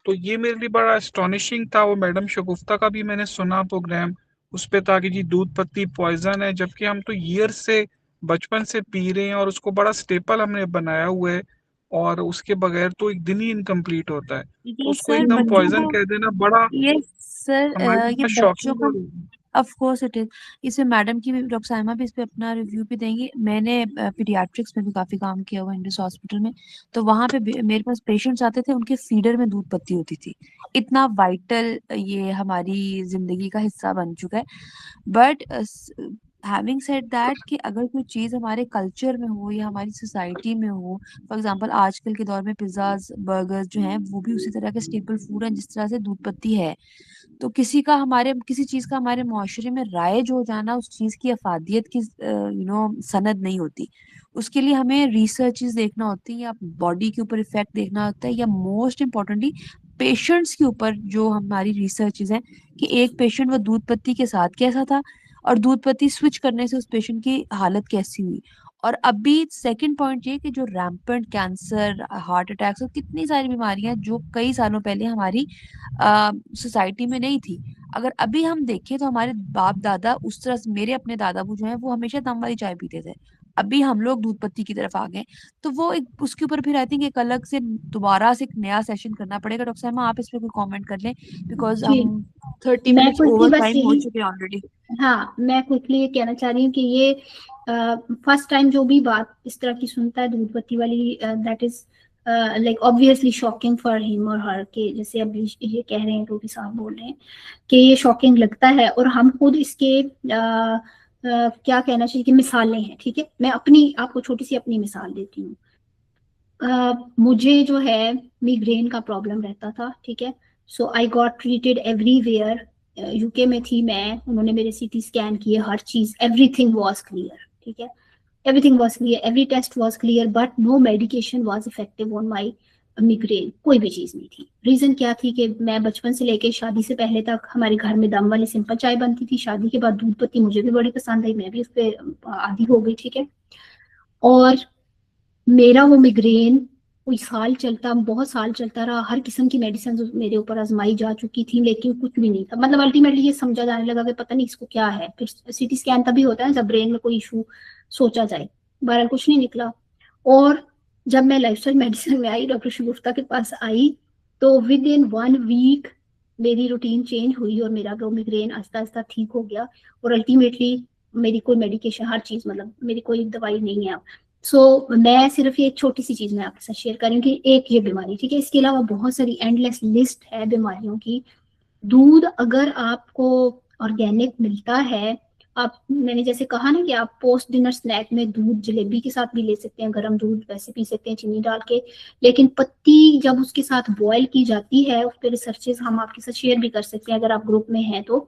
तो ये मेरे लिए बड़ा एस्टोनिशिंग था। वो मैडम शगुफ्ता का भी मैंने सुना प्रोग्राम, उस पे था कि जी दूध पत्ती पॉइजन है, जबकि हम तो ईयर से बचपन से पी रहे हैं और उसको बड़ा स्टेपल हमने बनाया हुआ है, और उसके बगैर तो एक दिन ही इनकम्प्लीट होता है। तो ये उसको सर एकदम बच्चों पॉइजन को, कह देना बड़ा ये सर हमारे लिए ये बड़ा बच्चों शॉकिंग का, और ऑफ कोर्स इट इज। इसमें मैडम की भी, डॉक्टर साइमा भी इस पे अपना रिव्यू भी देंगी। मैंने पीडियाट्रिक्स में भी काफी काम किया हुआ इंडियस हॉस्पिटल में। तो वहां पे मेरे पास पेशेंट्स आते थे, उनके फीडर में दूध पत्ती होती थी। इतना वाइटल ये हमारी जिंदगी का हिस्सा बन चुका है। बट हैविंग सेड दैट, कि अगर कोई चीज हमारे कल्चर में हो या हमारी सोसाइटी में हो, फॉर एग्जांपल आजकल के दौर में पिज्जाज बर्गर्स जो हैं वो भी उसी तरह के स्टेपल फूड हैं जिस तरह से दूध पत्ती है। तो किसी का हमारे किसी चीज का हमारे मुआशरे में राइज हो जाना उस चीज की अफादियत की सनद नहीं होती। उसके लिए हमें रिसर्चेस देखना होती है, या बॉडी के ऊपर इफेक्ट देखना होता है, या मोस्ट इम्पोर्टेंटली पेशेंट्स के ऊपर जो हमारी रिसर्चेस हैं, कि एक पेशेंट वो दूध पत्ती के साथ कैसा था, और दूध पत्ती स्विच करने से उस पेशेंट की हालत कैसी हुई। और अभी सेकंड पॉइंट ये कि जो रैम्पेंट कैंसर, हार्ट अटैक्स और कितनी सारी बीमारियां जो कई सालों पहले हमारी सोसाइटी में नहीं थी, अगर अभी हम देखें तो हमारे बाप दादा उस तरह से, मेरे अपने दादाबू जो है वो हमेशा दम वाली चाय पीते थे। अभी हम लोग दूध पत्ती की तरफ आ गए। तो वो एक उसके ऊपर फिर आई थिंक एक अलग से दोबारा से एक नया सेशन करना पड़ेगा। डॉक्टर साहब आप इस पे कोई कमेंट कर लें, बिकॉज जी। हम 30 मैं मिनट्स क्विकली ओवर बस टाइम हो यही, चुके हैं ऑलरेडी। हाँ मैं क्विकली ये कहना चाह रही हूँ कि ये फर्स्ट टाइम जो भी बात इस तरह की सुनता है दूध पत्ती वाली, that is like obviously shocking for him और हर, के जैसे अभी ये कह रहे हैं टोपी साहब बोल रहे हैं कि ये शॉकिंग लगता है। और हम खुद इसके क्या कहना चाहिए कि मिसालें हैं, ठीक है। मैं अपनी आपको छोटी सी अपनी मिसाल देती हूँ। मुझे जो है मिग्रेन का प्रॉब्लम रहता था, ठीक है। So I got treated everywhere. UK में थी मैं, उन्होंने मेरे सीटी स्कैन किए, हर चीज, एवरीथिंग वाज क्लियर, ठीक है, everything was clear, every test was clear, but no medication was effective on my migraine। कोई भी चीज नहीं थी। रीजन क्या थी कि मैं बचपन से लेके शादी से पहले तक हमारे घर में दम वाली सिंपल चाय बनती थी, शादी के बाद दूध पत्ती मुझे भी बड़ी पसंद आई, मैं भी उस पर आदी हो गई, ठीक है। और मेरा वो मिग्रेन कोई साल चलता, बहुत साल चलता रहा, हर किस्म की मेडिसिन मेरे ऊपर आजमाई जा चुकी थी, लेकिन कुछ भी नहीं था। मतलब अल्टीमेटली ये समझा जाने लगा कि पता नहीं इसको क्या है। फिर सीटी स्कैन तभी होता है जब ब्रेन में कोई इशू सोचा जाए, बहरहाल कुछ नहीं निकला। और जब मैं लाइफस्टाइल मेडिसिन में आई, डॉक्टर शगुफ्ता के पास आई, तो विद इन 1 वीक मेरी रूटीन चेंज हुई और मेरा वो मिग्रेन आहिस्ता आहिस्ता ठीक हो गया। और अल्टीमेटली मेरी कोई मेडिकेशन, हर चीज, मतलब मेरी कोई दवाई नहीं है अब। मैं सिर्फ ये एक छोटी सी चीज मैं आपके साथ शेयर कर रही हूँ कि एक ये बीमारी, ठीक है, इसके अलावा बहुत सारी एंडलेस लिस्ट है बीमारियों की। दूध अगर आपको ऑर्गेनिक मिलता है, आप, मैंने जैसे कहा ना कि आप पोस्ट डिनर स्नैक में दूध जलेबी के साथ भी ले सकते हैं, गर्म दूध वैसे पी सकते हैं चीनी डाल के, लेकिन पत्ती जब उसके साथ बॉयल की जाती है, उस पर रिसर्चेस हम आपके साथ शेयर भी कर सकते हैं अगर आप ग्रुप में हैं तो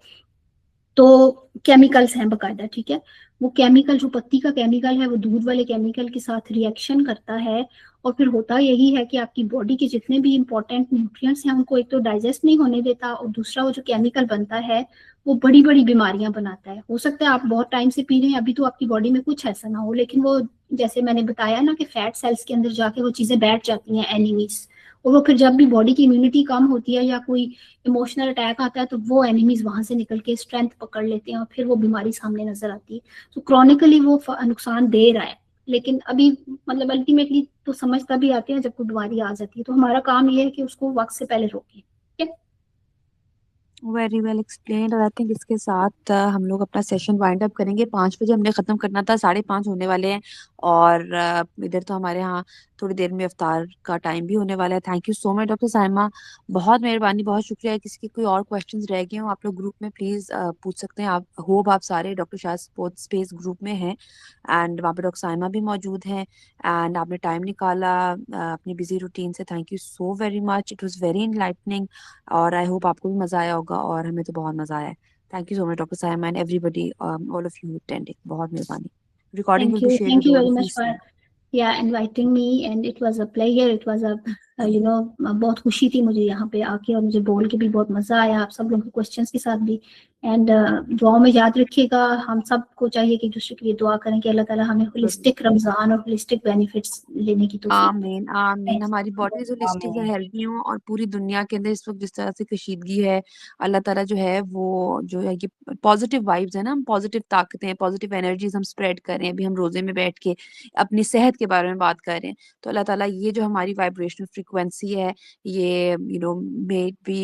केमिकल्स हैं बकायदा, ठीक है। वो केमिकल, जो पत्ती का केमिकल है, वो दूध वाले केमिकल के साथ रिएक्शन करता है, और फिर होता यही है कि आपकी बॉडी के जितने भी इंपॉर्टेंट न्यूट्रिएंट्स हैं उनको एक तो डाइजेस्ट नहीं होने देता, और दूसरा वो जो केमिकल बनता है वो बड़ी बड़ी बीमारियां बनाता है। हो सकता है आप बहुत टाइम से पी रहे हैं, अभी तो आपकी बॉडी में कुछ ऐसा ना हो, लेकिन वो, जैसे मैंने बताया ना कि फैट सेल्स के अंदर जाके वो चीजें बैठ जाती हैं, एनिमीज, और वो फिर जब भी बॉडी की इम्यूनिटी कम होती है या कोई इमोशनल अटैक आता है तो वो एनिमीज वहां से निकल के स्ट्रेंथ पकड़ लेते हैं और फिर वो बीमारी सामने नजर आती है। तो क्रॉनिकली वो नुकसान दे रहा है, लेकिन अभी मतलब अल्टीमेटली तो समझ तभी आती है जब कोई बीमारी आ जाती है। तो हमारा काम ये है कि उसको वक्त से पहले रोकें, ठीक है। Very well explained. और आई थिंक इसके साथ हम लोग अपना सेशन वाइंड अप करेंगे। 5 बजे हमने ख़त्म करना था, 5:30 होने वाले हैं, और इधर तो हमारे यहाँ थोड़ी देर में इफ्तार का टाइम भी होने वाला है। Thank you so much doctor Saima, बहुत मेहरबानी, बहुत शुक्रिया। किसी के कोई और क्वेश्चंस रह गए हो आप लोग ग्रुप में प्लीज़ पूछ सकते हैं। आप होप आप सारे doctor Shah sports space group में हैं, एंड वहाँ पे डॉक्टर साइमा भी मौजूद हैं, एंड आपने टाइम निकाला अपनी बिजी रूटीन से। Thank you so very much, it was very enlightening, और आई होप आपको भी मजा आया होगा, और हमें तो बहुत मजा आया है। Thank you so much doctor Saima and everybody, all of you attending, बहुत मेहरबानी। Recording will be shared Thank with you all very of you much for, soon. yeah, inviting me, and it was a pleasure, it was a बहुत खुशी थी मुझे यहाँ पे आके, और मुझे बोल के भी बहुत मजा आया आप सब लोगों के क्वेश्चंस के साथ भी। एंड दुआओं में याद रखिएगा, हम सबको चाहिए कि एक दूसरे के लिए दुआ करें कि अल्लाह ताला हमें होलिस्टिक रमजान और होलिस्टिक बेनिफिट्स लेने की तौफीक दे। आमीन आमीन। हमारी बॉडीज होलिस्टिक और हेल्दी हो, और पूरी दुनिया के अंदर इस वक्त जिस तरह से कशीदगी है, अल्लाह ताला जो है वो जो है कि पॉजिटिव वाइब्स है ना, हम पॉजिटिव ताकतें, पॉजिटिव एनर्जीज हम स्प्रेड कर रहे हैं। अभी हम रोजे में बैठ के अपनी सेहत के बारे में बात कर रहे हैं, तो अल्लाह ताला ये जो हमारी वाइब्रेशनल फ्रीक्वेंसी है, ये may be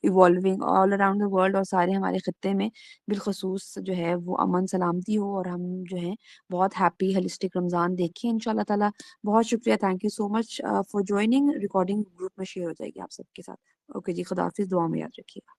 evolving all around the world, और सारे हमारे खत्ते में बिलखसूस जो है वो अमन सलामती हो, और हम जो है बहुत हैप्पी होलिस्टिक रमजान देखें इंशाल्लाह ताला। बहुत शुक्रिया, thank you so much for joining. Recording group में शेयर हो जाएगी आप सबके साथ। ओके जी, खुदा हाफिज, दुआ में याद रखिएगा।